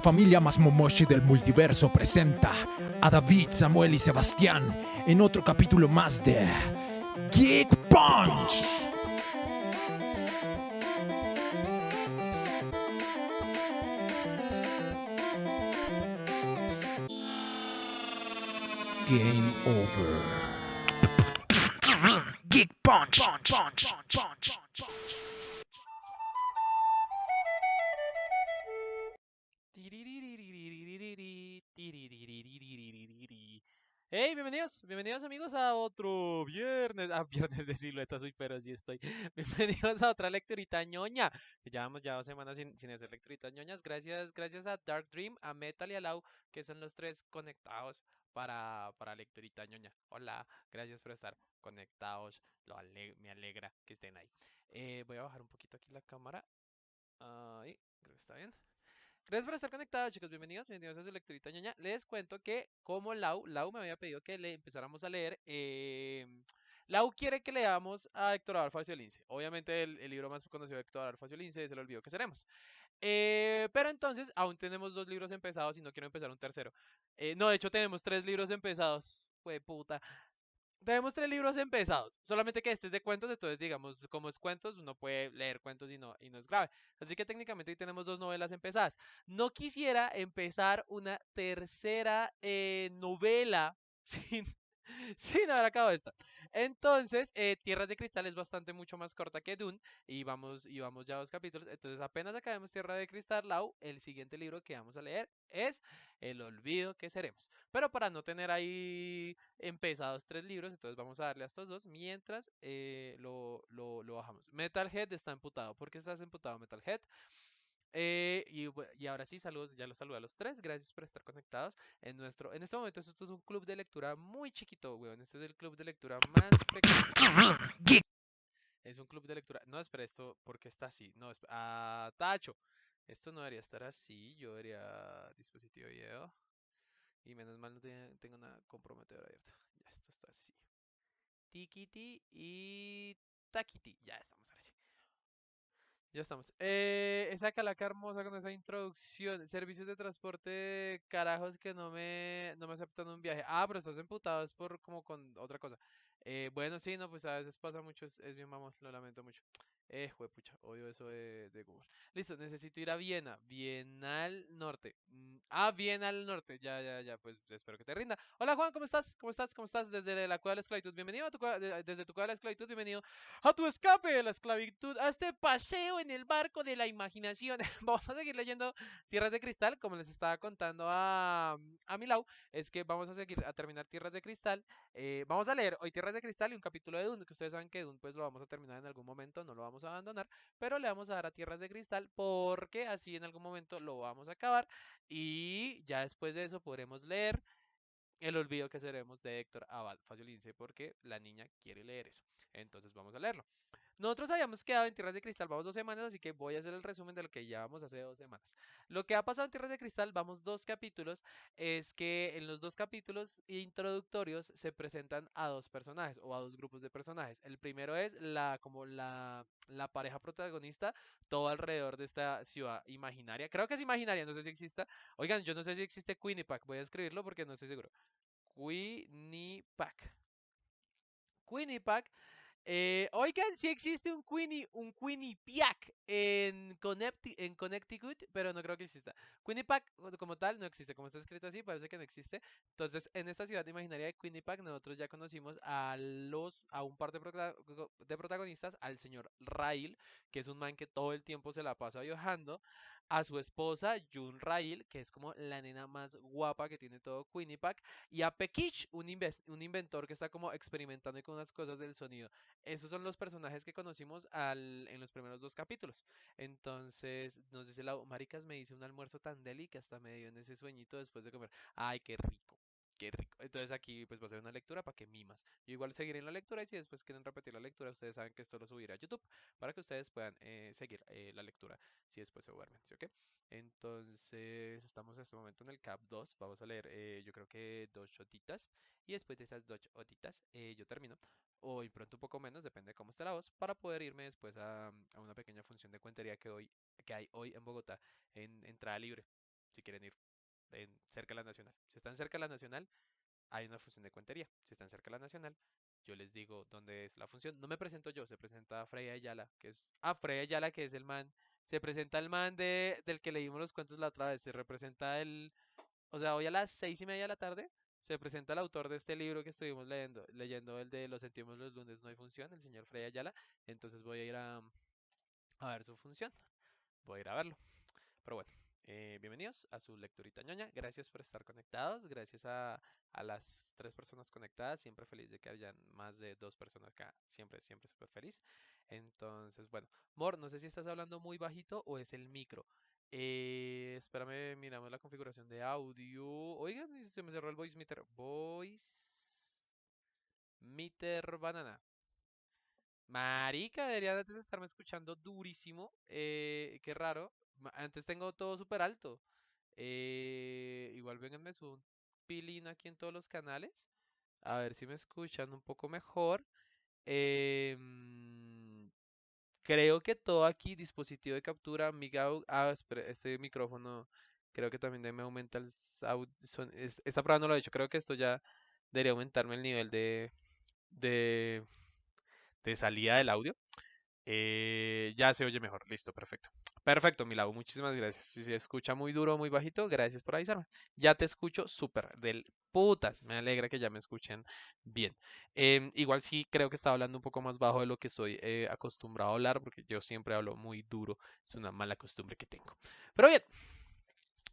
Familia más momoshi del multiverso presenta a David, Samuel y Sebastián en otro capítulo más de Geek Punch. Game over. Geek Punch. Hey, bienvenidos amigos a otro viernes de siluetas, uy, pero sí estoy. Bienvenidos a otra lecturita ñoña. Que llevamos ya 2 semanas sin hacer lecturitas ñoñas. Gracias a Dark Dream, a Metal y a Lau, que son los tres conectados para lecturita ñoña. Hola, gracias por estar conectados. Me alegra que estén ahí. Voy a bajar un poquito aquí la cámara. Ahí, creo que está bien. Gracias por estar conectados, chicos. Bienvenidos a su lecturita ñoña. Les cuento que, como Lau me había pedido que le empezáramos a leer. Lau quiere que leamos a Héctor Adolfo Lince. Obviamente, el libro más conocido de Héctor Adolfo Lince es El olvido que seremos. Pero entonces, aún tenemos 2 libros empezados y no quiero empezar un tercero. No, de hecho, tenemos 3 libros empezados. Fue puta. Tenemos 3 libros empezados, solamente que este es de cuentos, entonces digamos, como es cuentos, uno puede leer cuentos y no es grave. Así que técnicamente hoy tenemos 2 novelas empezadas. No quisiera empezar una tercera novela sin, sin haber acabado esta. Entonces, Tierras de Cristal es bastante mucho más corta que Dune y vamos ya a 2 capítulos. Entonces, apenas acabemos Tierra de Cristal, Lau, el siguiente libro que vamos a leer es El olvido que seremos. Pero para no tener ahí empezados 3 libros, entonces vamos a darle a estos dos mientras lo bajamos. Metalhead está emputado. ¿Por qué estás emputado, Metalhead? Y ahora sí, saludos, ya los saludo a los tres. Gracias por estar conectados en este momento. Esto es un club de lectura muy chiquito, weón. Este es el club de lectura más pequeño. Es un club de lectura. No, espera, esto, ¿por qué está así? No, Tacho. Esto no debería estar así. Yo debería dispositivo de video. Y menos mal no tengo una comprometedora abierta. Ya, esto está así. Tikiti y Takiti. Ya estamos ahora sí. Ya estamos. Esa calaca hermosa con esa introducción. Servicios de transporte, carajos que no me aceptan un viaje. Ah, pero estás emputado, es por como con otra cosa. Bueno, sí, no, pues a veces pasa mucho, es bien, vamos, lo lamento mucho. Juepucha, odio eso de Google. Listo, necesito ir a Viena. Viena al norte. Viena al norte. Ya, pues espero que te rinda. Hola Juan, ¿cómo estás? ¿Cómo estás? Desde la cueva de la esclavitud. Bienvenido a desde tu cueva de la esclavitud, bienvenido a tu escape de la esclavitud, a este paseo en el barco de la imaginación. Vamos a seguir leyendo Tierras de Cristal, como les estaba contando a Milau, es que vamos a seguir a terminar Tierras de Cristal. Vamos a leer hoy Tierras de Cristal y un capítulo de Dune, que ustedes saben que Dune pues lo vamos a terminar en algún momento, no lo vamos a abandonar, pero le vamos a dar a Tierras de Cristal porque así en algún momento lo vamos a acabar y ya después de eso podremos leer El olvido que seremos de Héctor Abad Faciolince porque la niña quiere leer eso. Entonces vamos a leerlo. Nosotros habíamos quedado en Tierras de Cristal, vamos 2 semanas, así que voy a hacer el resumen de lo que llevamos hace 2 semanas. Lo que ha pasado en Tierras de Cristal, vamos 2 capítulos, es que en los 2 capítulos introductorios se presentan a 2 personajes o a 2 grupos de personajes. El primero es la pareja protagonista, todo alrededor de esta ciudad imaginaria. Creo que es imaginaria, no sé si exista. Oigan, yo no sé si existe Quinnipiac, voy a escribirlo porque no estoy seguro. Quinnipiac. Quinnipiac. Oigan, sí existe un Quinnipiac en Connecticut, pero no creo que exista. Quinnipiac como tal no existe, como está escrito así, parece que no existe. Entonces, en esta ciudad imaginaria de Quinnipiac, nosotros ya conocimos a un par de protagonistas, al señor Rail, que es un man que todo el tiempo se la pasa viajando, a su esposa, June Rail, que es como la nena más guapa que tiene todo Quinnipiac, y a Pekish, un inventor que está como experimentando con unas cosas del sonido. Esos son los personajes que conocimos en los primeros 2 capítulos. Entonces, nos dice la maricas, me hice un almuerzo tan deli que hasta me dio en ese sueñito después de comer. Ay, qué rico. Qué rico. Entonces aquí pues va a ser una lectura para que mimas. Yo igual seguiré en la lectura y si después quieren repetir la lectura, ustedes saben que esto lo subiré a YouTube para que ustedes puedan seguir la lectura si después se duermen, ¿sí o qué? Entonces estamos en este momento en el cap 2. Vamos a leer yo creo que 2 shotitas y después de esas 2 shotitas yo termino o y pronto un poco menos, depende de cómo esté la voz, para poder irme después a una pequeña función de cuentería que hay hoy en Bogotá en entrada libre. si quieren ir cerca de la Nacional. Si están cerca de la Nacional, hay una función de cuentería. Si están cerca de la Nacional, yo les digo dónde es la función. No me presento yo, se presenta Freya Ayala, que es... Ah, Freya Ayala, que es el man. Se presenta el man del que leímos los cuentos la otra vez. Se representa el... O sea, hoy a las 6:30 de la tarde se presenta el autor de este libro que estuvimos leyendo el de Lo sentimos los lunes, no hay función, el señor Freya Ayala. Entonces voy a ir a ver su función. Voy a ir a verlo. Pero bueno, bienvenidos a su lecturita ñoña. Gracias por estar conectados. Gracias a las 3 personas conectadas. Siempre feliz de que hayan más de 2 personas acá. Siempre, siempre súper feliz. Entonces, bueno, Mor, no sé si estás hablando muy bajito o es el micro. Espérame, miramos la configuración de audio. Oigan, se me cerró el voice meter. Voice meter banana. Marica, debería antes de estarme escuchando durísimo. Qué raro. Antes tengo todo súper alto. Igual vénganme un pilín aquí en todos los canales. A ver si me escuchan un poco mejor. Creo que todo aquí, dispositivo de captura, espera, este micrófono, creo que también me aumenta el esta prueba no lo he hecho. Creo que esto ya debería aumentarme el nivel de, de salida del audio. Ya se oye mejor. Listo, perfecto. Perfecto, Milau, muchísimas gracias. Si se escucha muy duro o muy bajito, gracias por avisarme. Ya te escucho súper del putas. Me alegra que ya me escuchen bien. Igual sí creo que estaba hablando un poco más bajo de lo que estoy acostumbrado a hablar, porque yo siempre hablo muy duro. Es una mala costumbre que tengo. Pero bien.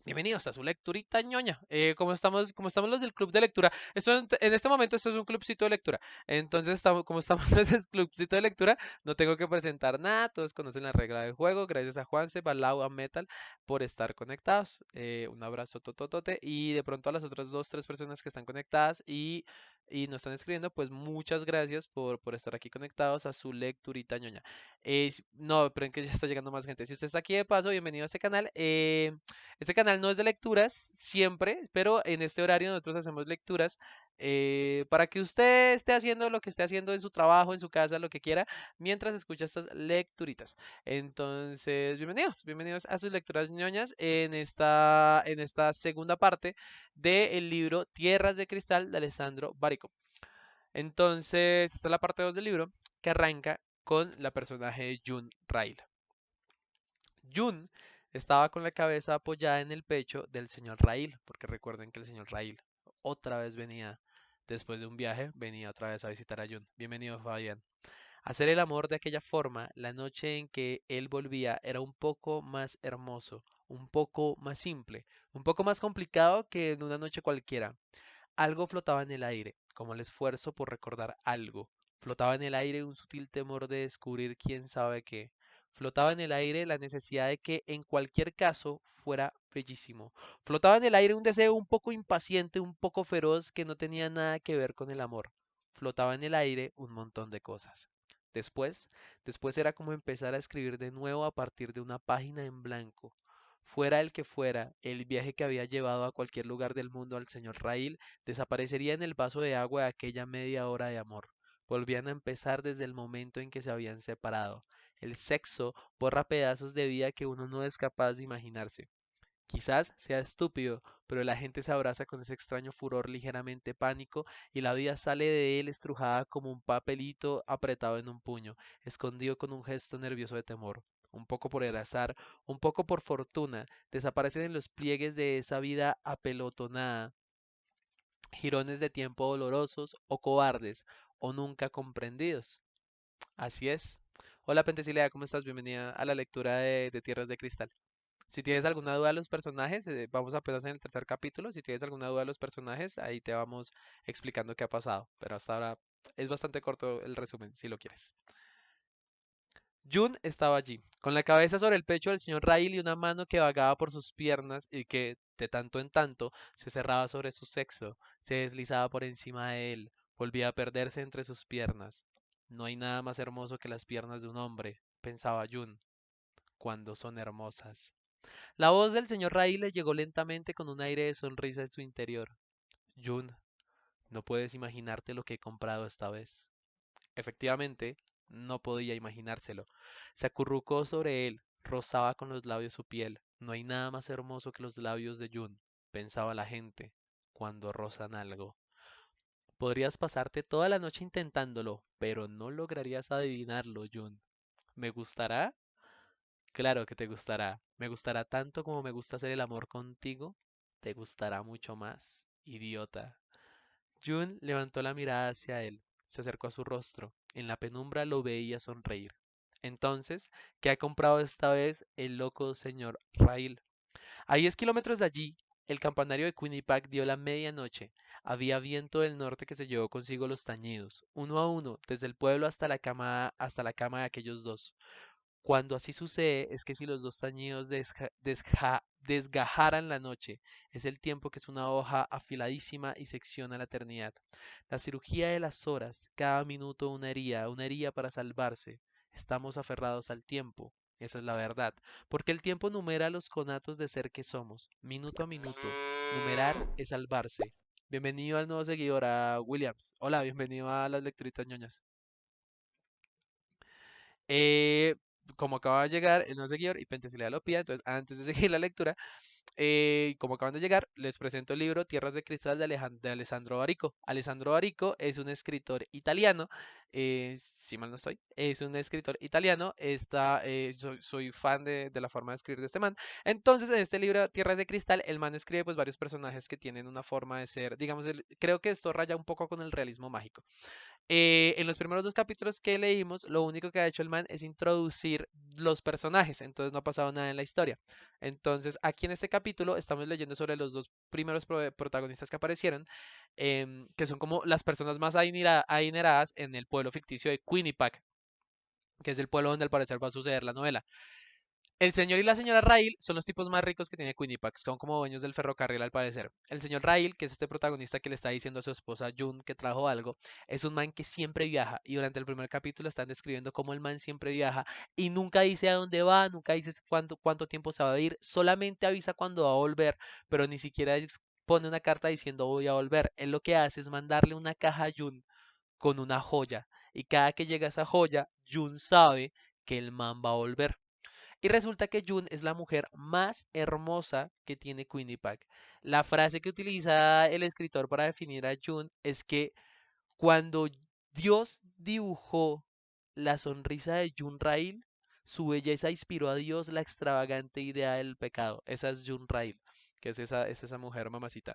Bienvenidos a su lecturita ñoña. Como estamos los del club de lectura, en este momento esto es un clubcito de lectura. Entonces, como estamos en ese clubcito de lectura, no tengo que presentar nada. Todos conocen la regla del juego. Gracias a Juanse, Balau, a Metal por estar conectados. Un abrazo tototote. Y de pronto a las otras 2, 3 personas que están conectadas y nos están escribiendo, pues muchas gracias por estar aquí conectados a su lecturita ñoña. No, pero en que ya está llegando más gente. Si usted está aquí de paso, bienvenido a este canal. Este canal no es de lecturas siempre, pero en este horario nosotros hacemos lecturas para que usted esté haciendo lo que esté haciendo en su trabajo, en su casa, lo que quiera, mientras escucha estas lecturitas. Entonces, bienvenidos a sus lecturas ñoñas en esta segunda parte del libro Tierras de Cristal de Alessandro Barico. Entonces, esta es la parte 2 del libro que arranca con la personaje de June Rail. Jun estaba con la cabeza apoyada en el pecho del señor Rail, porque recuerden que el señor Rail otra vez venía, después de un viaje, venía otra vez a visitar a Jun. Bienvenido, Fabián. Hacer el amor de aquella forma, la noche en que él volvía, era un poco más hermoso, un poco más simple, un poco más complicado que en una noche cualquiera. Algo flotaba en el aire, como el esfuerzo por recordar algo. Flotaba en el aire un sutil temor de descubrir quién sabe qué. Flotaba en el aire la necesidad de que en cualquier caso fuera bellísimo. Flotaba en el aire un deseo un poco impaciente, un poco feroz que no tenía nada que ver con el amor. Flotaba en el aire un montón de cosas. Después era como empezar a escribir de nuevo a partir de una página en blanco. Fuera el que fuera, el viaje que había llevado a cualquier lugar del mundo al señor Rail desaparecería en el vaso de agua de aquella media hora de amor. Volvían a empezar desde el momento en que se habían separado. El sexo borra pedazos de vida que uno no es capaz de imaginarse. Quizás sea estúpido, pero la gente se abraza con ese extraño furor ligeramente pánico y la vida sale de él estrujada como un papelito apretado en un puño, escondido con un gesto nervioso de temor. Un poco por el azar, un poco por fortuna, desaparecen en los pliegues de esa vida apelotonada, jirones de tiempo dolorosos o cobardes, o nunca comprendidos. Así es. Hola Pentesilea, ¿cómo estás? Bienvenida a la lectura de Tierras de Cristal. Si tienes alguna duda de los personajes, vamos apenas en el tercer capítulo. Si tienes alguna duda de los personajes, ahí te vamos explicando qué ha pasado. Pero hasta ahora es bastante corto el resumen, si lo quieres. Jun estaba allí, con la cabeza sobre el pecho del señor Rail y una mano que vagaba por sus piernas y que, de tanto en tanto, se cerraba sobre su sexo, se deslizaba por encima de él, volvía a perderse entre sus piernas. No hay nada más hermoso que las piernas de un hombre, pensaba Jun, cuando son hermosas. La voz del señor Ray le llegó lentamente con un aire de sonrisa en su interior. Jun, no puedes imaginarte lo que he comprado esta vez. Efectivamente, no podía imaginárselo. Se acurrucó sobre él, rozaba con los labios su piel. No hay nada más hermoso que los labios de Jun, pensaba la gente, cuando rozan algo. Podrías pasarte toda la noche intentándolo, pero no lograrías adivinarlo, Jun. ¿Me gustará? Claro que te gustará. Me gustará tanto como me gusta hacer el amor contigo. Te gustará mucho más, idiota. Jun levantó la mirada hacia él, se acercó a su rostro. En la penumbra lo veía sonreír. Entonces, ¿qué ha comprado esta vez el loco señor Rail? A 10 kilómetros de allí, el campanario de Quinnipiac dio la medianoche. Había viento del norte que se llevó consigo los tañidos, uno a uno, desde el pueblo hasta la cama de aquellos dos. Cuando así sucede es que si los dos tañidos desgajaran la noche, es el tiempo que es una hoja afiladísima y secciona la eternidad. La cirugía de las horas, cada minuto una herida para salvarse. Estamos aferrados al tiempo, esa es la verdad, porque el tiempo numera los conatos de ser que somos, minuto a minuto. Numerar es salvarse. Bienvenido al nuevo seguidor, a Williams. Hola, bienvenido a las lecturitas ñoñas. Eh, Como acaba de llegar el nuevo seguidor y Pentesilea lo pide, entonces antes de seguir la lectura, como acaban de llegar, les presento el libro Tierras de Cristal de Alessandro Barico. Alessandro Barico es un escritor italiano, si mal no estoy, es un escritor italiano, soy fan de la forma de escribir de este man. Entonces, en este libro Tierras de Cristal, el man escribe pues varios personajes que tienen una forma de ser, digamos, creo que esto raya un poco con el realismo mágico. En los primeros dos capítulos que leímos, lo único que ha hecho el man es introducir los personajes, entonces no ha pasado nada en la historia. Entonces, aquí en este capítulo estamos leyendo sobre los dos primeros protagonistas que aparecieron, que son como las personas más adineradas en el pueblo ficticio de Quinnipiac, que es el pueblo donde al parecer va a suceder la novela. El señor y la señora Rail son los tipos más ricos que tiene Quinnipiac, son como dueños del ferrocarril al parecer. El señor Rail, que es este protagonista que le está diciendo a su esposa June que trajo algo, es un man que siempre viaja y durante el primer capítulo están describiendo cómo el man siempre viaja y nunca dice a dónde va, nunca dice cuánto tiempo se va a ir, solamente avisa cuando va a volver, pero ni siquiera pone una carta diciendo voy a volver. Él lo que hace es mandarle una caja a June con una joya y cada que llega esa joya, June sabe que el man va a volver. Y resulta que June es la mujer más hermosa que tiene Quinnipiac. La frase que utiliza el escritor para definir a June es que cuando Dios dibujó la sonrisa de June Rail, su belleza inspiró a Dios la extravagante idea del pecado. Esa es June Rail, que es esa mujer mamacita.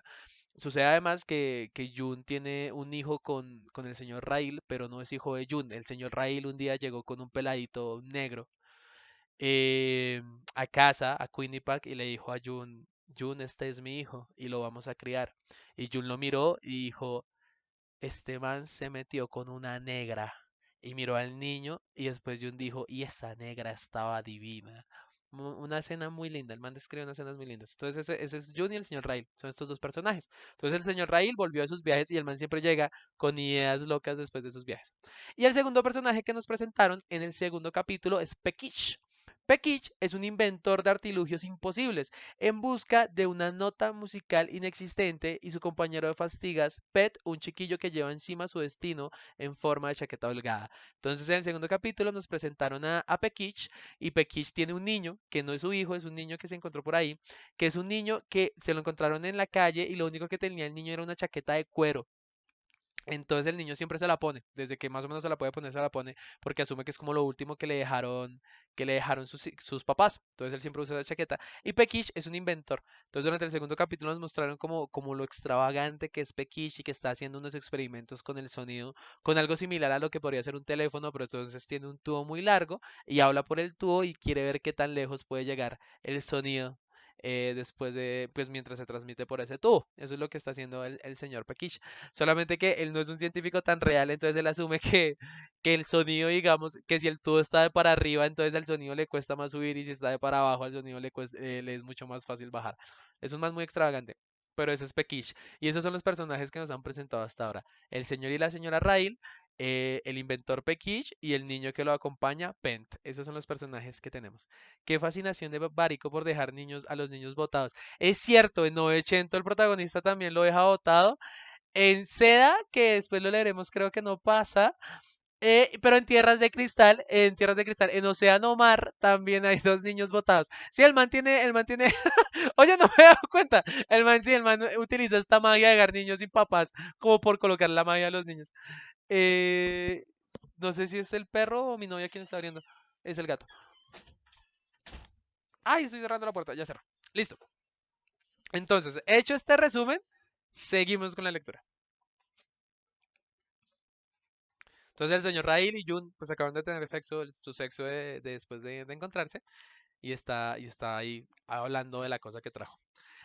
Sucede además que June tiene un hijo con el señor Rail, pero no es hijo de June. El señor Rail un día llegó con un peladito negro eh, a casa, a Quinnipiac, y le dijo a June, June, este es mi hijo y lo vamos a criar. Y June lo miró y dijo, este man se metió con una negra. Y miró al niño y después June dijo, y esa negra estaba divina. Una escena muy linda, el man describe unas escenas muy lindas. Entonces ese es June y el señor Rail, son estos dos personajes. Entonces el señor Rail volvió a sus viajes y el man siempre llega con ideas locas después de sus viajes. Y el segundo personaje que nos presentaron en el segundo capítulo es Pekish. Pekish es un inventor de artilugios imposibles en busca de una nota musical inexistente y su compañero de fastigas, Pet, un chiquillo que lleva encima su destino en forma de chaqueta holgada. Entonces en el segundo capítulo nos presentaron a Pekish y Pekish tiene un niño que no es su hijo, es un niño que se encontró por ahí, que es un niño que se lo encontraron en la calle y lo único que tenía el niño era una chaqueta de cuero. Entonces el niño siempre se la pone, desde que más o menos se la puede poner, se la pone, porque asume que es como lo último que le dejaron sus papás. Entonces él siempre usa la chaqueta. Y Pekish es un inventor. Entonces durante el segundo capítulo nos mostraron como lo extravagante que es Pekish y que está haciendo unos experimentos con el sonido, con algo similar a lo que podría ser un teléfono, pero entonces tiene un tubo muy largo y habla por el tubo y quiere ver qué tan lejos puede llegar el sonido después de, pues mientras se transmite por ese tubo. Eso es lo que está haciendo el señor Pekish. Solamente que él no es un científico tan real, entonces él asume que el sonido, digamos, que si el tubo está de para arriba, entonces al sonido le cuesta más subir y si está de para abajo, al sonido le es mucho más fácil bajar. Es un man muy extravagante, pero ese es Pekish. Y esos son los personajes que nos han presentado hasta ahora. El señor y la señora Rail, el inventor Pekish y el niño que lo acompaña, Pent. Esos son los personajes que tenemos. Qué fascinación de Barico por dejar a los niños botados. Es cierto, en 900 el protagonista también lo deja botado en Seda, que después lo leeremos, creo que no pasa. Pero en tierras de cristal, en Océano Mar también hay dos niños botados. Sí, el man tiene, oye, no me he dado cuenta. El man utiliza esta magia de dejar niños sin papás como por colocar la magia a los niños. Eh, no sé si es el perro o mi novia quien está abriendo. Es el gato. Ay, estoy cerrando la puerta, ya cerró. Listo. Entonces, hecho este resumen, seguimos con la lectura. Entonces el señor Rail y Jun pues acaban de tener sexo, su sexo de después de encontrarse y está ahí hablando de la cosa que trajo.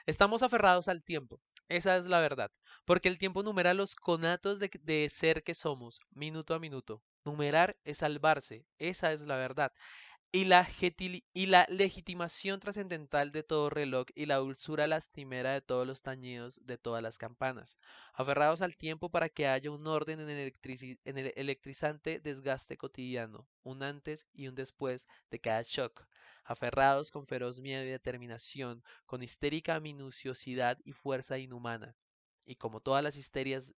Estamos aferrados al tiempo, esa es la verdad, porque el tiempo numera los conatos de ser que somos, minuto a minuto. Numerar es salvarse, esa es la verdad. Y la legitimación trascendental de todo reloj y la dulzura lastimera de todos los tañidos de todas las campanas, aferrados al tiempo para que haya un orden en el electrizante desgaste cotidiano, un antes y un después de cada shock, aferrados con feroz miedo y determinación, con histérica minuciosidad y fuerza inhumana. Y como todas las histerias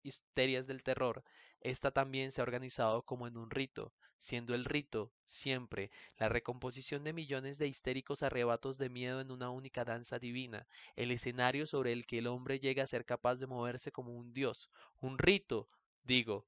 del terror, esta también se ha organizado como en un rito, siendo el rito, siempre, la recomposición de millones de histéricos arrebatos de miedo en una única danza divina, el escenario sobre el que el hombre llega a ser capaz de moverse como un dios, un rito, digo,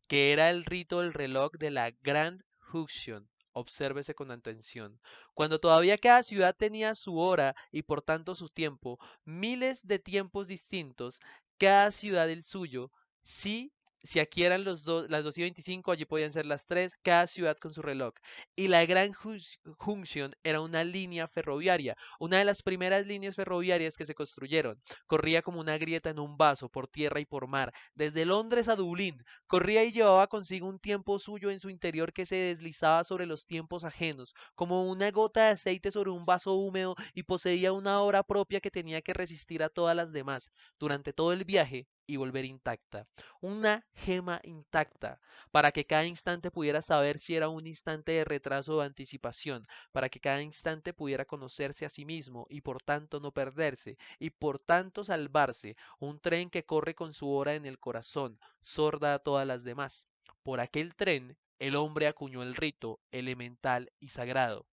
que era el rito del reloj de la Grand Junction. Obsérvese con atención. Cuando todavía cada ciudad tenía su hora y por tanto su tiempo, miles de tiempos distintos, cada ciudad el suyo, sí, si aquí eran las 2:25, allí podían ser las 3, cada ciudad con su reloj. Y la Gran Junction era una línea ferroviaria, una de las primeras líneas ferroviarias que se construyeron. Corría como una grieta en un vaso, por tierra y por mar, desde Londres a Dublín. Corría y llevaba consigo un tiempo suyo en su interior que se deslizaba sobre los tiempos ajenos, como una gota de aceite sobre un vaso húmedo, y poseía una hora propia que tenía que resistir a todas las demás durante todo el viaje y volver intacta. Una gema intacta, para que cada instante pudiera saber si era un instante de retraso o de anticipación, para que cada instante pudiera conocerse a sí mismo y por tanto no perderse, y por tanto salvarse, un tren que corre con su hora en el corazón, sorda a todas las demás. Por aquel tren, el hombre acuñó el rito elemental y sagrado.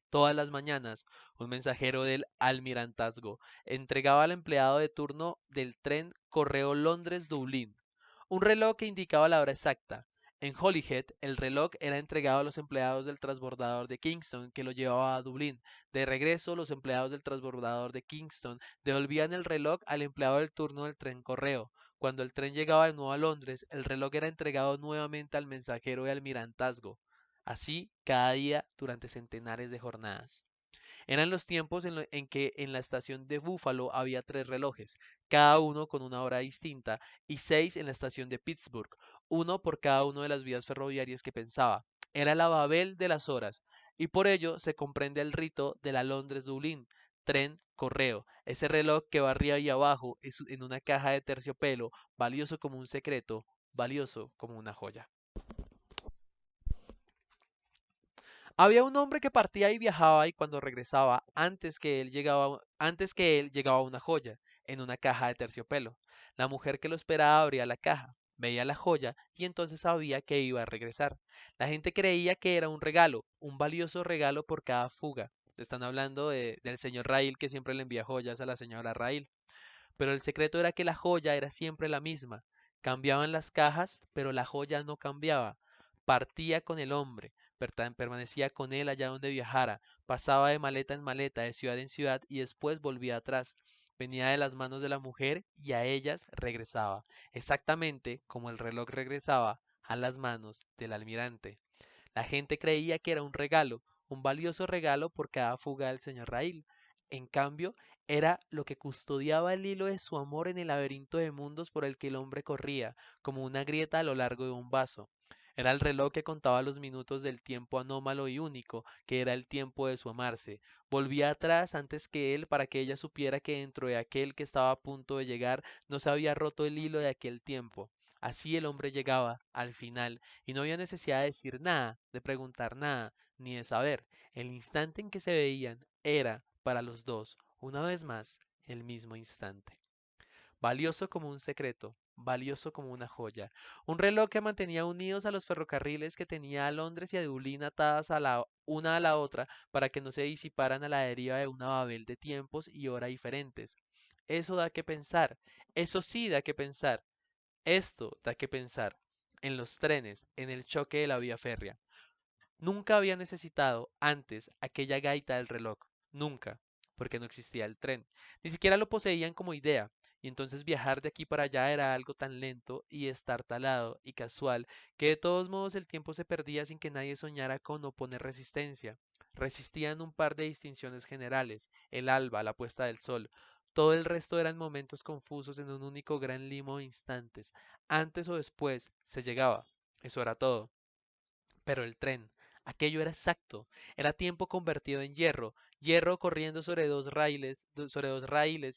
Todas las mañanas, un mensajero del almirantazgo entregaba al empleado de turno del tren Correo Londres-Dublín un reloj que indicaba la hora exacta. En Holyhead, el reloj era entregado a los empleados del transbordador de Kingston que lo llevaba a Dublín. De regreso, los empleados del transbordador de Kingston devolvían el reloj al empleado del turno del tren correo. Cuando el tren llegaba de nuevo a Londres, el reloj era entregado nuevamente al mensajero de almirantazgo. Así, cada día durante centenares de jornadas. Eran los tiempos en que en la estación de Búfalo había 3 relojes, cada uno con una hora distinta, y 6 en la estación de Pittsburgh, uno por cada una de las vías ferroviarias que pensaba. Era la Babel de las horas, y por ello se comprende el rito de la Londres-Dublín, tren correo, ese reloj que va arriba y abajo en una caja de terciopelo, valioso como un secreto, valioso como una joya. Había un hombre que partía y viajaba y cuando regresaba, antes que él llegaba una joya, en una caja de terciopelo. La mujer que lo esperaba abría la caja, veía la joya y entonces sabía que iba a regresar. La gente creía que era un regalo, un valioso regalo por cada fuga. Están hablando del señor Rail que siempre le envía joyas a la señora Rail. Pero el secreto era que la joya era siempre la misma. Cambiaban las cajas, pero la joya no cambiaba. Partía con el hombre, permanecía con él allá donde viajara, pasaba de maleta en maleta, de ciudad en ciudad y después volvía atrás. Venía de las manos de la mujer y a ellas regresaba, exactamente como el reloj regresaba a las manos del almirante. La gente creía que era un regalo, un valioso regalo por cada fuga del señor Rail. En cambio, era lo que custodiaba el hilo de su amor en el laberinto de mundos por el que el hombre corría, como una grieta a lo largo de un vaso. Era el reloj que contaba los minutos del tiempo anómalo y único, que era el tiempo de su amarse. Volvía atrás antes que él para que ella supiera que dentro de aquel que estaba a punto de llegar no se había roto el hilo de aquel tiempo. Así el hombre llegaba, al final, y no había necesidad de decir nada, de preguntar nada, ni de saber. El instante en que se veían era, para los dos, una vez más, el mismo instante. valioso como un secreto, valioso como una joya. Un reloj que mantenía unidos a los ferrocarriles que tenía a Londres y a Dublín atadas una a la otra para que no se disiparan a la deriva de una Babel de tiempos y hora diferentes. Eso da que pensar, eso sí da que pensar. Esto da que pensar en los trenes, en el choque de la vía férrea. Nunca había necesitado antes aquella gaita del reloj, nunca, porque no existía el tren. Ni siquiera lo poseían como idea, y entonces viajar de aquí para allá era algo tan lento y estartalado y casual que de todos modos el tiempo se perdía sin que nadie soñara con oponer resistencia. Resistían un par de distinciones generales, el alba, la puesta del sol. Todo el resto eran momentos confusos en un único gran limo de instantes. Antes o después se llegaba. Eso era todo. Pero el tren, aquello era exacto, era tiempo convertido en hierro, hierro corriendo sobre dos raíles,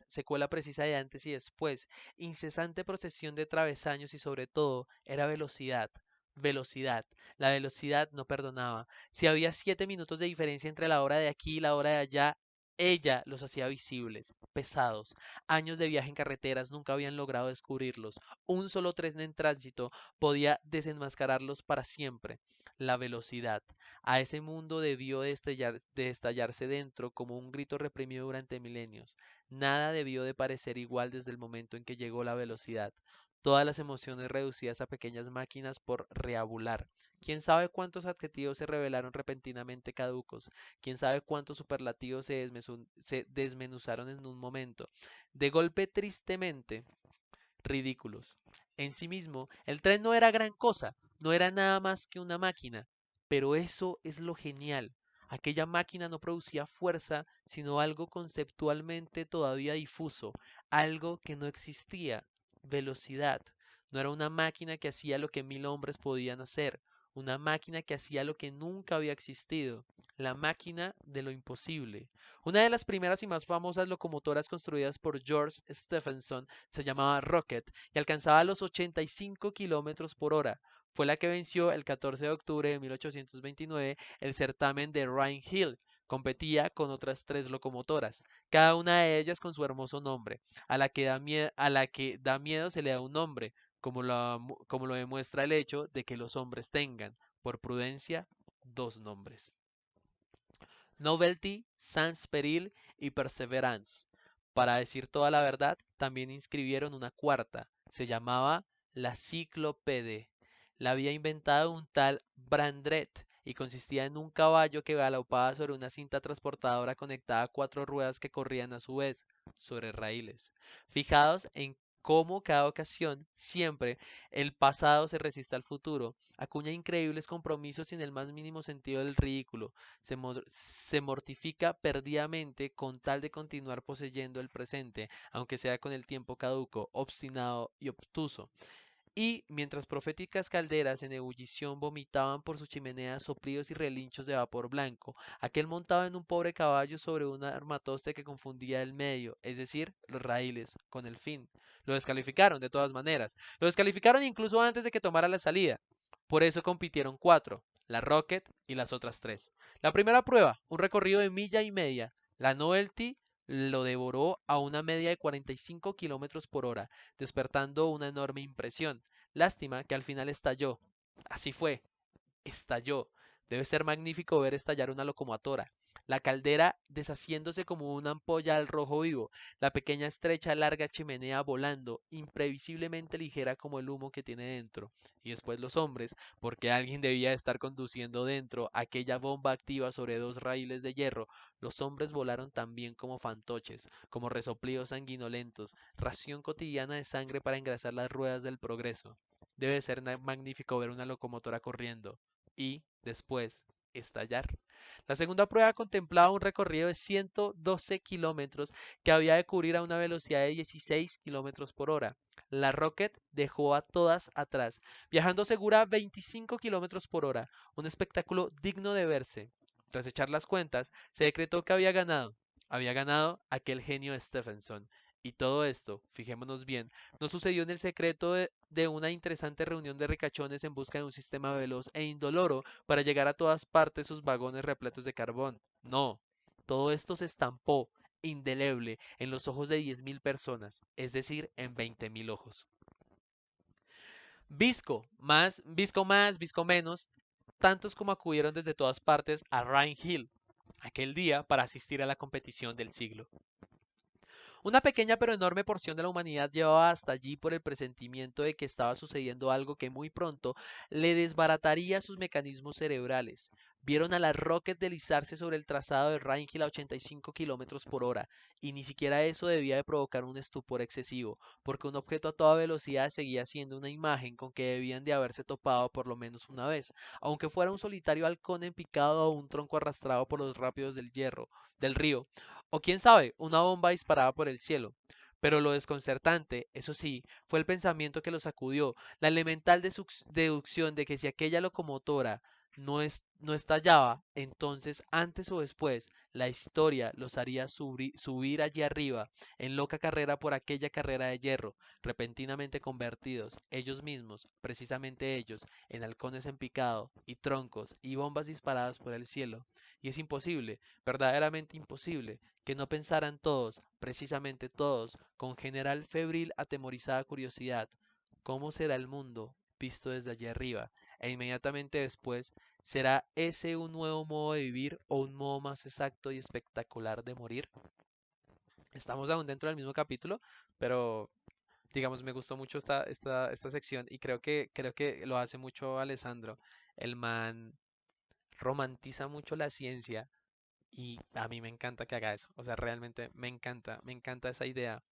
secuela precisa de antes y después, incesante procesión de travesaños y sobre todo era velocidad. Velocidad. La velocidad no perdonaba. Si había 7 minutos de diferencia entre la hora de aquí y la hora de allá, ella los hacía visibles, pesados. Años de viaje en carreteras nunca habían logrado descubrirlos. Un solo tren en tránsito podía desenmascararlos para siempre. La velocidad. A ese mundo debió de estallarse dentro como un grito reprimido durante milenios. Nada debió de parecer igual desde el momento en que llegó la velocidad. Todas las emociones reducidas a pequeñas máquinas por reabular. ¿Quién sabe cuántos adjetivos se revelaron repentinamente caducos? ¿Quién sabe cuántos superlativos se desmenuzaron en un momento? De golpe tristemente ridículos. En sí mismo, el tren no era gran cosa, no era nada más que una máquina, pero eso es lo genial. Aquella máquina no producía fuerza, sino algo conceptualmente todavía difuso, algo que no existía, velocidad. No era una máquina que hacía lo que 1000 hombres podían hacer, una máquina que hacía lo que nunca había existido, la máquina de lo imposible. Una de las primeras y más famosas locomotoras construidas por George Stephenson se llamaba Rocket y alcanzaba los 85 kilómetros por hora. Fue la que venció el 14 de octubre de 1829 el certamen de Rhine Hill. Competía con otras 3 locomotoras, cada una de ellas con su hermoso nombre. A la que da miedo se le da un nombre, como lo demuestra el hecho de que los hombres tengan, por prudencia, 2 nombres. Novelty, Sans Peril y Perseverance. Para decir toda la verdad, también inscribieron una cuarta. Se llamaba la Ciclopede. La había inventado un tal Brandreth y consistía en un caballo que galopaba sobre una cinta transportadora conectada a 4 ruedas que corrían a su vez sobre raíles. Fijados en cómo cada ocasión, siempre, el pasado se resiste al futuro, acuña increíbles compromisos sin el más mínimo sentido del ridículo, se mortifica perdidamente con tal de continuar poseyendo el presente, aunque sea con el tiempo caduco, obstinado y obtuso. Y mientras proféticas calderas en ebullición vomitaban por sus chimeneas soplidos y relinchos de vapor blanco, aquel montaba en un pobre caballo sobre un armatoste que confundía el medio, es decir, los raíles, con el fin. Lo descalificaron de todas maneras. Lo descalificaron incluso antes de que tomara la salida. Por eso compitieron 4, la Rocket y las otras 3. La primera prueba, un recorrido de milla y media. La Novelty lo devoró a una media de 45 kilómetros por hora, despertando una enorme impresión. Lástima que al final estalló. Así fue, estalló. Debe ser magnífico ver estallar una locomotora. La caldera deshaciéndose como una ampolla al rojo vivo, la pequeña estrecha larga chimenea volando, imprevisiblemente ligera como el humo que tiene dentro. Y después los hombres, porque alguien debía estar conduciendo dentro aquella bomba activa sobre 2 raíles de hierro, los hombres volaron también como fantoches, como resoplidos sanguinolentos, ración cotidiana de sangre para engrasar las ruedas del progreso. Debe ser magnífico ver una locomotora corriendo y, después, estallar. La segunda prueba contemplaba un recorrido de 112 kilómetros que había de cubrir a una velocidad de 16 kilómetros por hora. La Rocket dejó a todas atrás, viajando segura a 25 kilómetros por hora, un espectáculo digno de verse. Tras echar las cuentas, se decretó que había ganado. Había ganado aquel genio Stephenson. Y todo esto, fijémonos bien, no sucedió en el secreto de una interesante reunión de ricachones en busca de un sistema veloz e indoloro para llegar a todas partes sus vagones repletos de carbón. No, todo esto se estampó indeleble en los ojos de 10.000 personas, es decir, en 20.000 ojos. Visco más, Visco menos, tantos como acudieron desde todas partes a Rhine Hill aquel día para asistir a la competición del siglo. Una pequeña pero enorme porción de la humanidad llevaba hasta allí por el presentimiento de que estaba sucediendo algo que muy pronto le desbarataría sus mecanismos cerebrales. Vieron a la Rocket deslizarse sobre el trazado de Rhine a 85 kilómetros por hora, y ni siquiera eso debía de provocar un estupor excesivo, porque un objeto a toda velocidad seguía siendo una imagen con que debían de haberse topado por lo menos una vez, aunque fuera un solitario halcón en picado o un tronco arrastrado por los rápidos del río. O quién sabe, una bomba disparada por el cielo. Pero lo desconcertante, eso sí, fue el pensamiento que lo sacudió, la elemental deducción de que si aquella locomotora no estallaba, entonces antes o después la historia los haría subir allí arriba, en loca carrera por aquella carrera de hierro, repentinamente convertidos, ellos mismos, precisamente ellos, en halcones en picado, y troncos, y bombas disparadas por el cielo. Y es imposible, verdaderamente imposible, que no pensaran todos, precisamente todos, con general febril atemorizada curiosidad, ¿cómo será el mundo visto desde allí arriba? E inmediatamente después, ¿será ese un nuevo modo de vivir o un modo más exacto y espectacular de morir? Estamos aún dentro del mismo capítulo, pero digamos, me gustó mucho esta sección y creo que lo hace mucho Alessandro. El man romantiza mucho la ciencia y a mí me encanta que haga eso. O sea, realmente me encanta esa idea.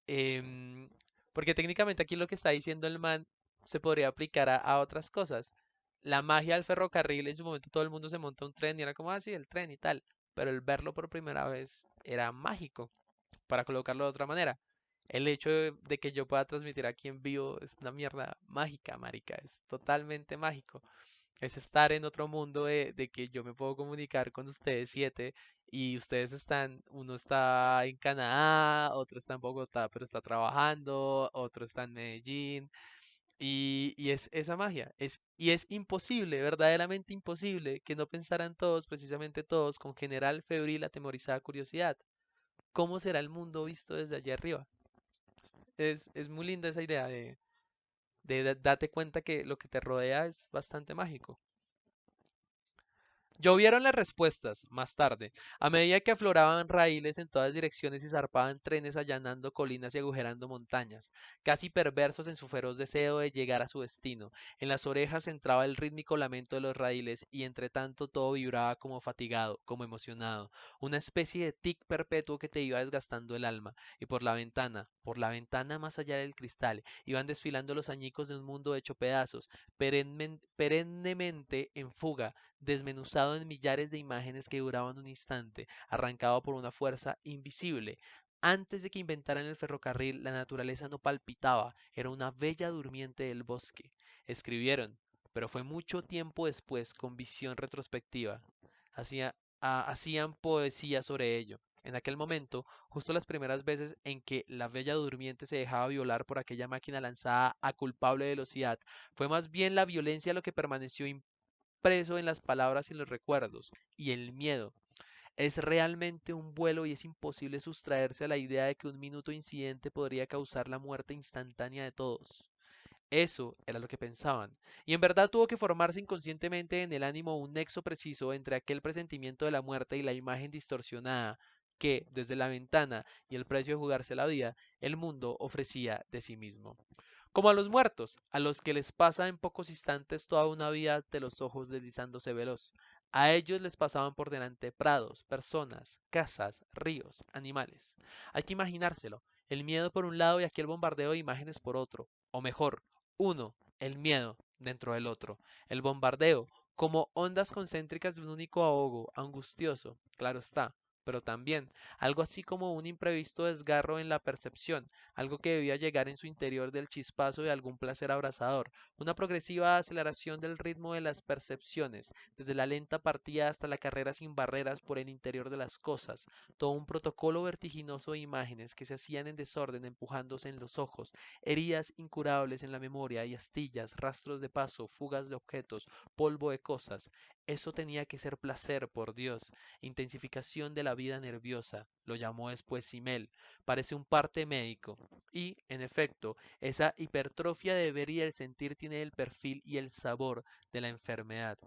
Em, Porque técnicamente aquí lo que está diciendo el man se podría aplicar a otras cosas. La magia del ferrocarril, en su momento todo el mundo se monta un tren y era como así, el tren y tal. Pero el verlo por primera vez era mágico, para colocarlo de otra manera. El hecho de que yo pueda transmitir aquí en vivo es una mierda mágica, marica. Es totalmente mágico. Es estar en otro mundo de que yo me puedo comunicar con ustedes siete y ustedes uno está en Canadá, otro está en Bogotá, pero está trabajando, otro está en Medellín, y es esa magia, y es imposible, verdaderamente imposible, que no pensaran todos, precisamente todos, con general febril atemorizada curiosidad. ¿Cómo será el mundo visto desde allá arriba? Es muy linda esa idea de date cuenta que lo que te rodea es bastante mágico. Llovieron las respuestas, más tarde, a medida que afloraban raíles en todas direcciones y zarpaban trenes allanando colinas y agujerando montañas, casi perversos en su feroz deseo de llegar a su destino. En las orejas entraba el rítmico lamento de los raíles y entre tanto todo vibraba como fatigado, como emocionado, una especie de tic perpetuo que te iba desgastando el alma. Y por la ventana más allá del cristal, iban desfilando los añicos de un mundo hecho pedazos, perennemente en fuga, desmenuzado en millares de imágenes que duraban un instante, arrancado por una fuerza invisible. Antes de que inventaran el ferrocarril, la naturaleza no palpitaba, era una bella durmiente del bosque. Escribieron, pero fue mucho tiempo después, con visión retrospectiva. Hacía- Hacían poesía sobre ello. En aquel momento, justo las primeras veces en que la bella durmiente se dejaba violar por aquella máquina lanzada a culpable velocidad, fue más bien la violencia lo que permaneció preso en las palabras y en los recuerdos, y el miedo. Es realmente un vuelo y es imposible sustraerse a la idea de que un minuto incidente podría causar la muerte instantánea de todos. Eso era lo que pensaban, y en verdad tuvo que formarse inconscientemente en el ánimo un nexo preciso entre aquel presentimiento de la muerte y la imagen distorsionada que, desde la ventana y el precio de jugarse la vida, el mundo ofrecía de sí mismo. Como a los muertos, a los que les pasa en pocos instantes toda una vida de los ojos deslizándose veloz. A ellos les pasaban por delante prados, personas, casas, ríos, animales. Hay que imaginárselo, el miedo por un lado y aquel bombardeo de imágenes por otro. O mejor, uno, el miedo, dentro del otro. El bombardeo, como ondas concéntricas de un único ahogo, angustioso, claro está, pero también algo así como un imprevisto desgarro en la percepción, algo que debía llegar en su interior del chispazo de algún placer abrasador, una progresiva aceleración del ritmo de las percepciones, desde la lenta partida hasta la carrera sin barreras por el interior de las cosas, todo un protocolo vertiginoso de imágenes que se hacían en desorden empujándose en los ojos, heridas incurables en la memoria y astillas, rastros de paso, fugas de objetos, polvo de cosas. Eso tenía que ser placer, por Dios, intensificación de la vida nerviosa, lo llamó después Simmel. Parece un parte médico. Y, en efecto, esa hipertrofia de ver y el sentir tiene el perfil y el sabor de la enfermedad.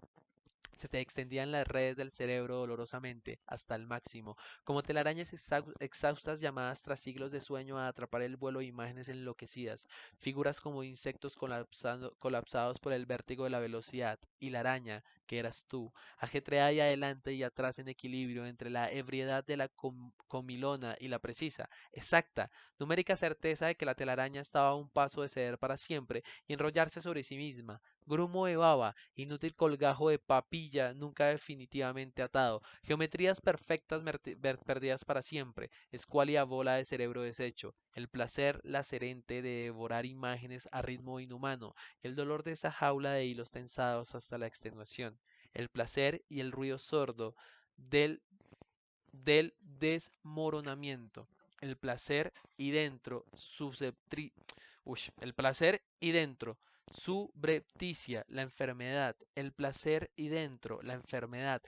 Se te extendían las redes del cerebro dolorosamente hasta el máximo, como telarañas exhaustas llamadas tras siglos de sueño a atrapar el vuelo de imágenes enloquecidas, figuras como insectos colapsados por el vértigo de la velocidad, y la araña, que eras tú, ajetreada y adelante y atrás en equilibrio entre la ebriedad de la comilona y la precisa, exacta, numérica certeza de que la telaraña estaba a un paso de ceder para siempre y enrollarse sobre sí misma, grumo de baba, inútil colgajo de papilla nunca definitivamente atado, geometrías perfectas perdidas para siempre, escuálida bola de cerebro deshecho, el placer lacerente de devorar imágenes a ritmo inhumano, y el dolor de esa jaula de hilos tensados hasta la extenuación, el placer y el ruido sordo del, del desmoronamiento, el placer y dentro el placer y dentro, subrepticia, la enfermedad, el placer y dentro, la enfermedad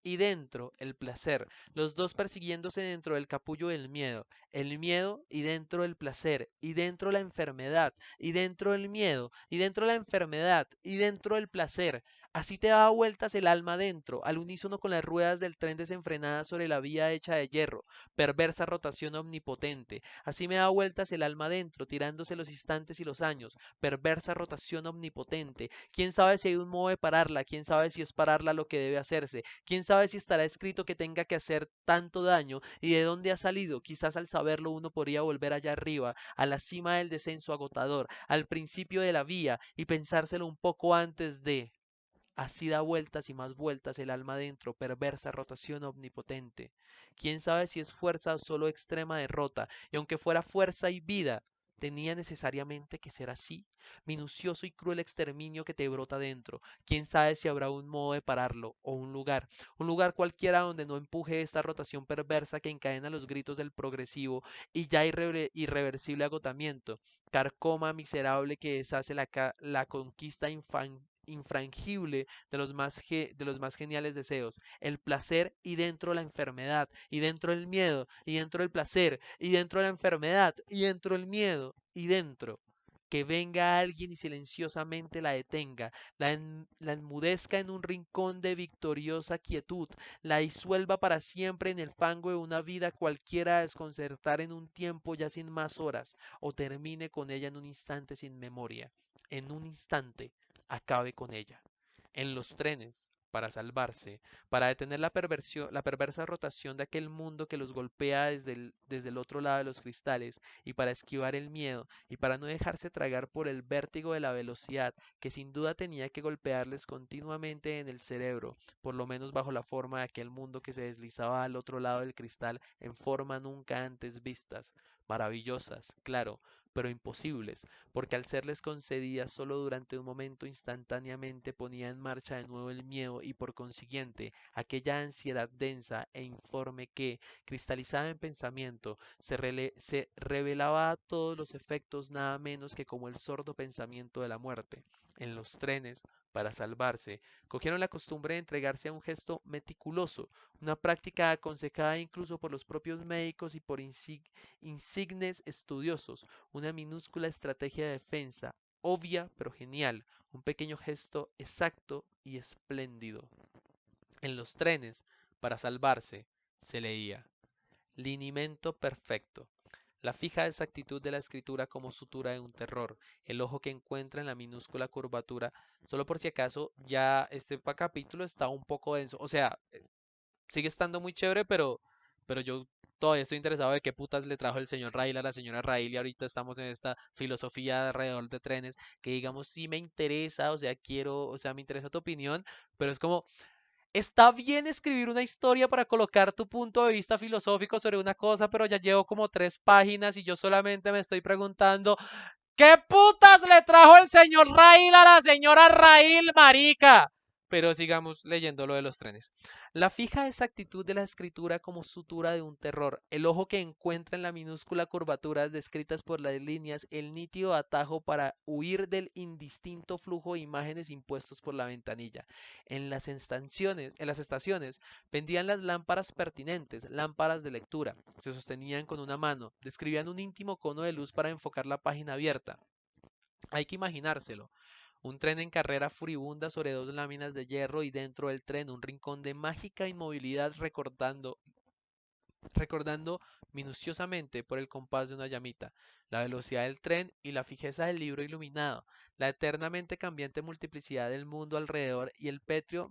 y dentro, el placer, los dos persiguiéndose dentro del capullo del miedo, el miedo y dentro el placer, y dentro la enfermedad, y dentro el miedo, y dentro la enfermedad, y dentro el placer. Así te daba vueltas el alma dentro, al unísono con las ruedas del tren desenfrenadas sobre la vía hecha de hierro, perversa rotación omnipotente. Así me da vueltas el alma dentro, tirándose los instantes y los años, perversa rotación omnipotente. ¿Quién sabe si hay un modo de pararla? ¿Quién sabe si es pararla lo que debe hacerse? ¿Quién sabe si estará escrito que tenga que hacer tanto daño y de dónde ha salido? Quizás al saberlo uno podría volver allá arriba, a la cima del descenso agotador, al principio de la vía y pensárselo un poco antes de... Así da vueltas y más vueltas el alma dentro, perversa rotación omnipotente. Quién sabe si es fuerza o solo extrema derrota, y aunque fuera fuerza y vida, tenía necesariamente que ser así, minucioso y cruel exterminio que te brota dentro. Quién sabe si habrá un modo de pararlo, o un lugar cualquiera donde no empuje esta rotación perversa que encadena los gritos del progresivo y ya irreversible agotamiento, carcoma miserable que deshace la conquista infrangible de los más geniales deseos, el placer y dentro la enfermedad, y dentro el miedo, y dentro el placer, y dentro la enfermedad, y dentro el miedo, y dentro. Que venga alguien y silenciosamente la detenga, la enmudezca en un rincón de victoriosa quietud, la disuelva para siempre en el fango de una vida cualquiera a desconcertar en un tiempo ya sin más horas, o termine con ella en un instante sin memoria, en un instante acabe con ella. En los trenes, para salvarse, para detener la perversa rotación de aquel mundo que los golpea desde el otro lado de los cristales, y para esquivar el miedo, y para no dejarse tragar por el vértigo de la velocidad, que sin duda tenía que golpearles continuamente en el cerebro, por lo menos bajo la forma de aquel mundo que se deslizaba al otro lado del cristal en forma nunca antes vistas, maravillosas, claro, pero imposibles, porque al serles concedida solo durante un momento instantáneamente ponía en marcha de nuevo el miedo y por consiguiente aquella ansiedad densa e informe que, cristalizada en pensamiento, se revelaba a todos los efectos nada menos que como el sordo pensamiento de la muerte. En los trenes, para salvarse, cogieron la costumbre de entregarse a un gesto meticuloso, una práctica aconsejada incluso por los propios médicos y por insignes estudiosos, una minúscula estrategia de defensa, obvia pero genial, un pequeño gesto exacto y espléndido. En los trenes, para salvarse, se leía linimento perfecto. La fija exactitud de la escritura como sutura de un terror, el ojo que encuentra en la minúscula curvatura, solo por si acaso ya este capítulo está un poco denso, o sea, sigue estando muy chévere, pero yo todavía estoy interesado de qué putas le trajo el señor Rail a la señora Rail y ahorita estamos en esta filosofía alrededor de trenes que digamos sí me interesa, o sea, quiero, o sea, me interesa tu opinión, pero es como, está bien escribir una historia para colocar tu punto de vista filosófico sobre una cosa, pero ya llevo como 3 páginas y yo solamente me estoy preguntando, ¿qué putas le trajo el señor Rail a la señora Rail, marica? Pero sigamos leyendo lo de los trenes. La fija exactitud de la escritura como sutura de un terror, el ojo que encuentra en la minúscula curvaturas descritas por las líneas, el nítido atajo para huir del indistinto flujo de imágenes impuestos por la ventanilla. En las estaciones vendían las lámparas pertinentes, lámparas de lectura. Se sostenían con una mano, describían un íntimo cono de luz para enfocar la página abierta. Hay que imaginárselo. Un tren en carrera furibunda sobre dos láminas de hierro y dentro del tren un rincón de mágica inmovilidad recordando minuciosamente por el compás de una llamita, la velocidad del tren y la fijeza del libro iluminado, la eternamente cambiante multiplicidad del mundo alrededor y el pétreo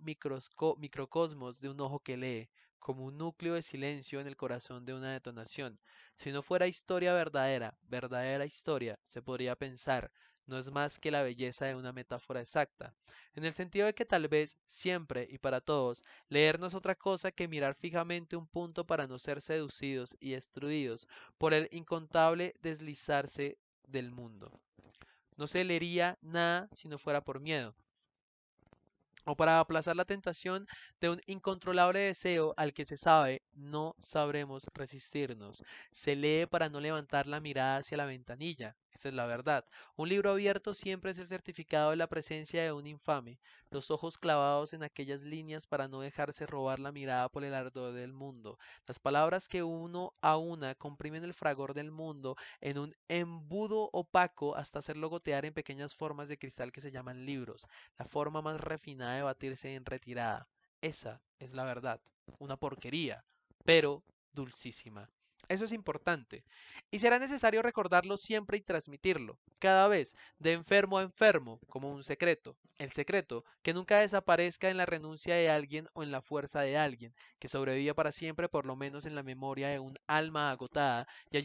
microcosmos de un ojo que lee, como un núcleo de silencio en el corazón de una detonación. Si no fuera historia verdadera, verdadera historia, se podría pensar, no es más que la belleza de una metáfora exacta, en el sentido de que tal vez, siempre y para todos, leer no es otra cosa que mirar fijamente un punto para no ser seducidos y destruidos por el incontable deslizarse del mundo. No se leería nada si no fuera por miedo, o para aplazar la tentación de un incontrolable deseo al que se sabe no sabremos resistirnos. Se lee para no levantar la mirada hacia la ventanilla. Esa es la verdad. Un libro abierto siempre es el certificado de la presencia de un infame, los ojos clavados en aquellas líneas para no dejarse robar la mirada por el ardor del mundo. Las palabras que uno a una comprimen el fragor del mundo en un embudo opaco hasta hacerlo gotear en pequeñas formas de cristal que se llaman libros, la forma más refinada de batirse en retirada. Esa es la verdad. Una porquería, pero dulcísima. Eso es importante. Y será necesario recordarlo siempre y transmitirlo, cada vez, de enfermo a enfermo, como un secreto. El secreto que nunca desaparezca en la renuncia de alguien o en la fuerza de alguien, que sobreviva para siempre por lo menos en la memoria de un alma agotada y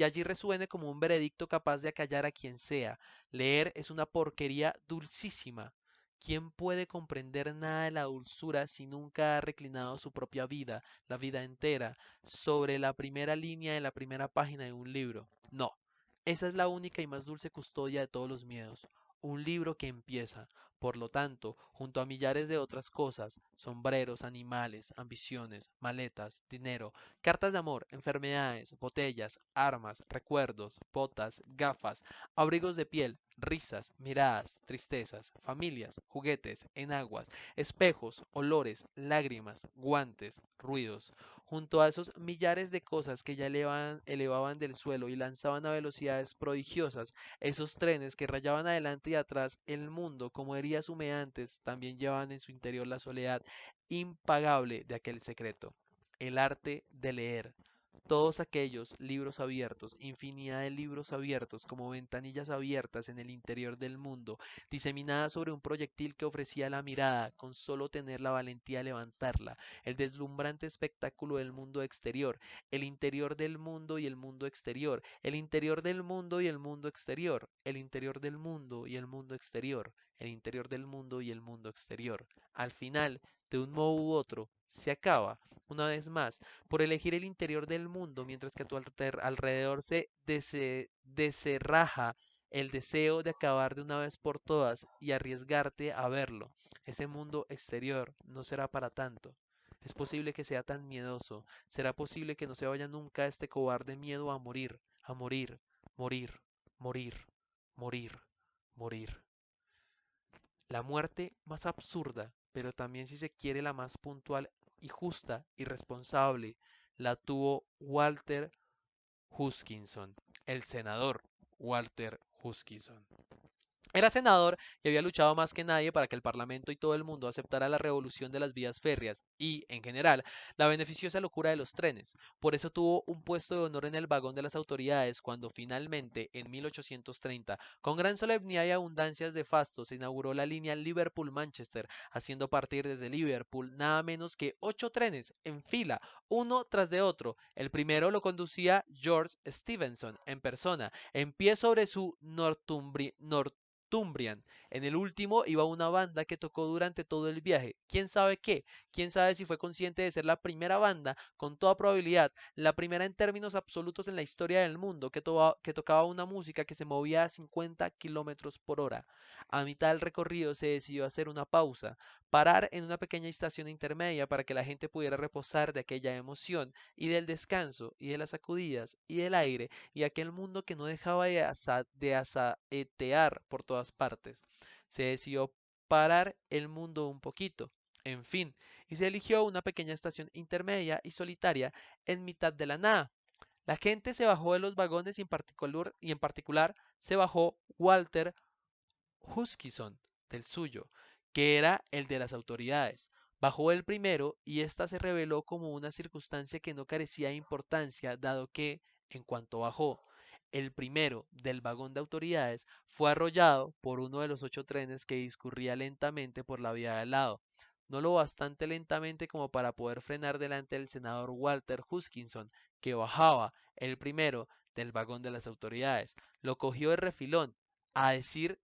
allí resuene como un veredicto capaz de acallar a quien sea. Leer es una porquería dulcísima. ¿Quién puede comprender nada de la dulzura si nunca ha reclinado su propia vida, la vida entera, sobre la primera línea de la primera página de un libro? No, esa es la única y más dulce custodia de todos los miedos. Un libro que empieza, por lo tanto, junto a millares de otras cosas, sombreros, animales, ambiciones, maletas, dinero, cartas de amor, enfermedades, botellas, armas, recuerdos, botas, gafas, abrigos de piel, risas, miradas, tristezas, familias, juguetes, enaguas, espejos, olores, lágrimas, guantes, ruidos, junto a esos millares de cosas que ya elevaban del suelo y lanzaban a velocidades prodigiosas, esos trenes que rayaban adelante y atrás el mundo como heridas humeantes, también llevaban en su interior la soledad impagable de aquel secreto, el arte de leer. Todos aquellos libros abiertos, infinidad de libros abiertos, como ventanillas abiertas en el interior del mundo, diseminadas sobre un proyectil que ofrecía la mirada, con solo tener la valentía de levantarla, el deslumbrante espectáculo del mundo exterior, el interior del mundo y el mundo exterior, el interior del mundo y el mundo exterior, el interior del mundo y el mundo exterior, el interior del mundo y el mundo exterior. Al final, de un modo u otro, se acaba, una vez más, por elegir el interior del mundo, mientras que a tu alrededor se deserraja el deseo de acabar de una vez por todas y arriesgarte a verlo. Ese mundo exterior no será para tanto. Es posible que sea tan miedoso, será posible que no se vaya nunca este cobarde miedo a morir, a morir, morir, morir, morir, morir. La muerte más absurda, pero también si se quiere la más puntual y justa y responsable, la tuvo Walter Huskinson, el senador Walter Huskinson. Era senador y había luchado más que nadie para que el Parlamento y todo el mundo aceptara la revolución de las vías férreas y, en general, la beneficiosa locura de los trenes. Por eso tuvo un puesto de honor en el vagón de las autoridades cuando finalmente, en 1830, con gran solemnidad y abundancias de fasto, se inauguró la línea Liverpool-Manchester, haciendo partir desde Liverpool nada menos que 8 trenes en fila, uno tras de otro. El primero lo conducía George Stephenson en persona, en pie sobre su Northumbrian. En el último iba una banda que tocó durante todo el viaje. ¿Quién sabe qué? ¿Quién sabe si fue consciente de ser la primera banda, con toda probabilidad, la primera en términos absolutos en la historia del mundo, que tocaba una música que se movía a 50 kilómetros por hora? A mitad del recorrido se decidió hacer una pausa, parar en una pequeña estación intermedia para que la gente pudiera reposar de aquella emoción y del descanso y de las sacudidas y del aire y aquel mundo que no dejaba de asaetear por todas partes. Se decidió parar el mundo un poquito. En fin, y se eligió una pequeña estación intermedia y solitaria en mitad de la nada. La gente se bajó de los vagones y en particular se bajó Walter Huskinson del suyo, que era el de las autoridades. Bajó el primero y esta se reveló como una circunstancia que no carecía de importancia, dado que, en cuanto bajó, el primero del vagón de autoridades fue arrollado por uno de los 8 trenes que discurría lentamente por la vía de al lado, no lo bastante lentamente como para poder frenar delante del senador Walter Huskinson, que bajaba el primero del vagón de las autoridades. Lo cogió de refilón, a decir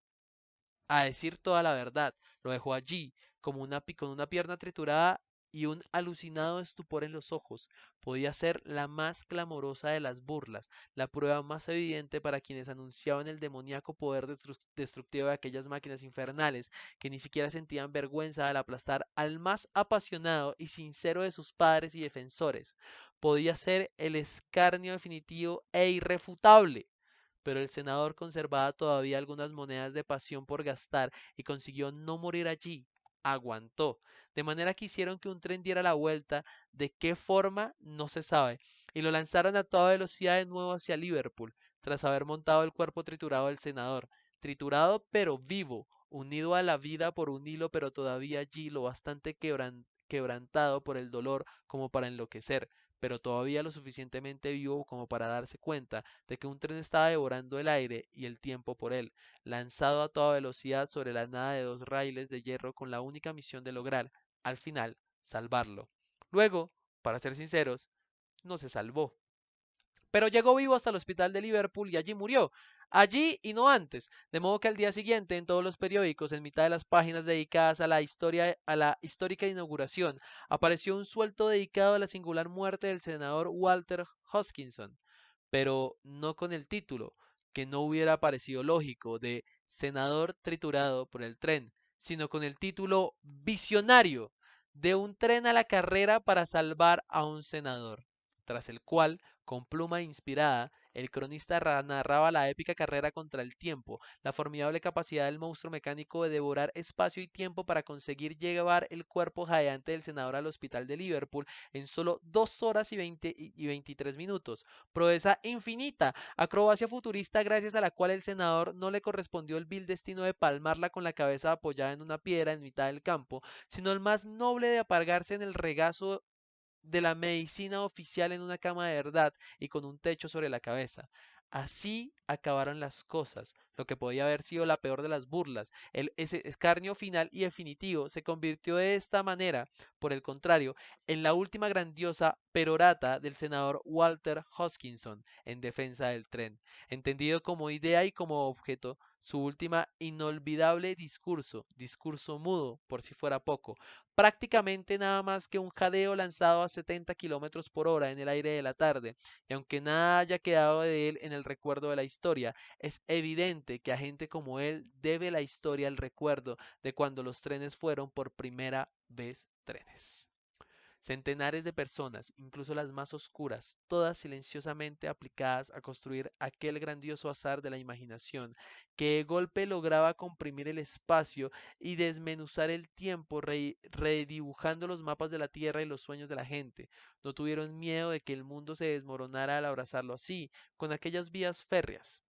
toda la verdad, lo dejó allí, como con una pierna triturada y un alucinado estupor en los ojos. Podía ser la más clamorosa de las burlas, la prueba más evidente para quienes anunciaban el demoníaco poder destructivo de aquellas máquinas infernales, que ni siquiera sentían vergüenza al aplastar al más apasionado y sincero de sus padres y defensores. Podía ser el escarnio definitivo e irrefutable, pero el senador conservaba todavía algunas monedas de pasión por gastar y consiguió no morir allí. Aguantó, de manera que hicieron que un tren diera la vuelta, de qué forma no se sabe, y lo lanzaron a toda velocidad de nuevo hacia Liverpool, tras haber montado el cuerpo triturado del senador, triturado pero vivo, unido a la vida por un hilo, pero todavía allí lo bastante quebrantado por el dolor como para enloquecer, pero todavía lo suficientemente vivo como para darse cuenta de que un tren estaba devorando el aire y el tiempo por él, lanzado a toda velocidad sobre la nada de 2 raíles de hierro con la única misión de lograr, al final, salvarlo. Luego, para ser sinceros, no se salvó. Pero llegó vivo hasta el hospital de Liverpool y allí murió. Allí y no antes. De modo que al día siguiente, en todos los periódicos, en mitad de las páginas dedicadas a la histórica inauguración, apareció un suelto dedicado a la singular muerte del senador Walter Hoskinson, pero no con el título, que no hubiera parecido lógico, de senador triturado por el tren, sino con el título visionario de un tren a la carrera para salvar a un senador, tras el cual, con pluma inspirada, el cronista narraba la épica carrera contra el tiempo, la formidable capacidad del monstruo mecánico de devorar espacio y tiempo para conseguir llevar el cuerpo jadeante del senador al hospital de Liverpool en solo 2 horas y 23 minutos, proeza infinita, acrobacia futurista gracias a la cual el senador no le correspondió el vil destino de palmarla con la cabeza apoyada en una piedra en mitad del campo, sino el más noble de apargarse en el regazo de la medicina oficial en una cama de verdad y con un techo sobre la cabeza. Así acabaron las cosas, lo que podía haber sido la peor de las burlas. Ese escarnio final y definitivo se convirtió de esta manera, por el contrario, en la última grandiosa perorata del senador Walter Hoskinson en defensa del tren, entendido como idea y como objeto, su última inolvidable discurso mudo, por si fuera poco, prácticamente nada más que un jadeo lanzado a 70 kilómetros por hora en el aire de la tarde, y aunque nada haya quedado de él en el recuerdo de la historia, es evidente que a gente como él debe la historia el recuerdo de cuando los trenes fueron por primera vez trenes. Centenares de personas, incluso las más oscuras, todas silenciosamente aplicadas a construir aquel grandioso azar de la imaginación, que de golpe lograba comprimir el espacio y desmenuzar el tiempo, redibujando los mapas de la tierra y los sueños de la gente. No tuvieron miedo de que el mundo se desmoronara al abrazarlo así, con aquellas vías férreas.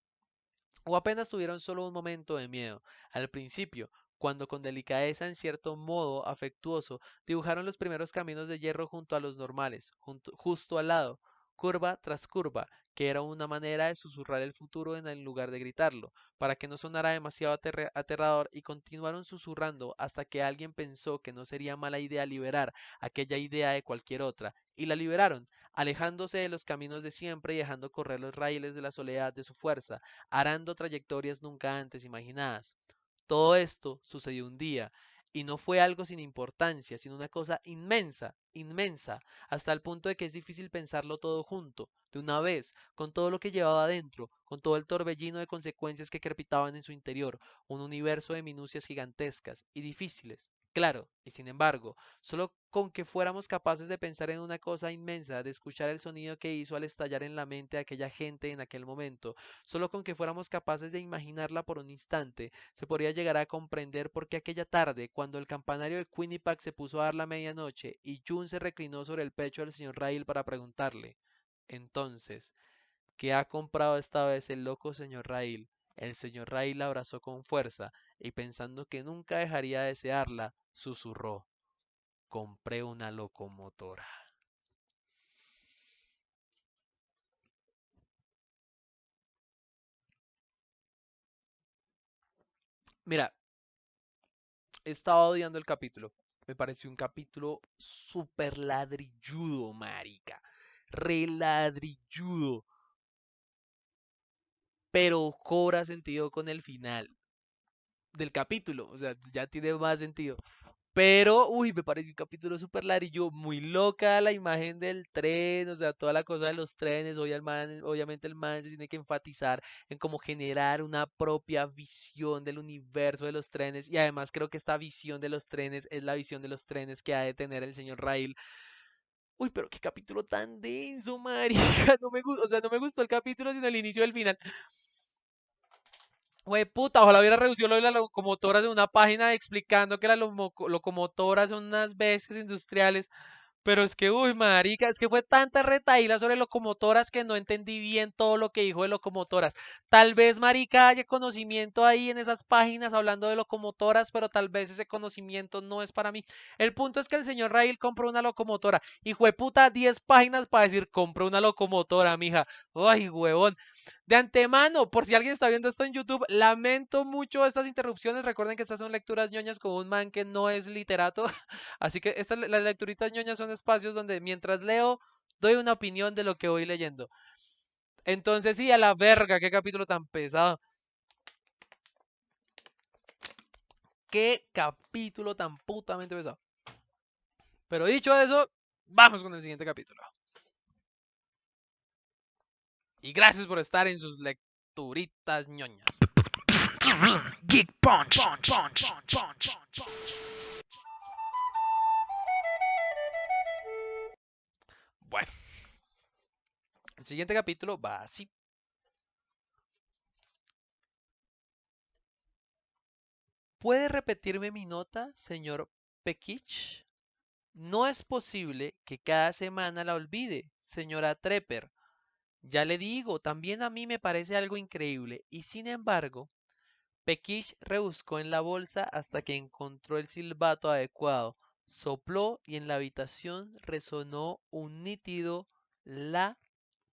O apenas tuvieron solo un momento de miedo, al principio, cuando con delicadeza en cierto modo afectuoso dibujaron los primeros caminos de hierro junto a los normales, justo al lado, curva tras curva, que era una manera de susurrar el futuro en el lugar de gritarlo, para que no sonara demasiado aterrador, y continuaron susurrando hasta que alguien pensó que no sería mala idea liberar aquella idea de cualquier otra, y la liberaron, alejándose de los caminos de siempre y dejando correr los raíles de la soledad de su fuerza, arando trayectorias nunca antes imaginadas. Todo esto sucedió un día, y no fue algo sin importancia, sino una cosa inmensa, inmensa, hasta el punto de que es difícil pensarlo todo junto, de una vez, con todo lo que llevaba adentro, con todo el torbellino de consecuencias que crepitaban en su interior, un universo de minucias gigantescas y difíciles. Claro, y sin embargo, solo con que fuéramos capaces de pensar en una cosa inmensa, de escuchar el sonido que hizo al estallar en la mente de aquella gente en aquel momento, solo con que fuéramos capaces de imaginarla por un instante, se podría llegar a comprender por qué aquella tarde, cuando el campanario de Quinnipiac se puso a dar la medianoche y June se reclinó sobre el pecho del señor Rail para preguntarle, entonces, ¿qué ha comprado esta vez el loco señor Rail? El señor Rail la abrazó con fuerza y pensando que nunca dejaría de desearla, susurró, compré una locomotora. Mira, estaba odiando el capítulo. Me pareció un capítulo súper ladrilludo, marica. Re ladrilludo. Pero cobra sentido con el final del capítulo. O sea, ya tiene más sentido. Pero, uy, me pareció un capítulo súper larillo, muy loca la imagen del tren, o sea, toda la cosa de los trenes, obviamente el man se tiene que enfatizar en cómo generar una propia visión del universo de los trenes, y además creo que esta visión de los trenes es la visión de los trenes que ha de tener el señor Rail. Uy, pero qué capítulo tan denso, marica, no me gustó, o sea, no me gustó el capítulo, sino el inicio del final. Güey, puta, ojalá hubiera reducido lo de las locomotoras en una página explicando que las locomotoras son unas bestias industriales. Pero es que, uy, marica, es que fue tanta retaíla sobre locomotoras que no entendí bien todo lo que dijo de locomotoras. Tal vez, marica, haya conocimiento ahí en esas páginas hablando de locomotoras, pero tal vez ese conocimiento no es para mí. El punto es que el señor Rail compró una locomotora. Y fue puta 10 páginas para decir, compró una locomotora, mija. Ay, huevón. De antemano, por si alguien está viendo esto en YouTube, lamento mucho estas interrupciones. Recuerden que estas son lecturas ñoñas con un man que no es literato. Así que las lecturitas ñoñas son espacios donde mientras leo, doy una opinión de lo que voy leyendo. Entonces, sí, a la verga, qué capítulo tan pesado. Qué capítulo tan putamente pesado. Pero dicho eso, vamos con el siguiente capítulo. Y gracias por estar en sus lecturitas ñoñas. Geek Punch. Bueno, el siguiente capítulo va así. ¿Puede repetirme mi nota, señor Pekich? No es posible que cada semana la olvide, señora Trepper. Ya le digo, también a mí me parece algo increíble, y sin embargo, Pekish rebuscó en la bolsa hasta que encontró el silbato adecuado, sopló y en la habitación resonó un nítido la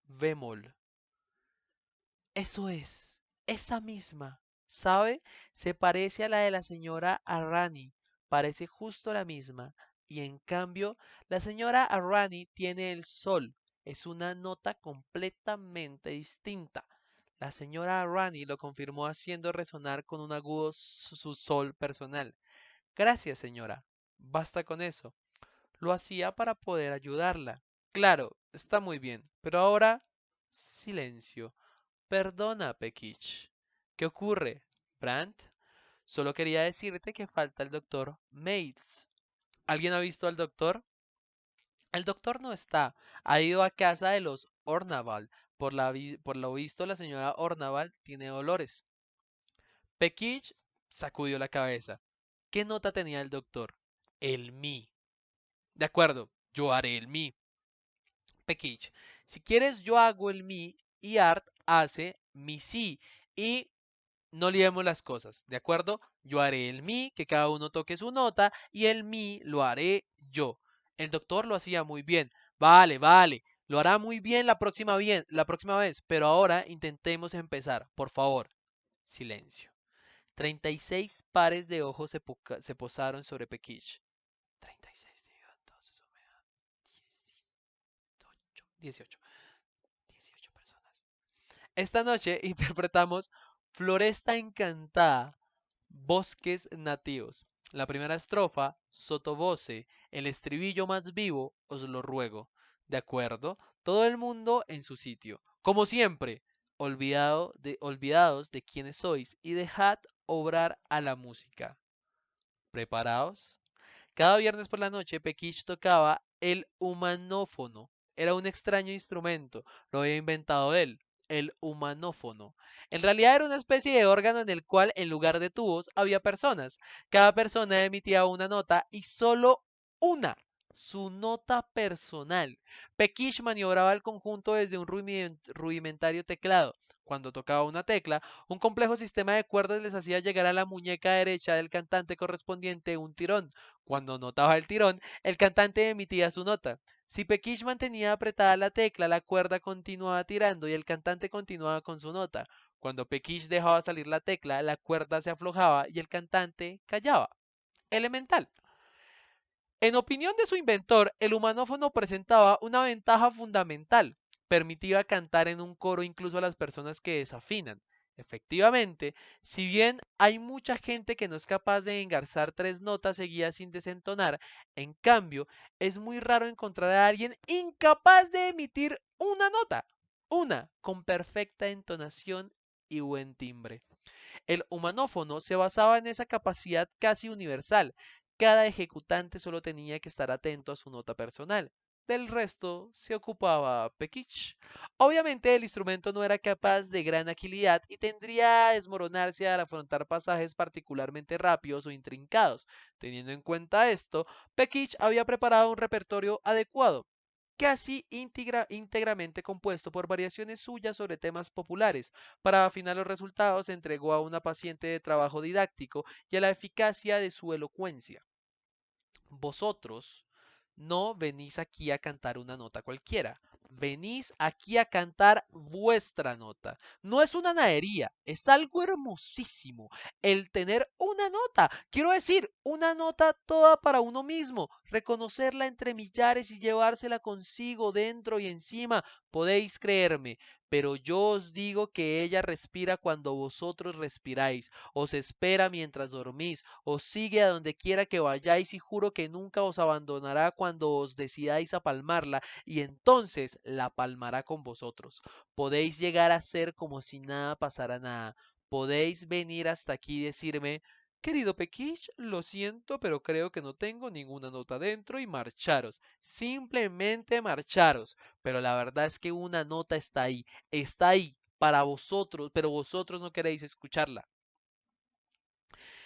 bemol. Eso es, esa misma, ¿sabe? Se parece a la de la señora Arrani, parece justo la misma. Y en cambio, la señora Arrani tiene el sol, es una nota completamente distinta. La señora Arrani lo confirmó haciendo resonar con un agudo su sol personal. Gracias, señora. Basta con eso. Lo hacía para poder ayudarla. Claro, está muy bien, pero ahora silencio. Perdona, Pekich. ¿Qué ocurre, Brandt? Solo quería decirte que falta el doctor Mates. ¿Alguien ha visto al doctor? El doctor no está. Ha ido a casa de los Ornaval. Por lo visto, la señora Ornaval tiene dolores. Pekich sacudió la cabeza. ¿Qué nota tenía el doctor? El mi. De acuerdo, yo haré el mi. Pekich, si quieres yo hago el mi y Art hace mi si. Y no liemos las cosas, ¿de acuerdo? Yo haré el mi, que cada uno toque su nota, y el mi lo haré yo. El doctor lo hacía muy bien. Vale, vale. Lo hará muy bien la próxima vez, pero ahora intentemos empezar, por favor. Silencio. 36 pares de ojos se posaron sobre Pekish. 36 dividido entonces, 18. 18. 18 personas. Esta noche interpretamos Floresta Encantada, Bosques Nativos. La primera estrofa, sottovoce, el estribillo más vivo, os lo ruego. De acuerdo, todo el mundo en su sitio. Como siempre, olvidados de quiénes sois y dejad obrar a la música. ¿Preparaos? Cada viernes por la noche, Pekish tocaba el humanófono. Era un extraño instrumento, lo había inventado él, el humanófono. En realidad era una especie de órgano en el cual, en lugar de tubos, había personas. Cada persona emitía una nota y solo una, su nota personal. Pekish maniobraba el conjunto desde un rudimentario teclado. Cuando tocaba una tecla, un complejo sistema de cuerdas les hacía llegar a la muñeca derecha del cantante correspondiente un tirón. Cuando notaba el tirón, el cantante emitía su nota. Si Pekish mantenía apretada la tecla, la cuerda continuaba tirando y el cantante continuaba con su nota. Cuando Pekish dejaba salir la tecla, la cuerda se aflojaba y el cantante callaba. Elemental. En opinión de su inventor, el humanófono presentaba una ventaja fundamental. Permitía cantar en un coro incluso a las personas que desafinan. Efectivamente, si bien hay mucha gente que no es capaz de engarzar tres notas seguidas sin desentonar, en cambio, es muy raro encontrar a alguien incapaz de emitir una nota, una con perfecta entonación y buen timbre. El humanófono se basaba en esa capacidad casi universal. Cada ejecutante solo tenía que estar atento a su nota personal. Del resto se ocupaba Pekic. Obviamente el instrumento no era capaz de gran agilidad y tendría a desmoronarse al afrontar pasajes particularmente rápidos o intrincados. Teniendo en cuenta esto, Pekic había preparado un repertorio adecuado, casi íntegramente compuesto por variaciones suyas sobre temas populares. Para afinar los resultados, se entregó a una paciente de trabajo didáctico y a la eficacia de su elocuencia. Vosotros no venís aquí a cantar una nota cualquiera. Venís aquí a cantar vuestra nota. No es una nadería, es algo hermosísimo el tener una nota. Quiero decir, una nota toda para uno mismo. Reconocerla entre millares y llevársela consigo dentro y encima. Podéis creerme, pero yo os digo que ella respira cuando vosotros respiráis, os espera mientras dormís, os sigue a donde quiera que vayáis y juro que nunca os abandonará cuando os decidáis a palmarla y entonces la palmará con vosotros. Podéis llegar a ser como si nada pasara nada. Podéis venir hasta aquí y decirme, querido Pekish, lo siento, pero creo que no tengo ninguna nota dentro y marcharos. Simplemente marcharos. Pero la verdad es que una nota está ahí para vosotros, pero vosotros no queréis escucharla.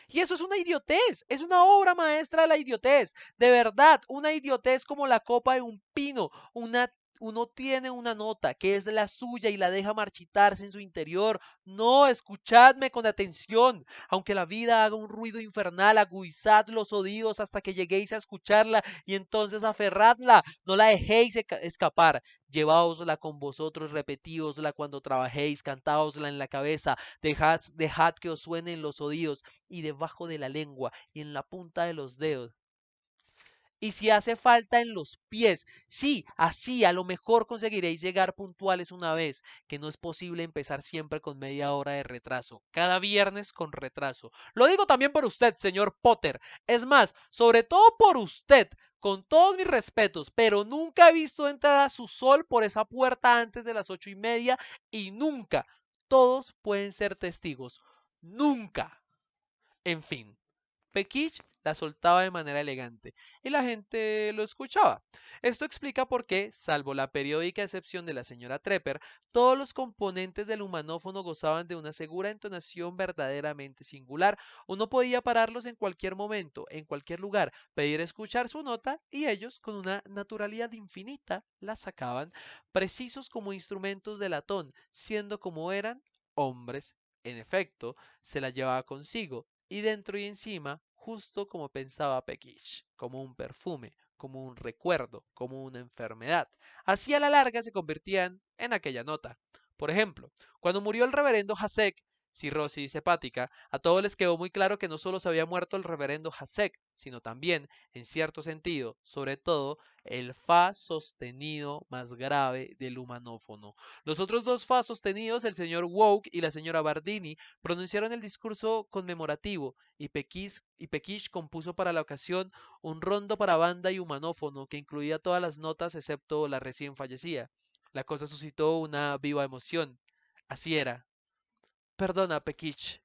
Y eso es una idiotez, es una obra maestra de la idiotez. De verdad, una idiotez como la copa de un pino. Uno tiene una nota que es la suya y la deja marchitarse en su interior. No, escuchadme con atención. Aunque la vida haga un ruido infernal, agudizad los oídos hasta que lleguéis a escucharla y entonces aferradla. No la dejéis escapar. Lleváosla con vosotros, repetíosla cuando trabajéis, cantáosla en la cabeza, dejad que os suene en los oídos y debajo de la lengua y en la punta de los dedos. Y si hace falta en los pies, sí, así a lo mejor conseguiréis llegar puntuales una vez, que no es posible empezar siempre con media hora de retraso, cada viernes con retraso. Lo digo también por usted, señor Potter. Es más, sobre todo por usted, con todos mis respetos, pero nunca he visto entrar a su sol por esa puerta antes de las 8:30 y nunca, todos pueden ser testigos, nunca. En fin, Fekich la soltaba de manera elegante y la gente lo escuchaba. Esto explica por qué, salvo la periódica excepción de la señora Trepper, todos los componentes del humanófono gozaban de una segura entonación verdaderamente singular. Uno podía pararlos en cualquier momento, en cualquier lugar, pedir escuchar su nota y ellos, con una naturalidad infinita, la sacaban, precisos como instrumentos de latón, siendo como eran hombres. En efecto, se la llevaba consigo y dentro y encima, justo como pensaba Pekish, como un perfume, como un recuerdo, como una enfermedad. Así a la larga se convertían en aquella nota. Por ejemplo, cuando murió el reverendo Hasek, cirrosis hepática, a todos les quedó muy claro que no solo se había muerto el reverendo Hasek, sino también, en cierto sentido, sobre todo, el fa sostenido más grave del humanófono. Los otros dos fa sostenidos, el señor Woke y la señora Bardini, pronunciaron el discurso conmemorativo y Pekish compuso para la ocasión un rondo para banda y humanófono que incluía todas las notas excepto la recién fallecida. La cosa suscitó una viva emoción. Así era. Perdona, Pekish.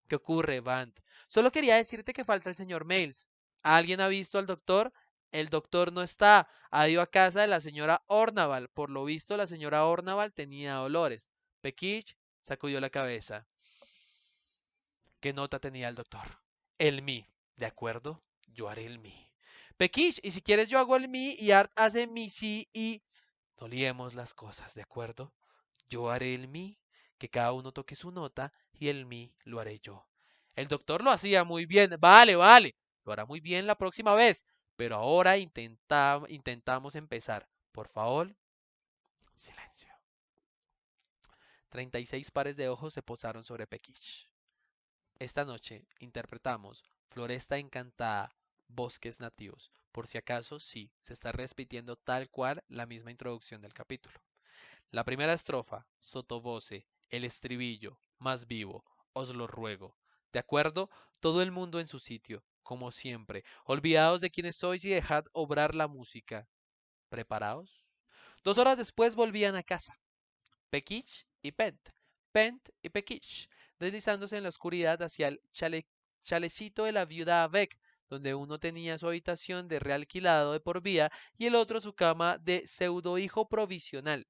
¿Qué ocurre, Band? Solo quería decirte que falta el señor Mails. ¿Alguien ha visto al doctor? El doctor no está. Ha ido a casa de la señora Ornaval. Por lo visto, la señora Ornaval tenía dolores. Pekish sacudió la cabeza. ¿Qué nota tenía el doctor? El mi. ¿De acuerdo? Yo haré el mi. Pekish, y si quieres yo hago el mi y Art hace mi si y... No liemos las cosas, ¿de acuerdo? Yo haré el mi, que cada uno toque su nota y el mi lo haré yo. El doctor lo hacía muy bien. Vale, vale. Lo hará muy bien la próxima vez. Pero ahora intentamos empezar. Por favor, silencio. 36 pares de ojos se posaron sobre Pekish. Esta noche interpretamos Floresta Encantada, Bosques Nativos. Por si acaso, sí, se está repitiendo tal cual la misma introducción del capítulo. La primera estrofa, sottovoce, el estribillo, más vivo, os lo ruego. ¿De acuerdo? Todo el mundo en su sitio, como siempre. Olvidaos de quiénes sois y dejad obrar la música. ¿Preparaos? 2 horas después volvían a casa. Pekish y Pent. Pent y Pekish, deslizándose en la oscuridad hacia el chalecito de la viuda Beck, donde uno tenía su habitación de realquilado de por vía y el otro su cama de pseudo hijo provisional.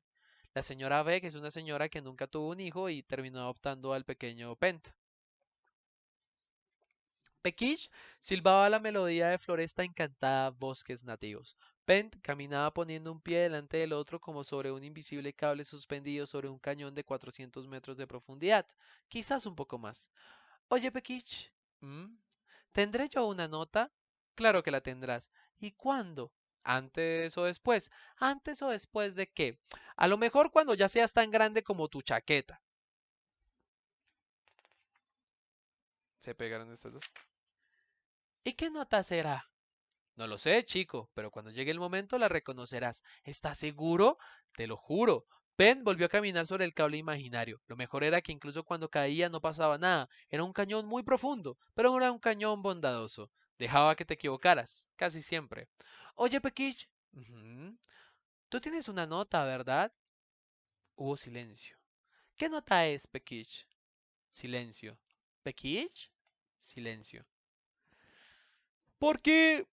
La señora Beck es una señora que nunca tuvo un hijo y terminó adoptando al pequeño Pent. Pekish silbaba la melodía de Floresta Encantada, Bosques Nativos. Pent caminaba poniendo un pie delante del otro como sobre un invisible cable suspendido sobre un cañón de 400 metros de profundidad, quizás un poco más. Oye, Pekish, ¿mm? ¿Tendré yo una nota? Claro que la tendrás. ¿Y cuándo? ¿Antes o después? ¿Antes o después de qué? A lo mejor cuando ya seas tan grande como tu chaqueta. Se pegaron estas dos. ¿Y qué nota será? No lo sé, chico, pero cuando llegue el momento la reconocerás. ¿Estás seguro? Te lo juro. Penn volvió a caminar sobre el cable imaginario. Lo mejor era que incluso cuando caía no pasaba nada. Era un cañón muy profundo, pero era un cañón bondadoso. Dejaba que te equivocaras, casi siempre. Oye, Pekish. Ujú. Tú tienes una nota, ¿verdad? Hubo silencio. ¿Qué nota es, Pekish? Silencio. ¿Pekish? Silencio. Porque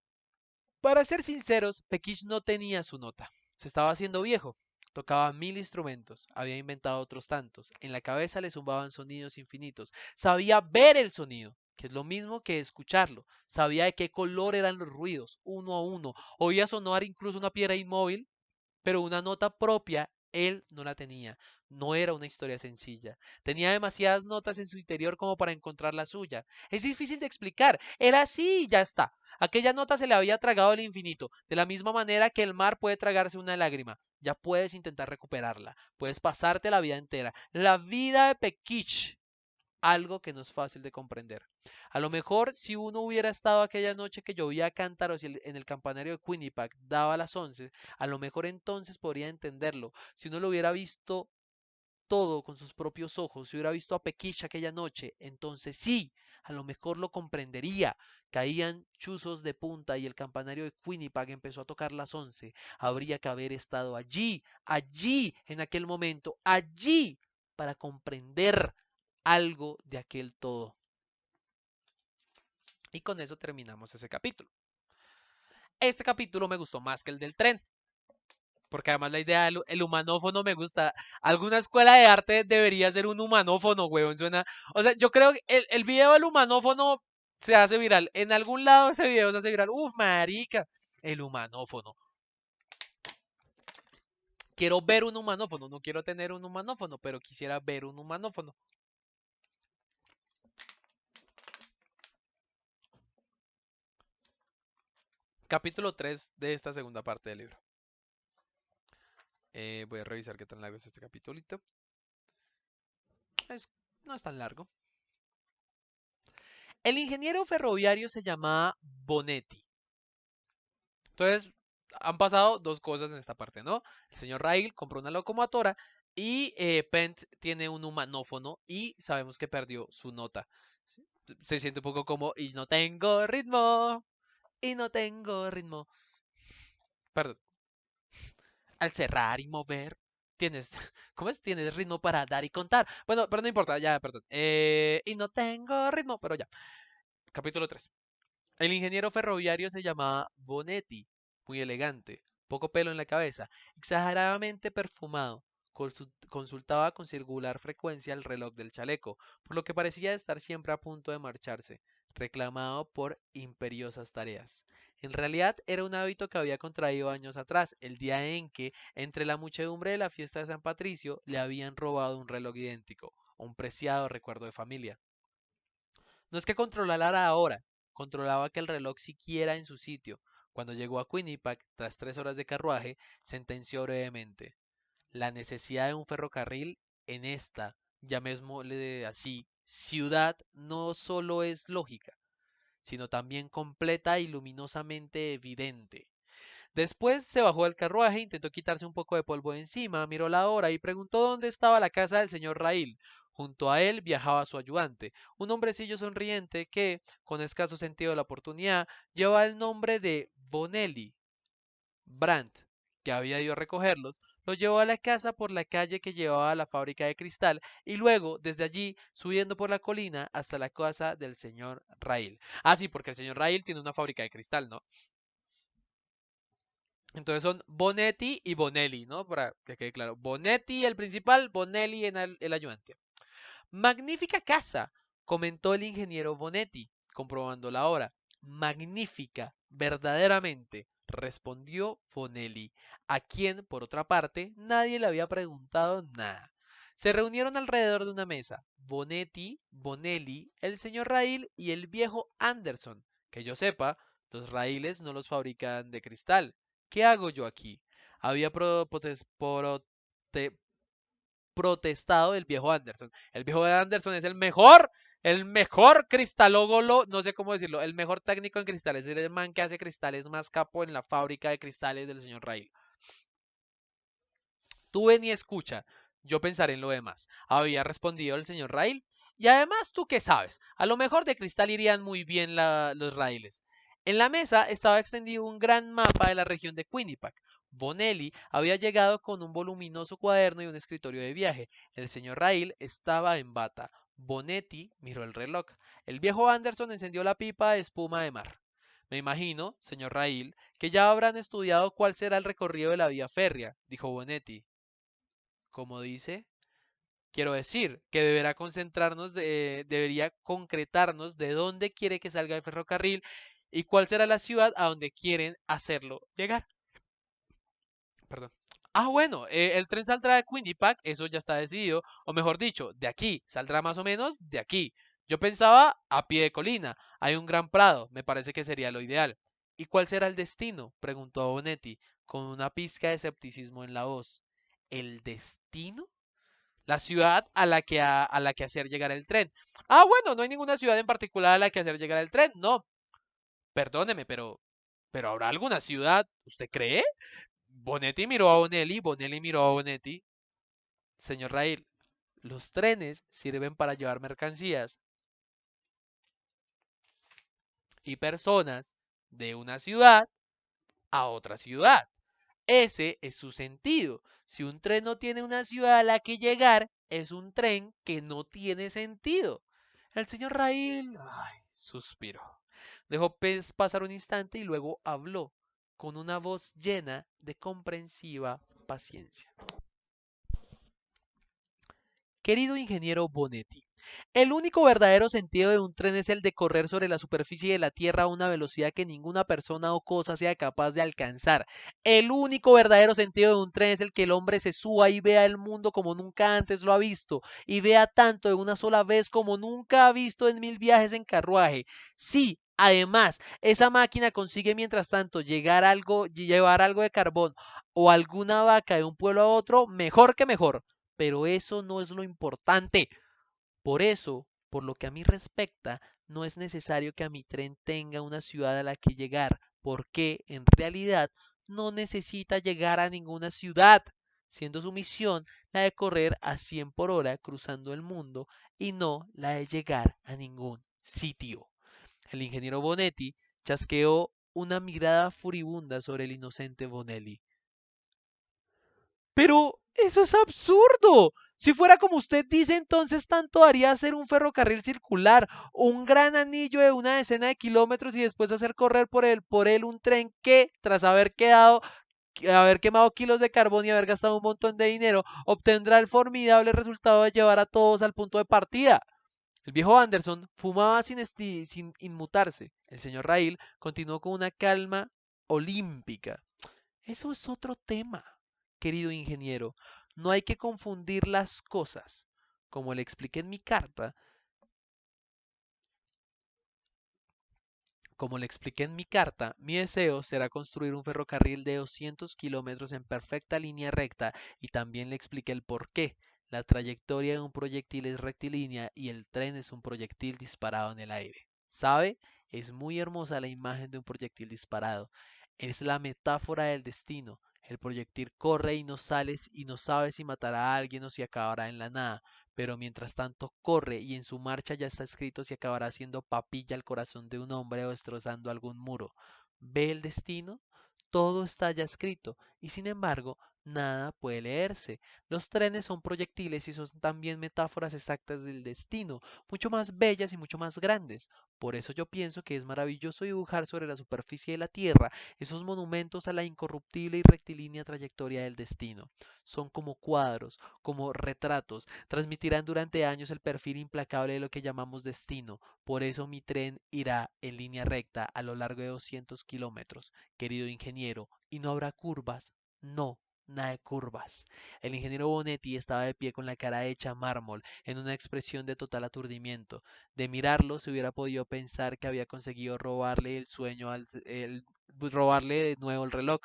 para ser sinceros, Pekish no tenía su nota. Se estaba haciendo viejo. Tocaba 1000 instrumentos, había inventado otros tantos. En la cabeza le zumbaban sonidos infinitos. Sabía ver el sonido, que es lo mismo que escucharlo. Sabía de qué color eran los ruidos, uno a uno. Oía sonar incluso una piedra inmóvil, pero una nota propia él no la tenía. No era una historia sencilla. Tenía demasiadas notas en su interior como para encontrar la suya. Es difícil de explicar. Era así y ya está. Aquella nota se le había tragado el infinito, de la misma manera que el mar puede tragarse una lágrima. Ya puedes intentar recuperarla. Puedes pasarte la vida entera. La vida de Pekish, algo que no es fácil de comprender. A lo mejor si uno hubiera estado aquella noche que llovía a cántaros y en el campanario de Quinnipiac daba las 11, a lo mejor entonces podría entenderlo. Si uno lo hubiera visto todo con sus propios ojos, si hubiera visto a Pekish aquella noche, entonces sí, a lo mejor lo comprendería. Caían chuzos de punta y el campanario de Quinnipiac empezó a tocar las 11. Habría que haber estado allí, allí, en aquel momento, allí, para comprender algo de aquel todo. Y con eso terminamos ese capítulo. Este capítulo me gustó más que el del tren, porque además la idea del el humanófono me gusta. Alguna escuela de arte debería ser un humanófono, weón. Suena. O sea, yo creo que el video del humanófono se hace viral. En algún lado ese video se hace viral. Uf, marica. El humanófono. Quiero ver un humanófono. No quiero tener un humanófono, pero quisiera ver un humanófono. Capítulo 3 de esta segunda parte del libro. Voy a revisar qué tan largo es este capítulito. Es No es tan largo. El ingeniero ferroviario se llamaba Bonetti. Entonces, han pasado dos cosas en esta parte, ¿no? El señor Rail compró una locomotora y Pent tiene un humanófono y sabemos que perdió su nota. Se siente un poco como, y no tengo ritmo, y no tengo ritmo. Perdón. Al cerrar y mover, tienes, ¿cómo es? Tienes ritmo para dar y contar. Bueno, pero no importa, ya, perdón. Y no tengo ritmo, pero ya. Capítulo 3. El ingeniero ferroviario se llamaba Bonetti, muy elegante, poco pelo en la cabeza, exageradamente perfumado. Consultaba con singular frecuencia el reloj del chaleco, por lo que parecía estar siempre a punto de marcharse, reclamado por imperiosas tareas. En realidad era un hábito que había contraído años atrás, el día en que, entre la muchedumbre de la fiesta de San Patricio, le habían robado un reloj idéntico, un preciado recuerdo de familia. No es que controlara la hora, controlaba que el reloj siguiera en su sitio. Cuando llegó a Quinnipiac, tras 3 horas de carruaje, sentenció brevemente: la necesidad de un ferrocarril en esta, llamémosle así, ciudad no solo es lógica, sino también completa y luminosamente evidente. Después se bajó del carruaje, intentó quitarse un poco de polvo de encima, miró la hora y preguntó dónde estaba la casa del señor Rail. Junto a él viajaba su ayudante, un hombrecillo sonriente que, con escaso sentido de la oportunidad, llevaba el nombre de Bonelli. Brandt, que había ido a recogerlos, los llevó a la casa por la calle que llevaba a la fábrica de cristal y luego, desde allí, subiendo por la colina hasta la casa del señor Rail. Ah, sí, porque el señor Rail tiene una fábrica de cristal, ¿no? Entonces son Bonetti y Bonelli, ¿no? Para que quede claro. Bonetti el principal, Bonelli en el ayudante. Magnífica casa, comentó el ingeniero Bonetti, comprobando la hora. Magnífica, verdaderamente, respondió Bonelli, a quien, por otra parte, nadie le había preguntado nada. Se reunieron alrededor de una mesa. Bonetti, Bonelli, el señor Rail y el viejo Anderson. Que yo sepa, los raíles no los fabrican de cristal. ¿Qué hago yo aquí? Había protestado el viejo Anderson. El viejo Anderson es el mejor cristalógolo, no sé cómo decirlo, el mejor técnico en cristales. Es el man que hace cristales más capo en la fábrica de cristales del señor Rail. Tú ven y escucha, yo pensaré en lo demás, había respondido el señor Rail. Y además, ¿tú qué sabes? A lo mejor de cristal irían muy bien los raíles. En la mesa estaba extendido un gran mapa de la región de Quinnipiac. Bonelli había llegado con un voluminoso cuaderno y un escritorio de viaje. El señor Rail estaba en bata. Bonetti miró el reloj. El viejo Anderson encendió la pipa de espuma de mar. Me imagino, señor Rail, que ya habrán estudiado cuál será el recorrido de la vía férrea, dijo Bonetti. Como dice, quiero decir que debería concretarnos de dónde quiere que salga el ferrocarril y cuál será la ciudad a donde quieren hacerlo llegar. Perdón. Ah, bueno, el tren saldrá de Quinnipiac, eso ya está decidido, o mejor dicho, de aquí, saldrá más o menos de aquí. Yo pensaba a pie de colina, hay un gran prado, me parece que sería lo ideal. ¿Y cuál será el destino? Preguntó Bonetti, con una pizca de escepticismo en la voz. ¿El destino? La ciudad a la que hacer llegar el tren. Ah, bueno, no hay ninguna ciudad en particular a la que hacer llegar el tren. No, perdóneme, pero ¿habrá alguna ciudad? ¿Usted cree? Bonetti miró a Bonelli, Bonelli miró a Bonetti. Señor Rail, los trenes sirven para llevar mercancías y personas de una ciudad a otra ciudad. Ese es su sentido. Si un tren no tiene una ciudad a la que llegar, es un tren que no tiene sentido. El señor Rail, ay, suspiró. Dejó pasar un instante y luego habló con una voz llena de comprensiva paciencia. Querido ingeniero Bonetti, el único verdadero sentido de un tren es el de correr sobre la superficie de la Tierra a una velocidad que ninguna persona o cosa sea capaz de alcanzar. El único verdadero sentido de un tren es el que el hombre se suba y vea el mundo como nunca antes lo ha visto, y vea tanto de una sola vez como nunca ha visto en 1000 viajes en carruaje. Sí, además, esa máquina consigue mientras tanto llevar algo de carbón o alguna vaca de un pueblo a otro, mejor que mejor. Pero eso no es lo importante. Por eso, por lo que a mí respecta, no es necesario que a mi tren tenga una ciudad a la que llegar, porque, en realidad, no necesita llegar a ninguna ciudad, siendo su misión la de correr a 100 por hora cruzando el mundo y no la de llegar a ningún sitio. El ingeniero Bonetti chasqueó una mirada furibunda sobre el inocente Bonelli. Pero eso es absurdo. Si fuera como usted dice, entonces tanto haría hacer un ferrocarril circular, un gran anillo de una decena de kilómetros y después hacer correr por él un tren que, tras haber quemado kilos de carbón y haber gastado un montón de dinero, obtendrá el formidable resultado de llevar a todos al punto de partida. El viejo Anderson fumaba sin inmutarse. El señor Rail continuó con una calma olímpica. Eso es otro tema, querido ingeniero. No hay que confundir las cosas. Como le expliqué en mi carta, mi deseo será construir un ferrocarril de 200 kilómetros en perfecta línea recta y también le expliqué el por qué. La trayectoria de un proyectil es rectilínea y el tren es un proyectil disparado en el aire. ¿Sabe? Es muy hermosa la imagen de un proyectil disparado. Es la metáfora del destino. El proyectil corre y no sabe si matará a alguien o si acabará en la nada, pero mientras tanto corre y en su marcha ya está escrito si acabará haciendo papilla al corazón de un hombre o destrozando algún muro. ¿Ve el destino? Todo está ya escrito y sin embargo nada puede leerse. Los trenes son proyectiles y son también metáforas exactas del destino, mucho más bellas y mucho más grandes. Por eso yo pienso que es maravilloso dibujar sobre la superficie de la Tierra esos monumentos a la incorruptible y rectilínea trayectoria del destino. Son como cuadros, como retratos, transmitirán durante años el perfil implacable de lo que llamamos destino. Por eso mi tren irá en línea recta a lo largo de 200 kilómetros, querido ingeniero, y no habrá curvas. No, nada de curvas. El ingeniero Bonetti estaba de pie con la cara hecha mármol, en una expresión de total aturdimiento. De mirarlo se hubiera podido pensar que había conseguido robarle el sueño robarle de nuevo el reloj.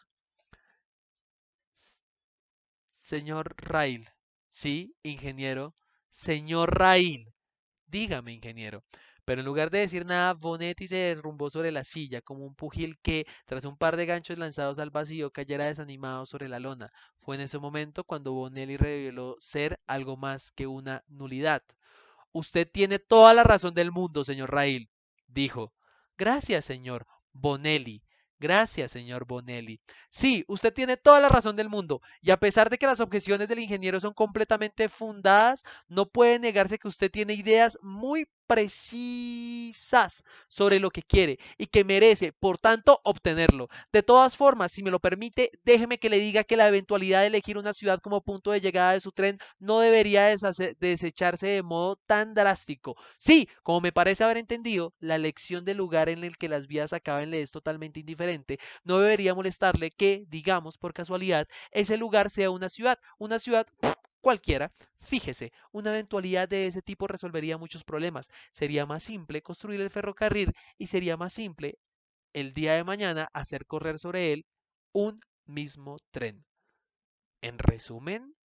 Señor Rail. Sí, ingeniero. Señor Rail. Dígame, ingeniero. Pero en lugar de decir nada, Bonetti se derrumbó sobre la silla, como un pugil que, tras un par de ganchos lanzados al vacío, cayera desanimado sobre la lona. Fue en ese momento cuando Bonelli reveló ser algo más que una nulidad. Usted tiene toda la razón del mundo, señor Rail, dijo. Gracias, señor Bonelli. Gracias, señor Bonelli. Sí, usted tiene toda la razón del mundo, y a pesar de que las objeciones del ingeniero son completamente fundadas, no puede negarse que usted tiene ideas muy precisas sobre lo que quiere y que merece, por tanto, obtenerlo. De todas formas, si me lo permite, déjeme que le diga que la eventualidad de elegir una ciudad como punto de llegada de su tren no debería desecharse de modo tan drástico. Sí, como me parece haber entendido, la elección del lugar en el que las vías acaben le es totalmente indiferente. No debería molestarle que, digamos, por casualidad, ese lugar sea una ciudad cualquiera. Fíjese, una eventualidad de ese tipo resolvería muchos problemas. Sería más simple construir el ferrocarril y sería más simple el día de mañana hacer correr sobre él un mismo tren. En resumen,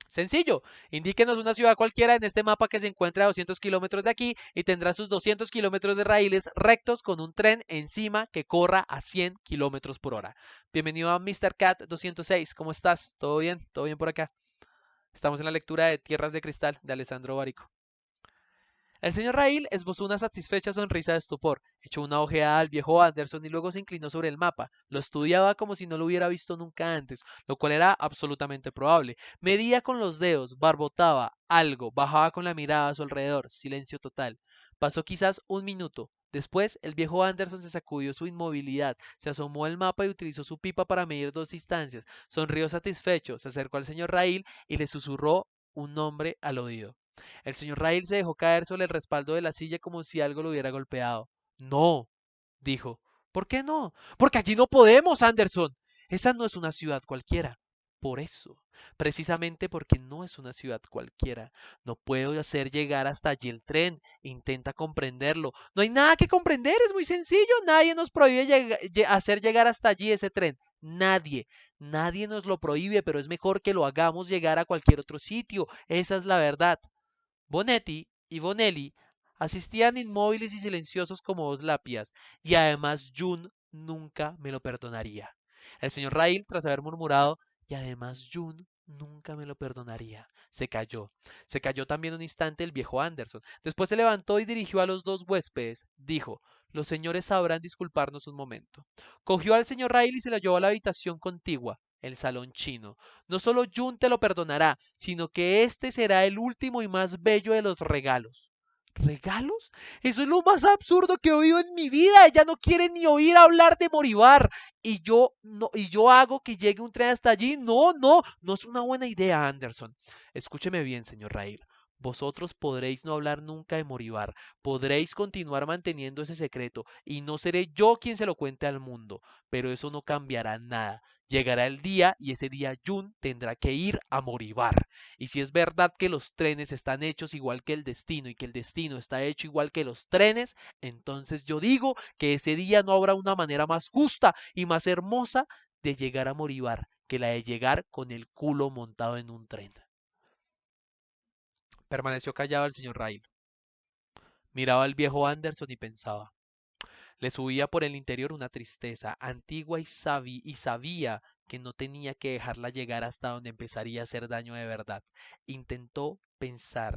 sencillo, indíquenos una ciudad cualquiera en este mapa que se encuentra a 200 kilómetros de aquí y tendrá sus 200 kilómetros de raíles rectos con un tren encima que corra a 100 kilómetros por hora. Bienvenido a Mr. Cat 206, ¿cómo estás? ¿Todo bien? ¿Todo bien por acá? Estamos en la lectura de Tierras de Cristal de Alessandro Barico. El señor Rail esbozó una satisfecha sonrisa de estupor, echó una ojeada al viejo Anderson y luego se inclinó sobre el mapa. Lo estudiaba como si no lo hubiera visto nunca antes, lo cual era absolutamente probable. Medía con los dedos, barbotaba algo, bajaba con la mirada a su alrededor, silencio total. Pasó quizás un minuto. Después, el viejo Anderson se sacudió su inmovilidad, se asomó al mapa y utilizó su pipa para medir dos distancias. Sonrió satisfecho, se acercó al señor Rail y le susurró un nombre al oído. El señor Rail se dejó caer sobre el respaldo de la silla como si algo lo hubiera golpeado. No, dijo. ¿Por qué no? Porque allí no podemos, Anderson. Esa no es una ciudad cualquiera. Por eso, precisamente porque no es una ciudad cualquiera, no puedo hacer llegar hasta allí el tren. Intenta comprenderlo. No hay nada que comprender, es muy sencillo. Nadie nos prohíbe hacer llegar hasta allí ese tren. Nadie. Nadie nos lo prohíbe, pero es mejor que lo hagamos llegar a cualquier otro sitio. Esa es la verdad. Bonetti y Bonelli asistían inmóviles y silenciosos como dos lápidas, y además Jun nunca me lo perdonaría. El señor Rail, tras haber murmurado, y además Jun nunca me lo perdonaría, se calló. Se calló también un instante el viejo Anderson. Después se levantó y dirigió a los dos huéspedes. Dijo, los señores sabrán disculparnos un momento. Cogió al señor Rail y se lo llevó a la habitación contigua, el salón chino. No solo Jun te lo perdonará, sino que este será el último y más bello de los regalos. ¿Regalos? Eso es lo más absurdo que he oído en mi vida. Ella no quiere ni oír hablar de Moribar. Y yo hago que llegue un tren hasta allí. No, no, no es una buena idea, Anderson. Escúcheme bien, señor Rail. Vosotros podréis no hablar nunca de Moribar, podréis continuar manteniendo ese secreto, y no seré yo quien se lo cuente al mundo, pero eso no cambiará nada. Llegará el día y ese día Jun tendrá que ir a Moribar. Y si es verdad que los trenes están hechos igual que el destino y que el destino está hecho igual que los trenes, entonces yo digo que ese día no habrá una manera más justa y más hermosa de llegar a Moribar que la de llegar con el culo montado en un tren. Permaneció callado el señor Rail. Miraba al viejo Anderson y pensaba. Le subía por el interior una tristeza antigua y sabía que no tenía que dejarla llegar hasta donde empezaría a hacer daño de verdad. Intentó pensar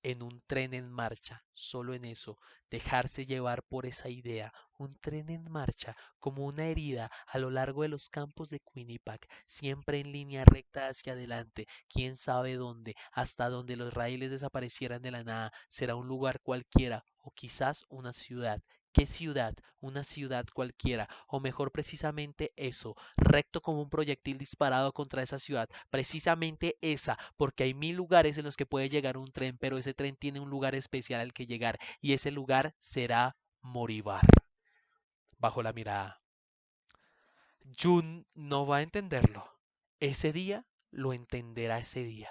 en un tren en marcha, solo en eso, dejarse llevar por esa idea, un tren en marcha, como una herida a lo largo de los campos de Quinnipiac, siempre en línea recta hacia adelante, quién sabe dónde, hasta donde los raíles desaparecieran de la nada, será un lugar cualquiera, o quizás una ciudad. ¿Qué ciudad? Una ciudad cualquiera, o mejor precisamente eso, recto como un proyectil disparado contra esa ciudad, precisamente esa, porque hay 1000 lugares en los que puede llegar un tren, pero ese tren tiene un lugar especial al que llegar, y ese lugar será Moribar. Bajo la mirada. Jun no va a entenderlo. Ese día lo entenderá ese día.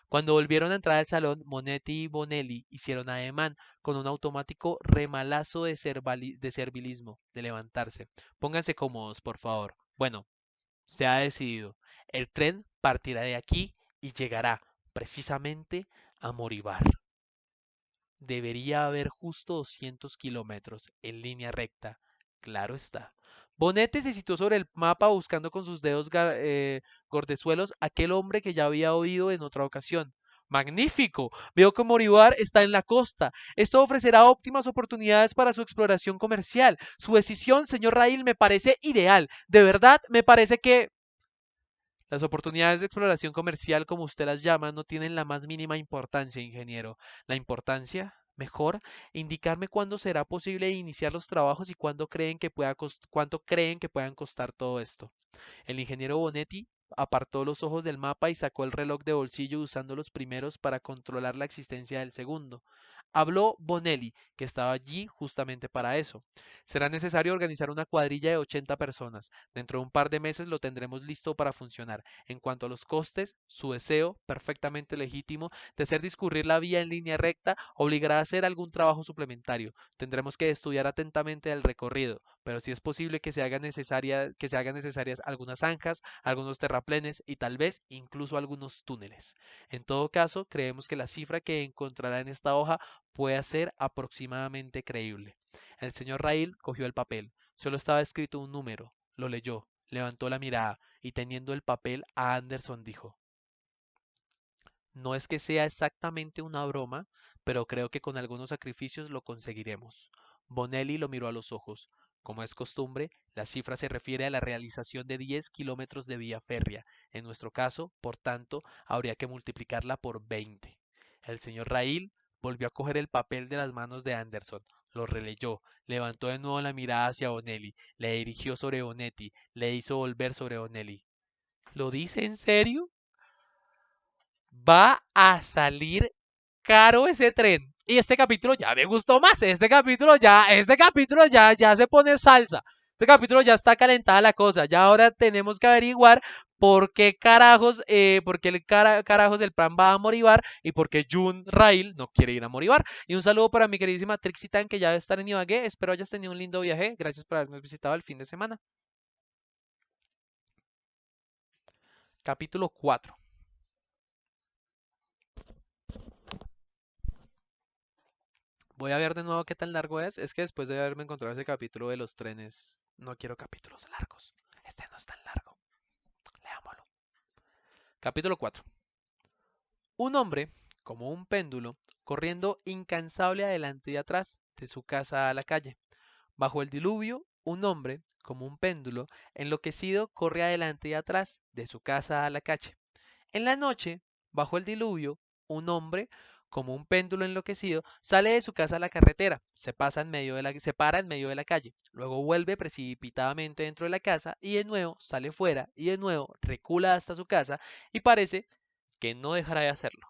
Cuando volvieron a entrar al salón, Monetti y Bonelli hicieron ademán con un automático remalazo de servilismo, de levantarse. Pónganse cómodos, por favor. Bueno, se ha decidido. El tren partirá de aquí y llegará precisamente a Moribar. Debería haber justo 200 kilómetros en línea recta. Claro está. Bonete se situó sobre el mapa buscando con sus dedos gordezuelos aquel hombre que ya había oído en otra ocasión. ¡Magnífico! Veo que Moribar está en la costa. Esto ofrecerá óptimas oportunidades para su exploración comercial. Su decisión, señor Rail, me parece ideal. De verdad, me parece que las oportunidades de exploración comercial, como usted las llama, no tienen la más mínima importancia, ingeniero. La importancia, mejor, indicarme cuándo será posible iniciar los trabajos y cuánto creen que puedan costar todo esto. El ingeniero Bonetti apartó los ojos del mapa y sacó el reloj de bolsillo usando los primeros para controlar la existencia del segundo. Habló Bonelli, que estaba allí justamente para eso. Será necesario organizar una cuadrilla de 80 personas. Dentro de un par de meses lo tendremos listo para funcionar. En cuanto a los costes, su deseo, perfectamente legítimo, de hacer discurrir la vía en línea recta, obligará a hacer algún trabajo suplementario. Tendremos que estudiar atentamente el recorrido, pero si es posible que se hagan necesarias algunas zanjas, algunos terraplenes y tal vez incluso algunos túneles. En todo caso, creemos que la cifra que encontrará en esta hoja puede ser aproximadamente creíble. El señor Rail cogió el papel. Solo estaba escrito un número. Lo leyó, levantó la mirada y teniendo el papel a Anderson dijo, no es que sea exactamente una broma, pero creo que con algunos sacrificios lo conseguiremos. Bonelli lo miró a los ojos. Como es costumbre, la cifra se refiere a la realización de 10 kilómetros de vía férrea. En nuestro caso, por tanto, habría que multiplicarla por 20. El señor Rail volvió a coger el papel de las manos de Anderson, lo releyó, levantó de nuevo la mirada hacia Bonelli, le dirigió sobre Bonetti, le hizo volver sobre Bonelli. ¿Lo dice en serio? Va a salir caro ese tren. Y este capítulo ya me gustó más. Este capítulo ya se pone salsa. Este capítulo ya está calentada la cosa. Ya ahora tenemos que averiguar por qué carajos el plan va a Moribar y por qué Jun Rail no quiere ir a Moribar. Y un saludo para mi queridísima Trixie Tan que ya debe estar en Ibagué. Espero hayas tenido un lindo viaje. Gracias por habernos visitado el fin de semana. Capítulo 4. Voy a ver de nuevo qué tan largo es. Es que después de haberme encontrado ese capítulo de los trenes, no quiero capítulos largos. Este no es tan largo. Leámoslo. Capítulo 4. Un hombre, como un péndulo, corriendo incansable adelante y atrás, de su casa a la calle. Bajo el diluvio, un hombre, como un péndulo, enloquecido, corre adelante y atrás, de su casa a la calle. En la noche, bajo el diluvio, un hombre, como un péndulo enloquecido, sale de su casa a la carretera, se para en medio de la calle, luego vuelve precipitadamente dentro de la casa y de nuevo sale fuera y de nuevo recula hasta su casa y parece que no dejará de hacerlo.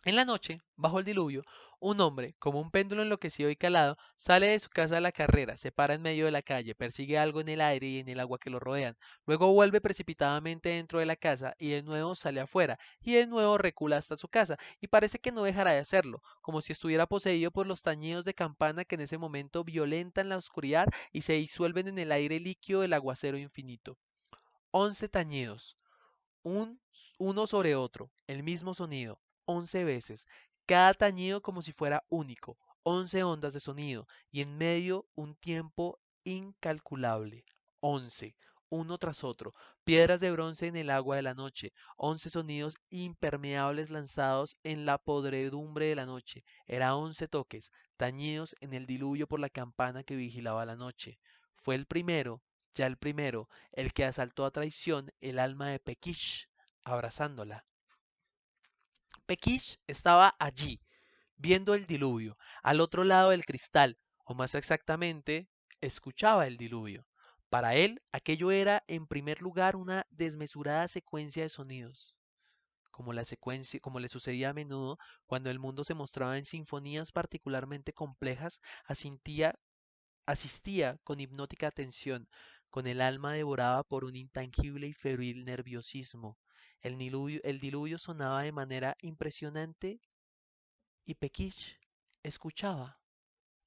En la noche, bajo el diluvio, un hombre, como un péndulo enloquecido y calado, sale de su casa a la carrera, se para en medio de la calle, persigue algo en el aire y en el agua que lo rodean, luego vuelve precipitadamente dentro de la casa y de nuevo sale afuera, y de nuevo recula hasta su casa, y parece que no dejará de hacerlo, como si estuviera poseído por los tañidos de campana que en ese momento violentan la oscuridad y se disuelven en el aire líquido del aguacero infinito. 11 tañidos, un, uno sobre otro, el mismo sonido, 11 veces, cada tañido como si fuera único, 11 ondas de sonido, y en medio un tiempo incalculable, 11, uno tras otro, piedras de bronce en el agua de la noche, 11 sonidos impermeables lanzados en la podredumbre de la noche, era 11 toques, tañidos en el diluvio por la campana que vigilaba la noche. Fue el primero, ya el primero, el que asaltó a traición el alma de Pekish, abrazándola. Pekish estaba allí, viendo el diluvio, al otro lado del cristal, o más exactamente, escuchaba el diluvio. Para él, aquello era, en primer lugar, una desmesurada secuencia de sonidos, como le sucedía a menudo cuando el mundo se mostraba en sinfonías particularmente complejas, asistía con hipnótica atención, con el alma devorada por un intangible y febril nerviosismo. El diluvio sonaba de manera impresionante y Pekish escuchaba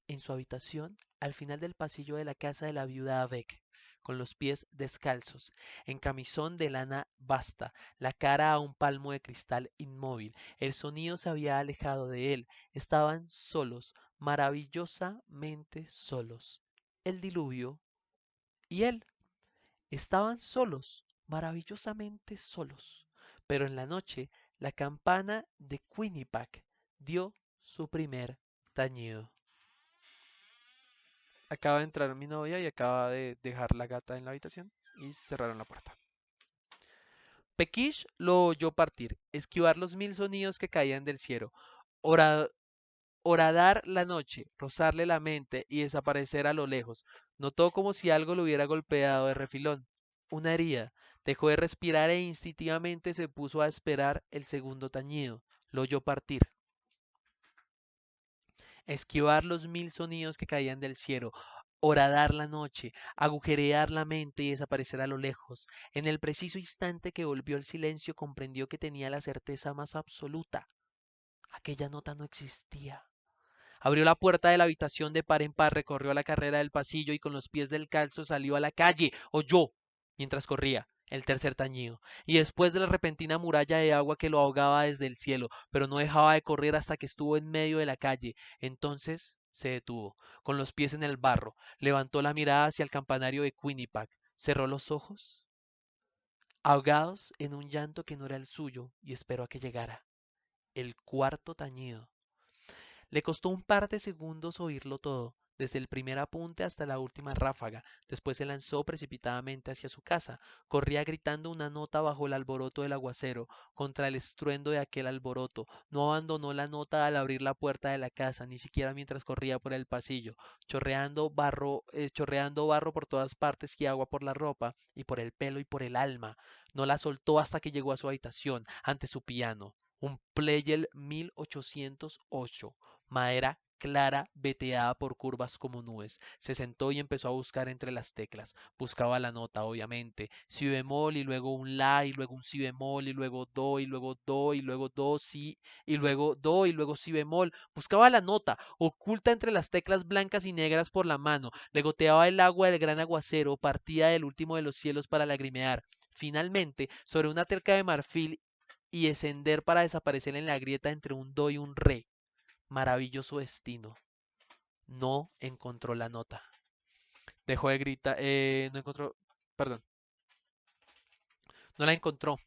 en su habitación al final del pasillo de la casa de la viuda Beck, con los pies descalzos, en camisón de lana basta, la cara a un palmo de cristal inmóvil. El sonido se había alejado de él. Estaban solos, maravillosamente solos. El diluvio y él estaban solos, maravillosamente solos. Pero en la noche, la campana de Quinnipiac dio su primer tañido. Acaba de entrar mi novia y acaba de dejar la gata en la habitación y cerraron la puerta. Pekish lo oyó partir, esquivar los 1000 sonidos que caían del cielo, ora- horadar la noche, rozarle la mente y desaparecer a lo lejos. Notó como si algo lo hubiera golpeado de refilón. Una herida. Dejó de respirar e instintivamente se puso a esperar el segundo tañido. Lo oyó partir. Esquivar los 1000 sonidos que caían del cielo, horadar la noche, agujerear la mente y desaparecer a lo lejos. En el preciso instante que volvió el silencio comprendió que tenía la certeza más absoluta. Aquella nota no existía. Abrió la puerta de la habitación de par en par, recorrió la carrera del pasillo y con los pies del calzo salió a la calle. Oyó, mientras corría, el tercer tañido, y después de la repentina muralla de agua que lo ahogaba desde el cielo, pero no dejaba de correr hasta que estuvo en medio de la calle. Entonces se detuvo, con los pies en el barro, levantó la mirada hacia el campanario de Quinnipiac, cerró los ojos, ahogados en un llanto que no era el suyo, y esperó a que llegara el cuarto tañido. Le costó un par de segundos oírlo todo, desde el primer apunte hasta la última ráfaga. Después se lanzó precipitadamente hacia su casa. Corría gritando una nota bajo el alboroto del aguacero, contra el estruendo de aquel alboroto. No abandonó la nota al abrir la puerta de la casa, ni siquiera mientras corría por el pasillo, chorreando barro por todas partes y agua por la ropa, y por el pelo y por el alma. No la soltó hasta que llegó a su habitación, ante su piano. Un Pleyel 1808, madera clara, veteada por curvas como nubes. Se sentó y empezó a buscar entre las teclas. Buscaba la nota, obviamente. Si bemol y luego un la y luego un si bemol y luego do y luego do y luego do si y luego do y luego si bemol. Buscaba la nota, oculta entre las teclas blancas y negras por la mano. Le goteaba el agua del gran aguacero, partida del último de los cielos para lagrimear. Finalmente, sobre una terca de marfil y descender para desaparecer en la grieta entre un do y un re. Maravilloso destino. No encontró la nota. Dejó de gritar, no encontró, perdón, no la encontró.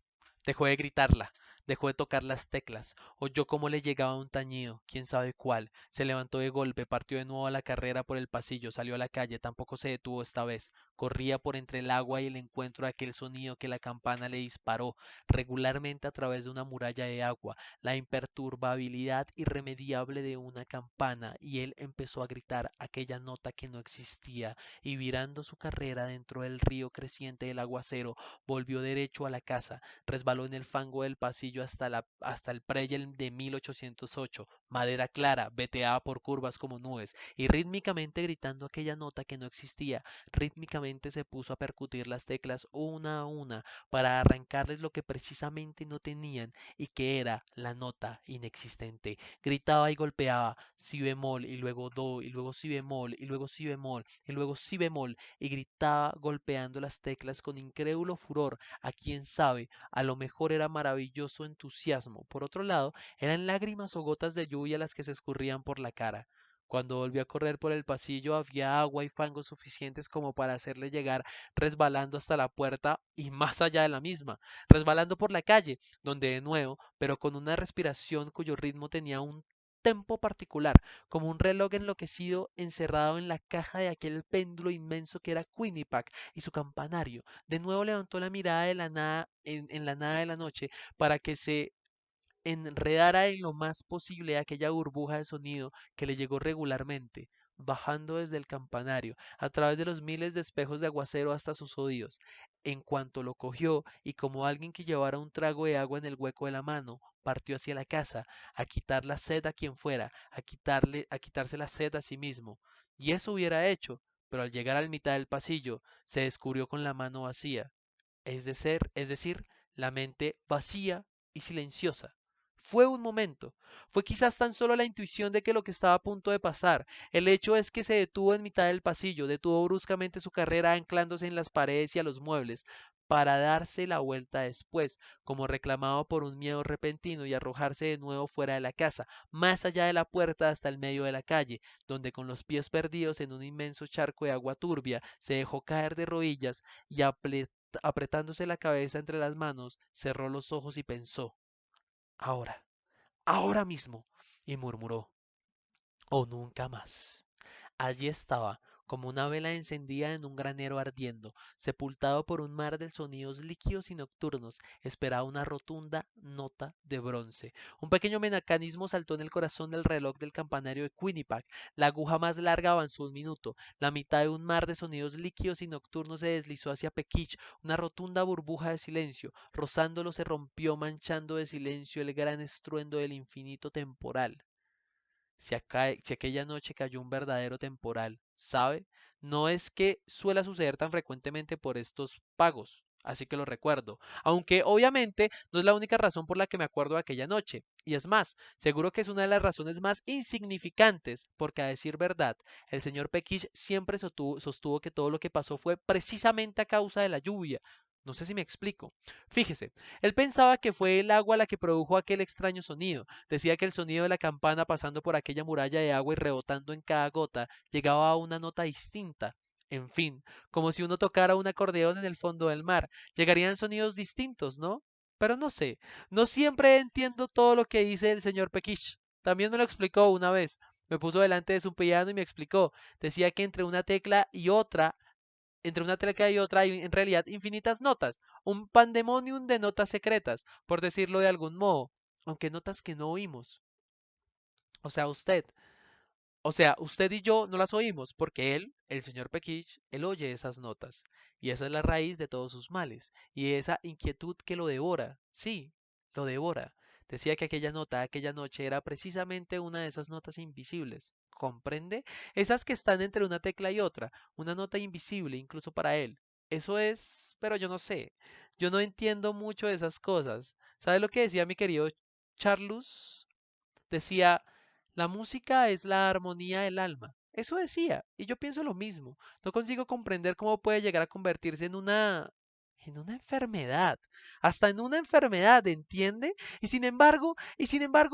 Dejó de gritarla, dejó de tocar las teclas, oyó cómo le llegaba un tañido, quién sabe cuál. Se levantó de golpe, partió de nuevo a la carrera por el pasillo, salió a la calle, tampoco se detuvo esta vez. Corría por entre el agua y el encuentro de aquel sonido que la campana le disparó regularmente a través de una muralla de agua, la imperturbabilidad irremediable de una campana, y él empezó a gritar aquella nota que no existía, y virando su carrera dentro del río creciente del aguacero, volvió derecho a la casa, resbaló en el fango del pasillo hasta el preyel de 1808, madera clara, veteada por curvas como nubes, y rítmicamente gritando aquella nota que no existía, rítmicamente se puso a percutir las teclas una a una para arrancarles lo que precisamente no tenían y que era la nota inexistente. Gritaba y golpeaba si bemol y luego do y luego si bemol y luego si bemol y luego si bemol y gritaba golpeando las teclas con incrédulo furor. A quién sabe, a lo mejor era maravilloso entusiasmo. Por otro lado, eran lágrimas o gotas de lluvia las que se escurrían por la cara. Cuando volvió a correr por el pasillo había agua y fango suficientes como para hacerle llegar resbalando hasta la puerta y más allá de la misma, resbalando por la calle, donde de nuevo, pero con una respiración cuyo ritmo tenía un tempo particular, como un reloj enloquecido encerrado en la caja de aquel péndulo inmenso que era Quinnipiac y su campanario. De nuevo levantó la mirada de la nada en la nada de la noche para que se enredara en lo más posible aquella burbuja de sonido que le llegó regularmente, bajando desde el campanario, a través de los miles de espejos de aguacero hasta sus oídos. En cuanto lo cogió, y como alguien que llevara un trago de agua en el hueco de la mano, partió hacia la casa, a quitar la sed a quien fuera, a quitarse la sed a sí mismo. Y eso hubiera hecho, pero al llegar a la mitad del pasillo, se descubrió con la mano vacía, es decir, la mente vacía y silenciosa. Fue un momento, fue quizás tan solo la intuición de que lo que estaba a punto de pasar. El hecho es que se detuvo en mitad del pasillo, detuvo bruscamente su carrera anclándose en las paredes y a los muebles, para darse la vuelta después, como reclamado por un miedo repentino, y arrojarse de nuevo fuera de la casa, más allá de la puerta hasta el medio de la calle, donde con los pies perdidos en un inmenso charco de agua turbia, se dejó caer de rodillas y apretándose la cabeza entre las manos, cerró los ojos y pensó, ahora, ahora mismo, y murmuró, o nunca más. Allí estaba, como una vela encendida en un granero ardiendo, sepultado por un mar de sonidos líquidos y nocturnos, esperaba una rotunda nota de bronce. Un pequeño mecanismo saltó en el corazón del reloj del campanario de Quinnipiac. La aguja más larga avanzó un minuto. La mitad de un mar de sonidos líquidos y nocturnos se deslizó hacia Pequich, una rotunda burbuja de silencio. Rozándolo se rompió, manchando de silencio el gran estruendo del infinito temporal. Si aquella noche cayó un verdadero temporal, ¿sabe? No es que suela suceder tan frecuentemente por estos pagos, así que lo recuerdo. Aunque obviamente no es la única razón por la que me acuerdo de aquella noche. Y es más, seguro que es una de las razones más insignificantes, porque a decir verdad, el señor Pekish siempre sostuvo que todo lo que pasó fue precisamente a causa de la lluvia. No sé si me explico. Fíjese, él pensaba que fue el agua la que produjo aquel extraño sonido. Decía que el sonido de la campana pasando por aquella muralla de agua y rebotando en cada gota llegaba a una nota distinta. En fin, como si uno tocara un acordeón en el fondo del mar. Llegarían sonidos distintos, ¿no? Pero no sé, no siempre entiendo todo lo que dice el señor Pekish. También me lo explicó una vez. Me puso delante de su piano y me explicó. Decía que entre una tecla y otra hay en realidad infinitas notas, un pandemonium de notas secretas, por decirlo de algún modo, aunque notas que no oímos. O sea, usted, usted y yo no las oímos, porque él, el señor Pekish, él oye esas notas, y esa es la raíz de todos sus males, y esa inquietud que lo devora, sí, lo devora. Decía que aquella nota, aquella noche, era precisamente una de esas notas invisibles. ¿Comprende? Esas que están entre una tecla y otra, una nota invisible incluso para él. Eso es, pero yo no sé. Yo no entiendo mucho de esas cosas. ¿Sabe lo que decía mi querido Charles? Decía, la música es la armonía del alma. Eso decía, y yo pienso lo mismo. No consigo comprender cómo puede llegar a convertirse en una... En una enfermedad, hasta en una enfermedad, ¿entiende? Y sin embargo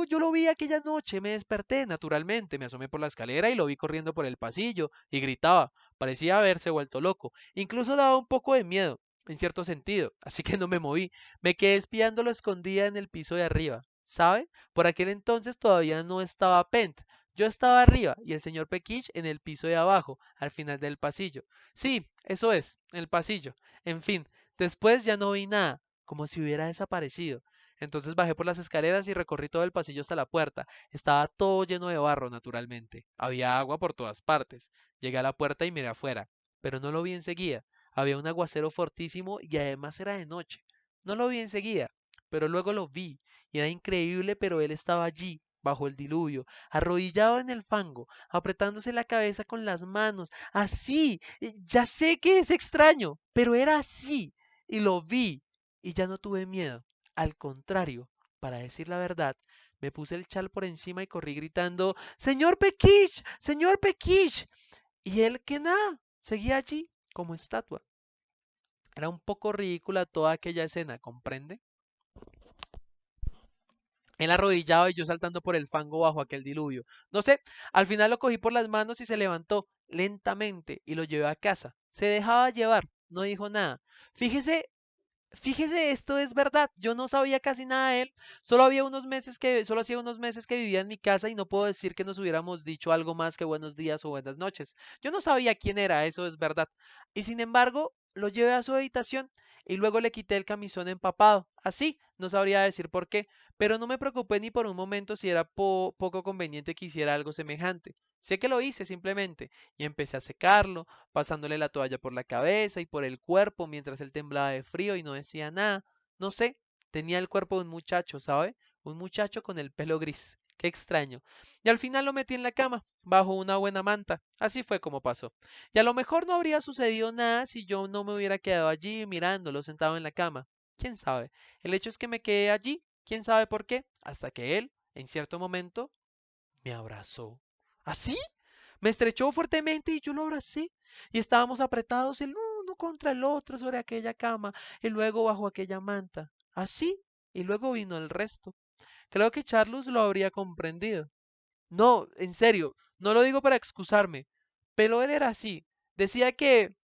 yo lo vi aquella noche, me desperté naturalmente, me asomé por la escalera y lo vi corriendo por el pasillo y gritaba, parecía haberse vuelto loco, incluso daba un poco de miedo, en cierto sentido, así que no me moví, me quedé espiándolo escondida en el piso de arriba, ¿sabe? Por aquel entonces todavía no estaba Pent, yo estaba arriba y el señor Pekish en el piso de abajo, al final del pasillo. Sí, eso es, el pasillo. En fin, después ya no vi nada, como si hubiera desaparecido. Entonces bajé por las escaleras y recorrí todo el pasillo hasta la puerta. Estaba todo lleno de barro, naturalmente. Había agua por todas partes. Llegué a la puerta y miré afuera, pero no lo vi enseguida. Había un aguacero fortísimo y además era de noche. No lo vi enseguida, pero luego lo vi. Y era increíble, pero él estaba allí, bajo el diluvio, arrodillado en el fango, apretándose la cabeza con las manos, así. Ya sé que es extraño, pero era así y lo vi y ya no tuve miedo. Al contrario, para decir la verdad, me puse el chal por encima y corrí gritando, ¡Señor Pekish! ¡Señor Pekish! Y él que nada, seguía allí como estatua. Era un poco ridícula toda aquella escena, ¿comprende? Él arrodillado y yo saltando por el fango bajo aquel diluvio. No sé, al final lo cogí por las manos y se levantó lentamente y lo llevé a casa. Se dejaba llevar, no dijo nada. Fíjese Fíjese, esto es verdad. Yo no sabía casi nada de él. Solo hacía unos meses que vivía en mi casa y no puedo decir que nos hubiéramos dicho algo más que buenos días o buenas noches. Yo no sabía quién era, eso es verdad. Y sin embargo, lo llevé a su habitación y luego le quité el camisón empapado. Así, no sabría decir por qué, pero no me preocupé ni por un momento si era poco conveniente que hiciera algo semejante. Sé que lo hice simplemente y empecé a secarlo pasándole la toalla por la cabeza y por el cuerpo mientras él temblaba de frío y no decía nada. No sé, tenía el cuerpo de un muchacho, ¿sabe? Un muchacho con el pelo gris. Qué extraño. Y al final lo metí en la cama, bajo una buena manta. Así fue como pasó. Y a lo mejor no habría sucedido nada si yo no me hubiera quedado allí mirándolo sentado en la cama. ¿Quién sabe? El hecho es que me quedé allí, quién sabe por qué, hasta que él, en cierto momento, me abrazó. ¿Así? Me estrechó fuertemente y yo lo abracé. Y estábamos apretados el uno contra el otro sobre aquella cama y luego bajo aquella manta. Así. Y luego vino el resto. Creo que Charles lo habría comprendido. No, en serio, no lo digo para excusarme, pero él era así. Decía que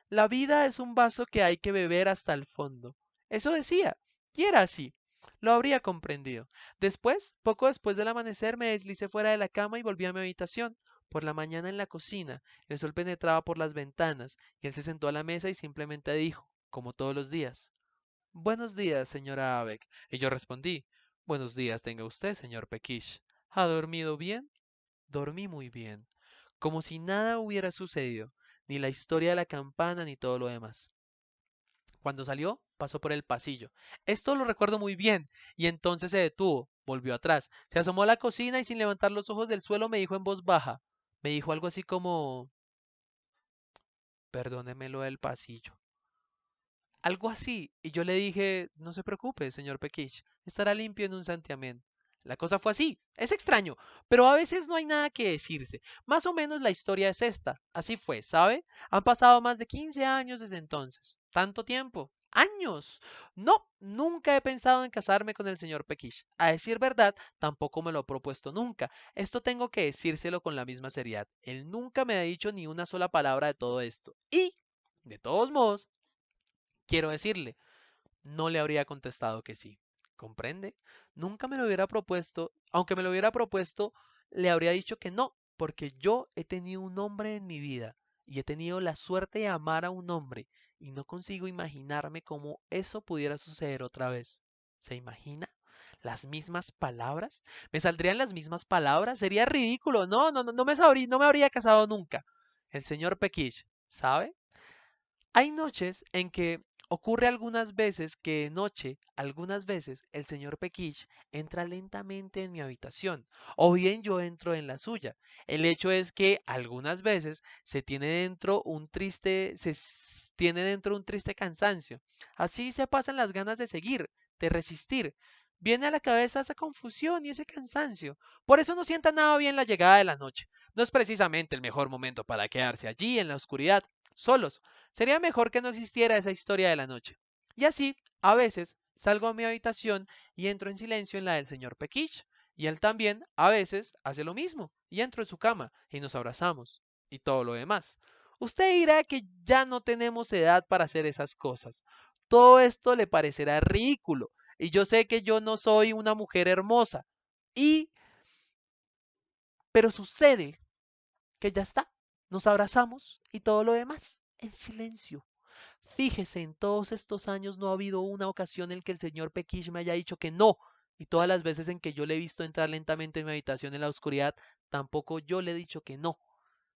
la vida es un vaso que hay que beber hasta el fondo. Eso decía, y era así. Lo habría comprendido. Después, poco después del amanecer, me deslicé fuera de la cama y volví a mi habitación. Por la mañana en la cocina, el sol penetraba por las ventanas, y él se sentó a la mesa y simplemente dijo, como todos los días, Buenos días, señora Abeck. Y yo respondí, Buenos días tenga usted, señor Pekish. ¿Ha dormido bien? Dormí muy bien, como si nada hubiera sucedido, ni la historia de la campana ni todo lo demás. Cuando salió, pasó por el pasillo. Esto lo recuerdo muy bien, y entonces se detuvo, volvió atrás, se asomó a la cocina y sin levantar los ojos del suelo me dijo en voz baja, me dijo algo así como, perdóneme lo del pasillo. Algo así, y yo le dije, no se preocupe, señor Pekish, estará limpio en un santiamén. La cosa fue así, es extraño, pero a veces no hay nada que decirse. Más o menos la historia es esta, así fue, ¿sabe? Han pasado más de 15 años desde entonces. ¿Tanto tiempo? ¡Años! No, nunca he pensado en casarme con el señor Pekish. A decir verdad, tampoco me lo he propuesto nunca. Esto tengo que decírselo con la misma seriedad. Él nunca me ha dicho ni una sola palabra de todo esto. Y, de todos modos, quiero decirle, no le habría contestado que sí. ¿Comprende? Nunca me lo hubiera propuesto, aunque me lo hubiera propuesto, le habría dicho que no, porque yo he tenido un hombre en mi vida y he tenido la suerte de amar a un hombre y no consigo imaginarme cómo eso pudiera suceder otra vez. ¿Se imagina? ¿Las mismas palabras? ¿Me saldrían las mismas palabras? Sería ridículo. No, no, no, no me habría casado nunca. El señor Pekish, ¿sabe? Hay noches en que ocurre algunas veces, el señor Pekish entra lentamente en mi habitación, o bien yo entro en la suya. El hecho es que algunas veces tiene dentro un triste cansancio. Así se pasan las ganas de seguir, de resistir. Viene a la cabeza esa confusión y ese cansancio. Por eso no sienta nada bien la llegada de la noche. No es precisamente el mejor momento para quedarse allí en la oscuridad, solos. Sería mejor que no existiera esa historia de la noche. Y así, a veces, salgo a mi habitación y entro en silencio en la del señor Pekish. Y él también, a veces, hace lo mismo y entro en su cama y nos abrazamos y todo lo demás. Usted dirá que ya no tenemos edad para hacer esas cosas. Todo esto le parecerá ridículo y yo sé que yo no soy una mujer hermosa. Y, pero sucede que ya está. Nos abrazamos y todo lo demás en silencio. Fíjese, en todos estos años no ha habido una ocasión en que el señor Pekish me haya dicho que no. Y todas las veces en que yo le he visto entrar lentamente en mi habitación en la oscuridad, tampoco yo le he dicho que no.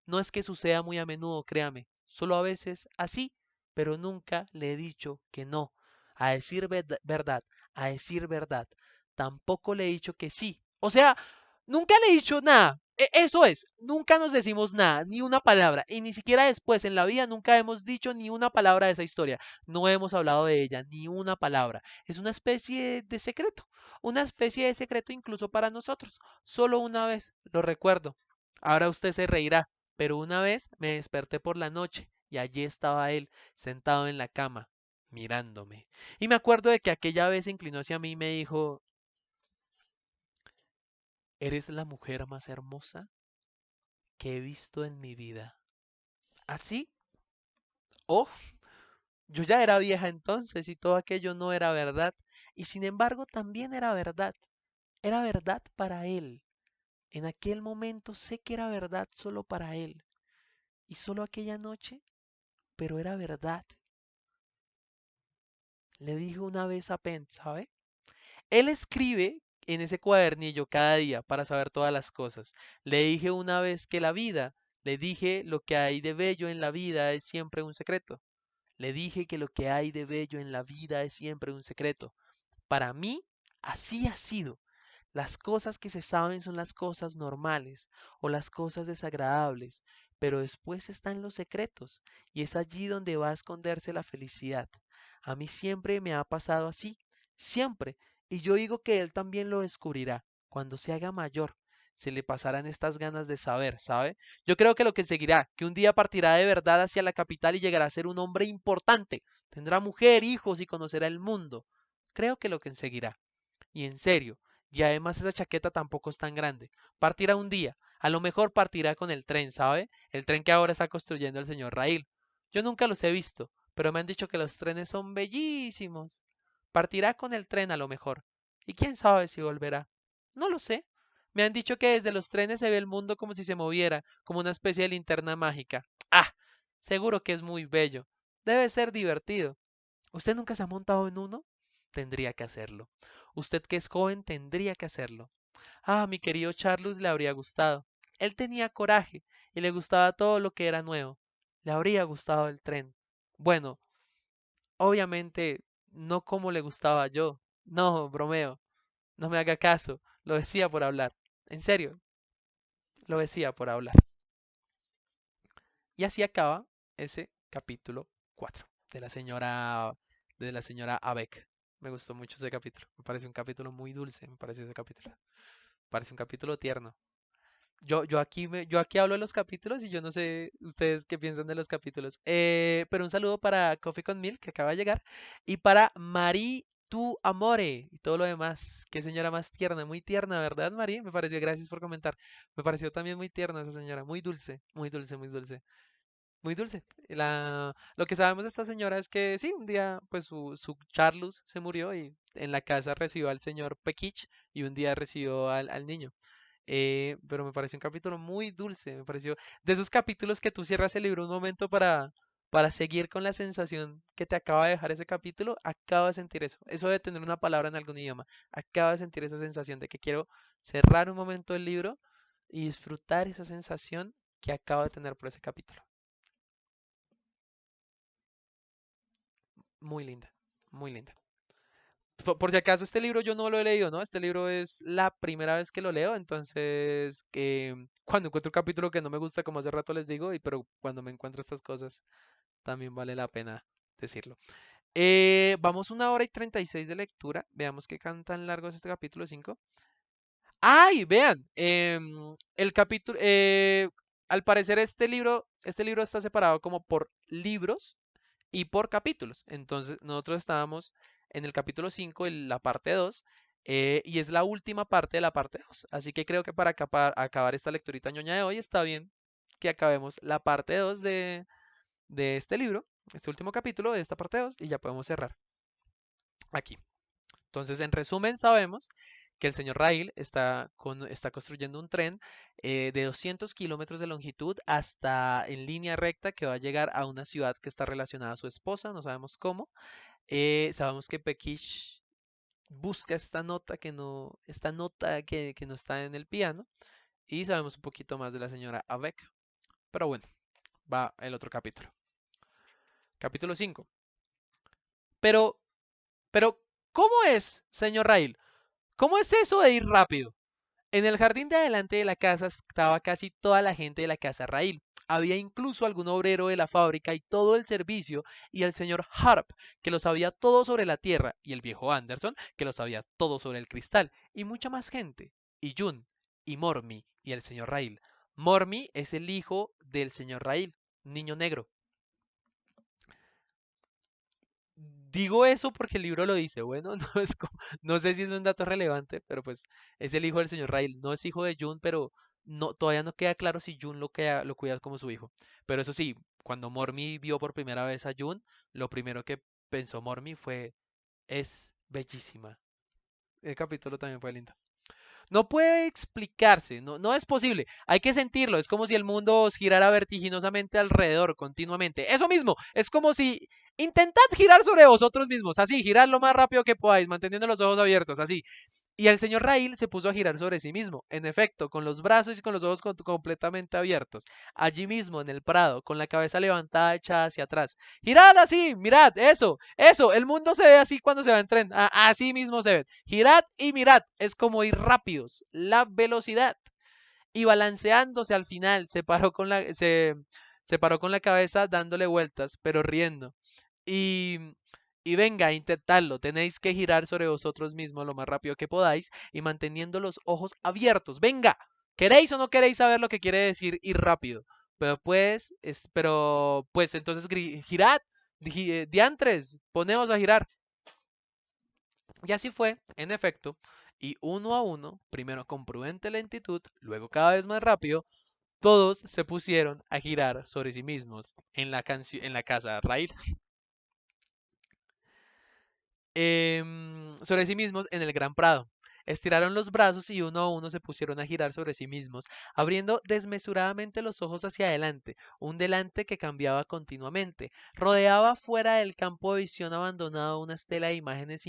No es que suceda muy a menudo, créame, solo a veces así, pero nunca le he dicho que no. A decir verdad, a decir verdad, tampoco le he dicho que sí. O sea, nunca le he dicho nada. Eso es, nunca nos decimos nada, ni una palabra, y ni siquiera después en la vida nunca hemos dicho ni una palabra de esa historia. No hemos hablado de ella, ni una palabra. Es una especie de secreto incluso para nosotros. Solo una vez, lo recuerdo. Ahora usted se reirá. Pero una vez me desperté por la noche y allí estaba él, sentado en la cama, mirándome. Y me acuerdo de que aquella vez se inclinó hacia mí y me dijo, eres la mujer más hermosa que he visto en mi vida. ¿Así? Oh, yo ya era vieja entonces y todo aquello no era verdad. Y sin embargo también era verdad. Era verdad para él. En aquel momento sé que era verdad solo para él. Y solo aquella noche, pero era verdad. Le dije una vez a Penn, ¿sabe? Él escribe en ese cuadernillo cada día para saber todas las cosas. Le dije una vez que la vida, le dije lo que hay de bello en la vida es siempre un secreto. Le dije que lo que hay de bello en la vida es siempre un secreto. Para mí, así ha sido. Las cosas que se saben son las cosas normales o las cosas desagradables, pero después están los secretos y es allí donde va a esconderse la felicidad. A mí siempre me ha pasado así, siempre, y yo digo que él también lo descubrirá cuando se haga mayor. Se le pasarán estas ganas de saber, ¿sabe? Yo creo que lo que seguirá, que un día partirá de verdad hacia la capital y llegará a ser un hombre importante. Tendrá mujer, hijos y conocerá el mundo. Creo que lo que seguirá. Y en serio, y además esa chaqueta tampoco es tan grande. Partirá un día, a lo mejor partirá con el tren, ¿sabe? El tren que ahora está construyendo el señor Rail. Yo nunca los he visto, pero me han dicho que los trenes son bellísimos. Partirá con el tren a lo mejor. Y quién sabe si volverá. No lo sé. Me han dicho que desde los trenes se ve el mundo como si se moviera, como una especie de linterna mágica. Ah, seguro que es muy bello. Debe ser divertido. ¿Usted nunca se ha montado en uno? Tendría que hacerlo. Usted que es joven tendría que hacerlo. Ah, mi querido Charles le habría gustado. Él tenía coraje y le gustaba todo lo que era nuevo. Le habría gustado el tren. Bueno, obviamente no como le gustaba yo. No, bromeo. No me haga caso. Lo decía por hablar. En serio, lo decía por hablar. Y así acaba ese capítulo 4 de la señora Abeck. Me gustó mucho ese capítulo. Me pareció un capítulo muy dulce, me pareció ese capítulo. Parece un capítulo tierno. Yo aquí hablo de los capítulos y yo no sé ustedes qué piensan de los capítulos. Pero un saludo para Coffee con Milk, que acaba de llegar, y para Marie Tu Amore y todo lo demás. Qué señora más tierna, muy tierna, ¿verdad, Marie? Me pareció, gracias por comentar. Me pareció también muy tierna esa señora, muy dulce, muy dulce, muy dulce. Muy dulce. Lo que sabemos de esta señora es que sí, un día pues su Charlus se murió y en la casa recibió al señor Pekich y un día recibió al niño. Pero me pareció un capítulo muy dulce, me pareció de esos capítulos que tú cierras el libro un momento para seguir con la sensación que te acaba de dejar ese capítulo, acabo de sentir eso. Eso de tener una palabra en algún idioma, acabo de sentir esa sensación de que quiero cerrar un momento el libro y disfrutar esa sensación que acabo de tener por ese capítulo. Muy linda, muy linda. Por si acaso este libro yo no lo he leído, ¿no? Este libro es la primera vez que lo leo, entonces cuando encuentro un capítulo que no me gusta, como hace rato les digo, pero cuando me encuentro estas cosas, también vale la pena decirlo. Vamos 1 hora y 36 de lectura, veamos qué tan largo es este capítulo 5. ¡Ay! Vean, el capítulo, al parecer este libro está separado como por libros y por capítulos. Entonces, nosotros estábamos en el capítulo 5, en la parte 2, y es la última parte de la parte 2. Así que creo que para acabar esta lecturita ñoña de hoy está bien que acabemos la parte 2 de este libro, este último capítulo de esta parte 2, y ya podemos cerrar aquí. Entonces, en resumen, sabemos que el señor Rail está construyendo un tren de 200 kilómetros de longitud hasta en línea recta que va a llegar a una ciudad que está relacionada a su esposa, no sabemos cómo. Sabemos que Pekish busca esta nota que no está en el piano y sabemos un poquito más de la señora Avec. Pero bueno, va el otro capítulo. Capítulo 5. Pero, pero, ¿cómo es, señor Rail? ¿Cómo es eso de ir rápido? En el jardín de adelante de la casa estaba casi toda la gente de la casa Rail. Había incluso algún obrero de la fábrica y todo el servicio, y el señor Harp, que lo sabía todo sobre la tierra, y el viejo Anderson, que lo sabía todo sobre el cristal, y mucha más gente. Y June, y Mormy, y el señor Rail. Mormy es el hijo del señor Rail, niño negro. Digo eso porque el libro lo dice. Bueno, no sé si es un dato relevante, pero pues es el hijo del señor Rail. No es hijo de June, pero todavía no queda claro si June lo cuida como su hijo. Pero eso sí, cuando Mormy vio por primera vez a June, lo primero que pensó Mormy fue, es bellísima. El capítulo también fue lindo. No puede explicarse, no es posible. Hay que sentirlo. Es como si el mundo os girara vertiginosamente alrededor continuamente. Eso mismo, es como si intentad girar sobre vosotros mismos, así, girad lo más rápido que podáis, manteniendo los ojos abiertos, así. Y el señor Rail se puso a girar sobre sí mismo, en efecto, con los brazos y con los ojos completamente abiertos, allí mismo en el prado, con la cabeza levantada echada hacia atrás. Girad así, mirad, eso, el mundo se ve así cuando se va en tren, así mismo se ve. Girad y mirad, es como ir rápidos, la velocidad. Y balanceándose al final, se paró con la cabeza dándole vueltas, pero riendo. Y, y venga, intentadlo. Tenéis que girar sobre vosotros mismos lo más rápido que podáis y manteniendo los ojos abiertos. Venga, ¿queréis o no queréis saber lo que quiere decir ir rápido? Pero pues entonces girad, diantres, poneos a girar. Y así fue, en efecto, y uno a uno, primero con prudente lentitud, luego cada vez más rápido, todos se pusieron a girar sobre sí mismos en la casa Rail sobre sí mismos en el gran prado. Estiraron los brazos y uno a uno se pusieron a girar sobre sí mismos, abriendo desmesuradamente los ojos hacia adelante, un delante que cambiaba continuamente. Rodeaba fuera del campo de visión abandonado una estela de imágenes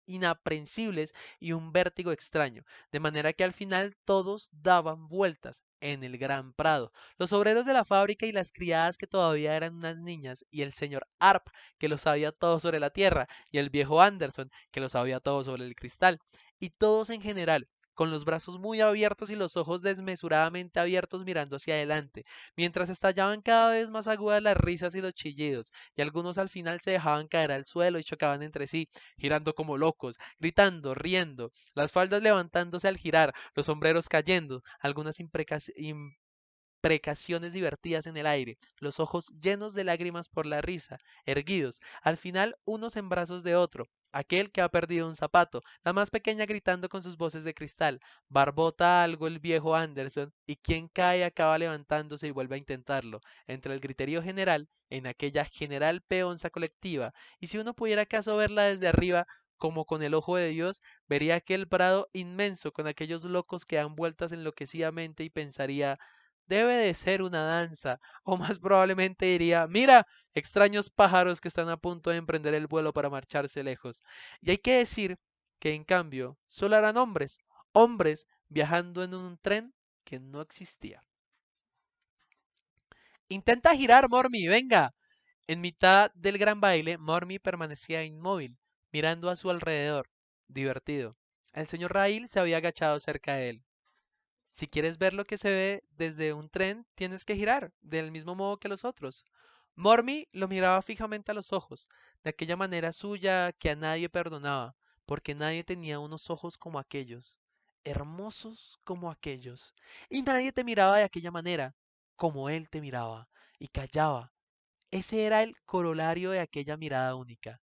inaprensibles y un vértigo extraño, de manera que al final todos daban vueltas en el gran prado. Los obreros de la fábrica y las criadas que todavía eran unas niñas, y el señor Arp, que lo sabía todo sobre la tierra, y el viejo Anderson, que lo sabía todo sobre el cristal, y todos en general, con los brazos muy abiertos y los ojos desmesuradamente abiertos mirando hacia adelante, mientras estallaban cada vez más agudas las risas y los chillidos, y algunos al final se dejaban caer al suelo y chocaban entre sí, girando como locos, gritando, riendo, las faldas levantándose al girar, los sombreros cayendo, algunas imprecaciones divertidas en el aire, los ojos llenos de lágrimas por la risa, erguidos, al final unos en brazos de otro, aquel que ha perdido un zapato, la más pequeña gritando con sus voces de cristal, barbota algo el viejo Anderson, y quien cae acaba levantándose y vuelve a intentarlo, entre el griterío general, en aquella general peonza colectiva, y si uno pudiera acaso verla desde arriba, como con el ojo de Dios, vería aquel prado inmenso con aquellos locos que dan vueltas enloquecidamente y pensaría, debe de ser una danza, o más probablemente diría, mira, extraños pájaros que están a punto de emprender el vuelo para marcharse lejos. Y hay que decir que en cambio solo eran hombres, hombres viajando en un tren que no existía. Intenta girar, Mormy, venga. En mitad del gran baile, Mormy permanecía inmóvil, mirando a su alrededor, divertido. El señor Rail se había agachado cerca de él. Si quieres ver lo que se ve desde un tren, tienes que girar, del mismo modo que los otros. Mormy lo miraba fijamente a los ojos, de aquella manera suya que a nadie perdonaba, porque nadie tenía unos ojos como aquellos, hermosos como aquellos, y nadie te miraba de aquella manera, como él te miraba, y callaba, Ese era el corolario de aquella mirada única.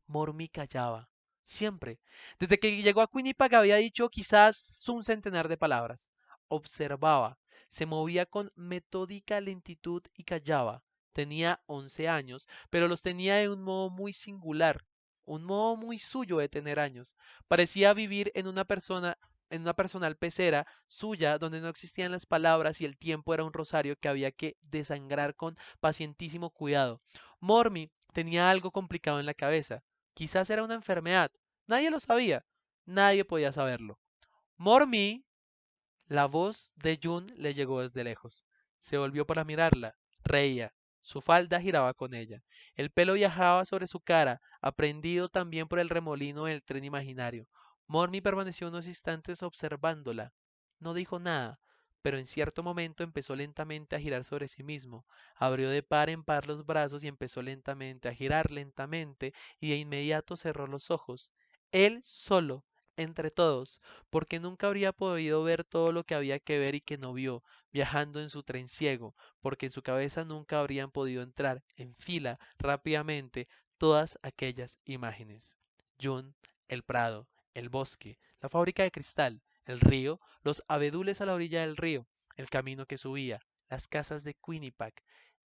Mormy callaba, siempre. Desde que llegó a Quinnipiac había dicho quizás un centenar de palabras. Observaba, se movía con metódica lentitud y callaba. Tenía 11 años, pero los tenía de un modo muy singular, un modo muy suyo de tener años. Parecía vivir en una personal pecera suya donde no existían las palabras y el tiempo era un rosario que había que desangrar con pacientísimo cuidado. Mormy tenía algo complicado en la cabeza. Quizás era una enfermedad. Nadie lo sabía. Nadie podía saberlo. Mormy, la voz de June le llegó desde lejos. Se volvió para mirarla. Reía. Su falda giraba con ella. El pelo viajaba sobre su cara, aprendido también por el remolino del tren imaginario. Mormy permaneció unos instantes observándola. No dijo nada, pero en cierto momento empezó lentamente a girar sobre sí mismo. Abrió de par en par los brazos y empezó lentamente a girar lentamente y de inmediato cerró los ojos. Él solo, entre todos, porque nunca habría podido ver todo lo que había que ver y que no vio, viajando en su tren ciego, porque en su cabeza nunca habrían podido entrar, en fila, rápidamente, todas aquellas imágenes. June, el prado, el bosque, la fábrica de cristal, el río, los abedules a la orilla del río, el camino que subía, las casas de Quinnipiac,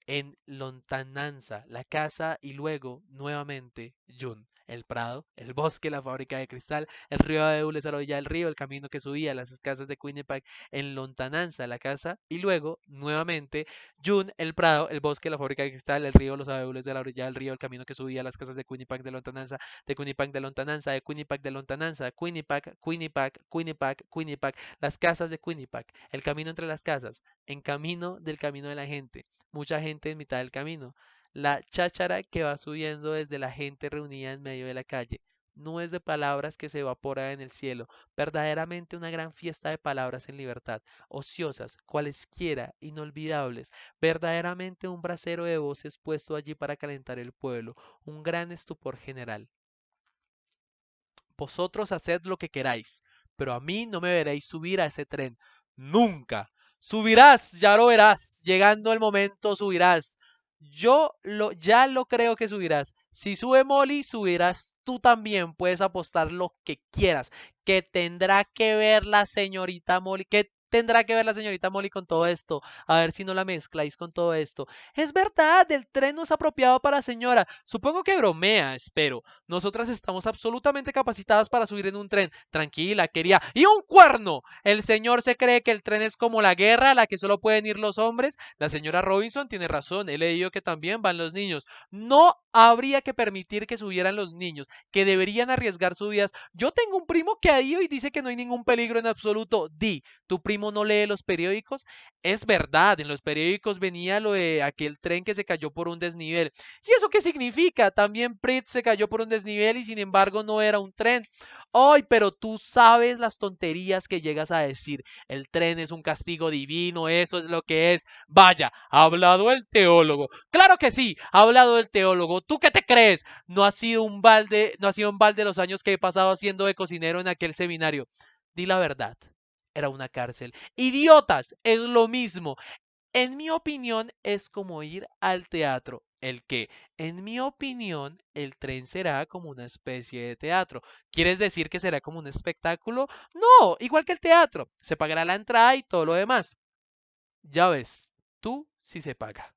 en lontananza, la casa y luego, nuevamente, June. El prado, el bosque, la fábrica de cristal, el río de abedules a la orilla del río, el camino que subía, las casas de Quinnipiac en lontananza, la casa y luego, nuevamente, June, el prado, el bosque, la fábrica de cristal, el río, los abedules de la orilla del río, el camino que subía, las casas de Quinnipiac de lontananza, de Quinnipiac de lontananza, de Quinnipiac de lontananza, Quinnipiac, Quinnipiac, Quinnipiac, Quinnipiac, las casas de Quinnipiac, el camino entre las casas, en camino del camino de la gente, mucha gente en mitad del camino, la cháchara que va subiendo desde la gente reunida en medio de la calle, nubes de palabras que se evaporan en el cielo, verdaderamente una gran fiesta de palabras en libertad, ociosas, cualesquiera, inolvidables, verdaderamente un brasero de voces puesto allí para calentar el pueblo, un gran estupor general. Vosotros haced lo que queráis, pero a mí no me veréis subir a ese tren. Nunca. Subirás, ya lo verás. Llegando el momento, subirás. Ya lo creo que subirás. Si sube Molly, subirás tú también. Puedes apostar lo que quieras. Que tendrá que ver la señorita Molly. Que tendrá que ver la señorita Molly con todo esto. A ver si no la mezcláis con todo esto. Es verdad, el tren no es apropiado para señora. Supongo que bromea, espero. Nosotras estamos absolutamente capacitadas para subir en un tren. Tranquila, quería. ¡Y un cuerno! El señor se cree que el tren es como la guerra a la que solo pueden ir los hombres. La señora Robinson tiene razón. He leído que también van los niños. No habría que permitir que subieran los niños, que deberían arriesgar sus vidas. Yo tengo un primo que ha ido y dice que no hay ningún peligro en absoluto. ¿Tu primo no lee los periódicos? Es verdad, en los periódicos venía lo de aquel tren que se cayó por un desnivel. ¿Y eso qué significa? También Pritz se cayó por un desnivel y sin embargo no era un tren. Ay, pero tú sabes las tonterías que llegas a decir. El tren es un castigo divino, eso es lo que es. Vaya, ha hablado el teólogo. Claro que sí, ha hablado el teólogo. ¿Tú qué te crees? No ha sido un balde los años que he pasado haciendo de cocinero en aquel seminario. Di la verdad. Era una cárcel. Idiotas, es lo mismo. En mi opinión, es como ir al teatro. ¿El qué? En mi opinión, el tren será como una especie de teatro. ¿Quieres decir que será como un espectáculo? No, igual que el teatro. Se pagará la entrada y todo lo demás. Ya ves, tú sí se paga.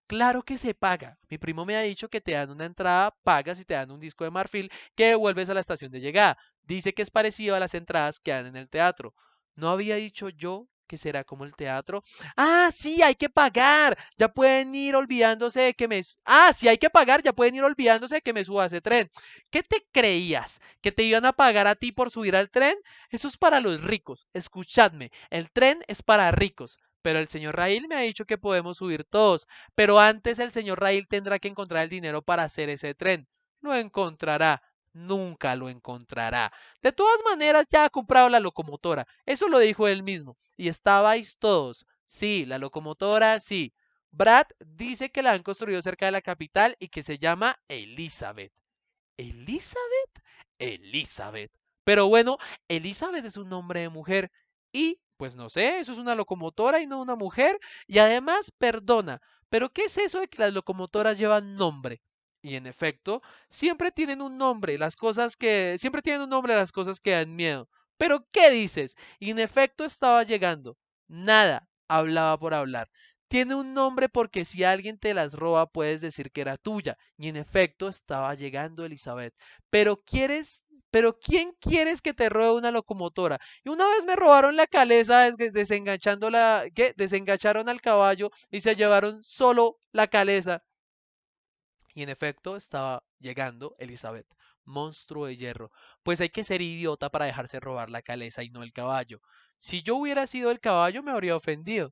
Claro que se paga. Mi primo me ha dicho que te dan una entrada, pagas y te dan un disco de marfil que devuelves a la estación de llegada. Dice que es parecido a las entradas que dan en el teatro. ¿No había dicho yo que será como el teatro? Ah, sí, hay que pagar. Ya pueden ir olvidándose de que me... Ah, sí, hay que pagar. Ya pueden ir olvidándose de que me suba a ese tren. ¿Qué te creías? ¿Que te iban a pagar a ti por subir al tren? Eso es para los ricos. Escuchadme, el tren es para ricos. Pero el señor Raíl me ha dicho que podemos subir todos. Pero antes el señor Raíl tendrá que encontrar el dinero para hacer ese tren. Lo encontrará. Nunca lo encontrará. De todas maneras, ya ha comprado la locomotora. Eso lo dijo él mismo. Y estabais todos. Sí, la locomotora, sí. Brad dice que la han construido cerca de la capital y que se llama Elizabeth. ¿Elizabeth? Elizabeth. Pero bueno, Elizabeth es un nombre de mujer. Y, pues no sé, eso es una locomotora y no una mujer. Y además, perdona, Pero ¿qué es eso de que las locomotoras llevan nombre? Y en efecto, siempre tienen un nombre, siempre tienen un nombre las cosas que dan miedo. Pero ¿qué dices? Y en efecto estaba llegando. Nada, hablaba por hablar. Tiene un nombre porque si alguien te las roba puedes decir que era tuya. Y en efecto estaba llegando Elizabeth. Pero pero ¿quién quieres que te robe una locomotora? Y una vez me robaron la calesa desengancharon al caballo y se llevaron solo la calesa. Y en efecto estaba llegando Elizabeth, monstruo de hierro. Pues hay que ser idiota para dejarse robar la calesa y no el caballo. Si yo hubiera sido el caballo me habría ofendido.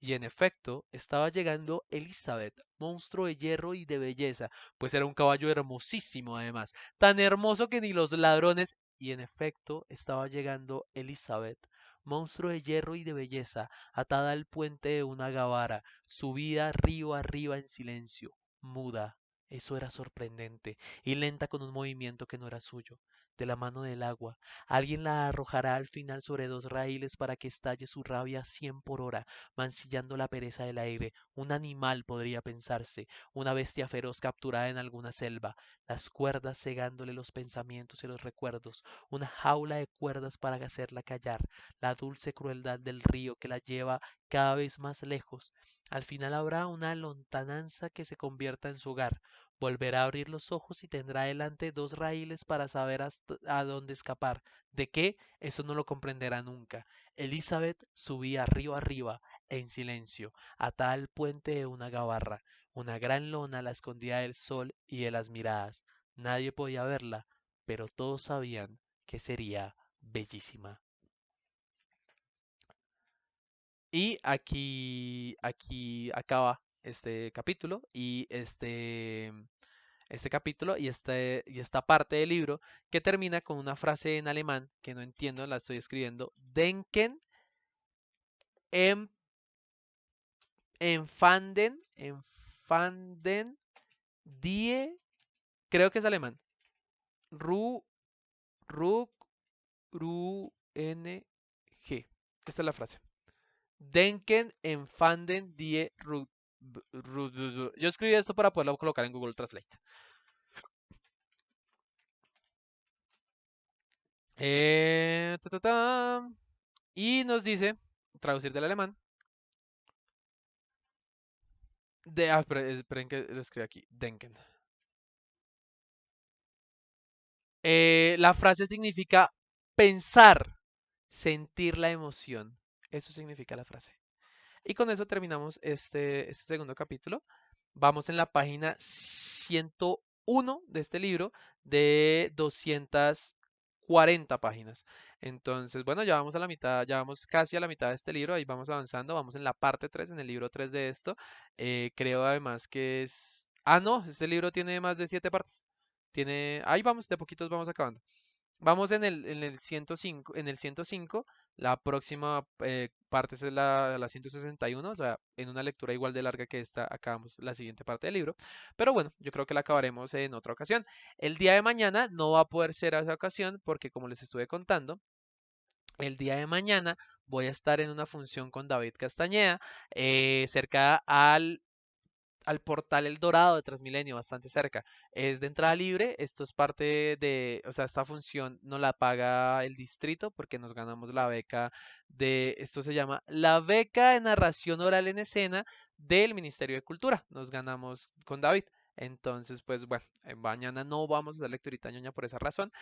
Y en efecto estaba llegando Elizabeth, monstruo de hierro y de belleza, pues era un caballo hermosísimo además, tan hermoso que ni los ladrones. Y en efecto estaba llegando Elizabeth, monstruo de hierro y de belleza, atada al puente de una gavara, subida río arriba en silencio, muda. Eso era sorprendente, y lenta con un movimiento que no era suyo, de la mano del agua. Alguien la arrojará al final sobre dos raíles para que estalle su rabia a 100 por hora, mancillando la pereza del aire. Un animal podría pensarse, una bestia feroz capturada en alguna selva, las cuerdas cegándole los pensamientos y los recuerdos, una jaula de cuerdas para hacerla callar, la dulce crueldad del río que la lleva cada vez más lejos. Al final habrá una lontananza que se convierta en su hogar. Volverá a abrir los ojos y tendrá delante dos raíles para saber a dónde escapar. ¿De qué? Eso no lo comprenderá nunca. Elizabeth subía río arriba, en silencio, atada al puente de una gabarra. Una gran lona la escondía del sol y de las miradas. Nadie podía verla, pero todos sabían que sería bellísima. Y aquí acaba este capítulo y este capítulo y esta parte del libro que termina con una frase en alemán que no entiendo, la estoy escribiendo. Denken, em, empfanden, die, creo que es alemán. Ru, ru, ru, n, g. Esta es la frase. Denken, empfanden, die, ru, yo escribí esto para poderlo colocar en Google Translate. Ta, ta, ta. Y nos dice, traducir del alemán, esperen que lo escriba aquí, denken. La frase significa pensar, sentir la emoción. Eso significa la frase. Y con eso terminamos este segundo capítulo. Vamos en la página 101 de este libro de 240 páginas. Entonces, bueno, ya vamos a la mitad, ya vamos casi a la mitad de este libro, ahí vamos avanzando, vamos en la parte 3, en el libro 3 de esto. Creo además que es... Ah, no, este libro tiene más de 7 partes. Ahí vamos, de poquitos vamos acabando. Vamos en el 105, en el 105, la próxima parte es la 161, o sea, en una lectura igual de larga que esta, acabamos la siguiente parte del libro. Pero bueno, yo creo que la acabaremos en otra ocasión. El día de mañana no va a poder ser esa ocasión porque como les estuve contando, el día de mañana voy a estar en una función con David Castañeda cerca al portal El Dorado de Transmilenio, bastante cerca. Es de entrada libre, esto es parte de, o sea, esta función no la paga el distrito porque nos ganamos la beca esto se llama la beca de narración oral en escena del Ministerio de Cultura. Nos ganamos con David. Entonces, pues bueno, mañana no vamos a hacer lecturita ñoña por esa razón.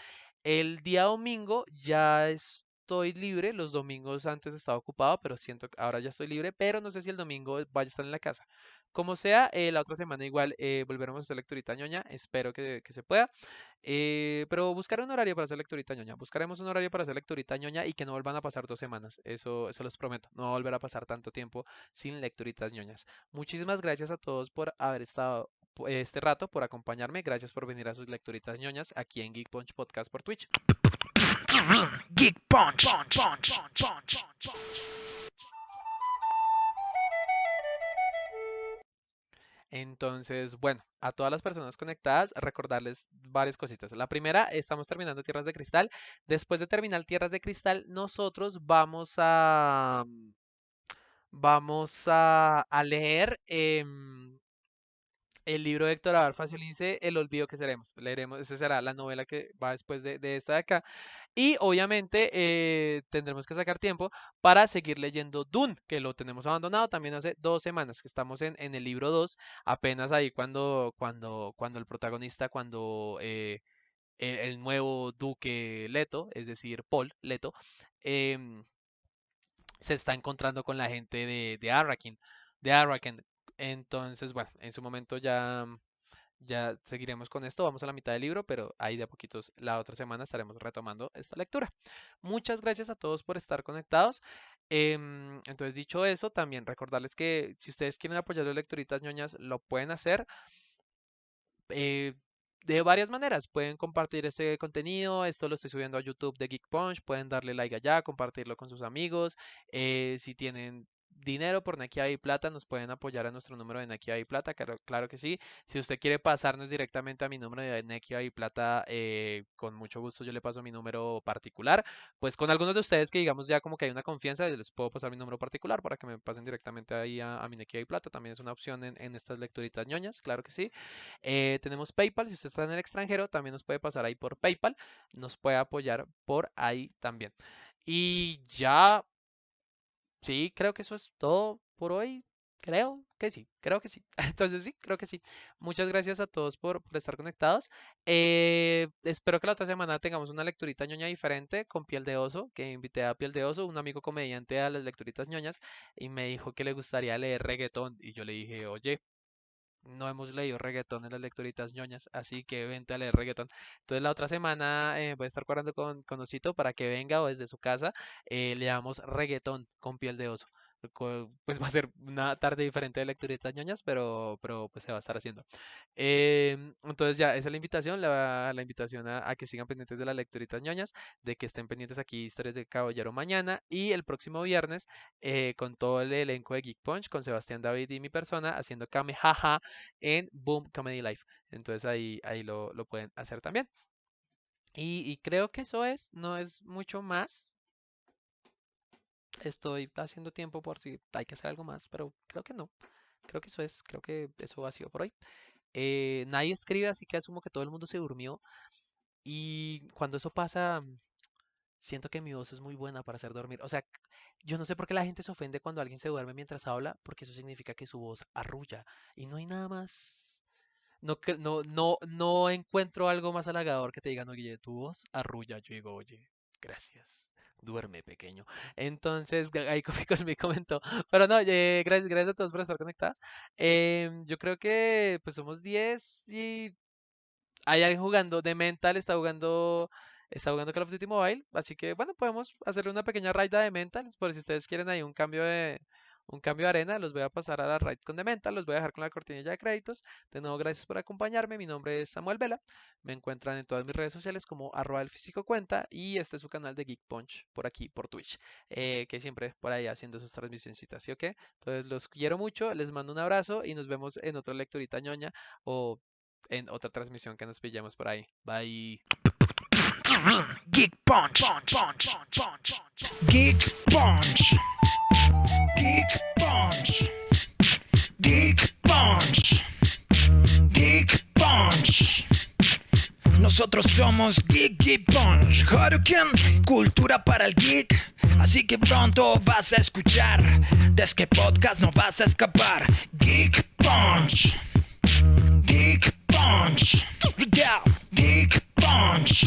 El día domingo ya estoy libre, los domingos antes estaba ocupado, pero siento que ahora ya estoy libre, pero no sé si el domingo vaya a estar en la casa. Como sea, la otra semana igual volveremos a hacer lecturita ñoña, espero que se pueda. Pero buscaré un horario para hacer lecturita ñoña. Buscaremos un horario para hacer lecturita ñoña y que no vuelvan a pasar 2 semanas. Eso les prometo. No va a volver a pasar tanto tiempo sin lecturitas ñoñas. Muchísimas gracias a todos por haber estado este rato, por acompañarme. Gracias por venir a sus lecturitas ñoñas aquí en Geek Punch Podcast por Twitch. Geek Punch. Entonces, bueno, a todas las personas conectadas, recordarles varias cositas. La primera, estamos terminando Tierras de Cristal. Después de terminar Tierras de Cristal, nosotros vamos a leer el libro de Héctor Abad Faciolince, El olvido que seremos. Leeremos, esa será la novela que va después de esta de acá. Y obviamente tendremos que sacar tiempo para seguir leyendo Dune, que lo tenemos abandonado también hace 2 semanas, que estamos en el libro 2, apenas ahí cuando el protagonista, cuando el nuevo duque Leto, es decir, Paul Leto, em, se está encontrando con la gente de Arrakeen, de Arrakeen. Entonces, bueno, en su momento ya seguiremos con esto, vamos a la mitad del libro, pero ahí de a poquitos la otra semana estaremos retomando esta lectura. Muchas gracias a todos por estar conectados. Entonces, dicho eso, también recordarles que si ustedes quieren apoyar las lecturitas ñoñas, lo pueden hacer eh, de varias maneras. Pueden compartir este contenido, esto lo estoy subiendo a YouTube de Geek Punch, pueden darle like allá, compartirlo con sus amigos. Si tienen dinero por Nequi y Plata, nos pueden apoyar a nuestro número de Nequi y Plata, claro que sí. Si usted quiere pasarnos directamente a mi número de Nequi y Plata, con mucho gusto yo le paso mi número particular. Pues con algunos de ustedes que digamos ya como que hay una confianza, les puedo pasar mi número particular para que me pasen directamente ahí a mi Nequi y Plata. También es una opción en estas lecturitas ñoñas, claro que sí. Tenemos PayPal, si usted está en el extranjero, también nos puede pasar ahí por PayPal, nos puede apoyar por ahí también. Y ya, sí, creo que eso es todo por hoy. Creo que sí, creo que sí. Entonces sí, creo que sí. Muchas gracias a todos por estar conectados. Espero que la otra semana tengamos una lecturita ñoña diferente con Piel de Oso, que invité a Piel de Oso, un amigo comediante a las lecturitas ñoñas, y me dijo que le gustaría leer reggaetón. Y yo le dije, oye, no hemos leído reggaetón en las lecturitas ñoñas, así que vente a leer reggaetón. Entonces la otra semana voy a estar cuadrando con Osito para que venga o desde su casa leamos reggaetón con Piel de Oso. Pues va a ser una tarde diferente de lecturitas ñoñas, pero pues se va a estar haciendo. Entonces ya, esa es la invitación, la invitación a que sigan pendientes de las lecturitas ñoñas, de que estén pendientes aquí Historias de Caballero mañana y el próximo viernes con todo el elenco de Geek Punch, con Sebastián David y mi persona, haciendo Kamehaha en Boom Comedy Live. Entonces ahí lo pueden hacer también. Y creo que eso es, no es mucho más. Estoy haciendo tiempo por si hay que hacer algo más, pero creo que no. Creo que eso ha sido por hoy. Nadie escribe, así que asumo que todo el mundo se durmió. Y cuando eso pasa, siento que mi voz es muy buena para hacer dormir. O sea, yo no sé por qué la gente se ofende cuando alguien se duerme mientras habla, porque eso significa que su voz arrulla. Y no hay nada más. No encuentro algo más halagador que te digan, oye, tu voz arrulla. Yo digo, oye, gracias. Duerme pequeño. Entonces, ahí me comentó. Pero no, gracias a todos por estar conectados. Yo creo que pues somos 10 y hay alguien jugando de Mental, está jugando Call of Duty Mobile, así que bueno, podemos hacerle una pequeña raida de Mental, por si ustedes quieren ahí un cambio de arena, los voy a pasar a la raid con de Mental, los voy a dejar con la cortinilla de créditos. De nuevo, gracias por acompañarme, mi nombre es Samuel Vela, me encuentran en todas mis redes sociales como @elfisicocuenta y este es su canal de Geek Punch por aquí, por Twitch, que siempre por ahí haciendo sus transmisioncitas, ¿sí o qué? Entonces los quiero mucho, les mando un abrazo y nos vemos en otra lecturita ñoña o en otra transmisión que nos pillamos por ahí. Bye. Geek Punch. Geek Punch. Geek Punch. Geek Punch. Geek Punch. Nosotros somos Geek Punch. Haruken, cultura para el geek. Así que pronto vas a escuchar. De este podcast no vas a escapar. Geek Punch. Geek Punch. Geek Punch.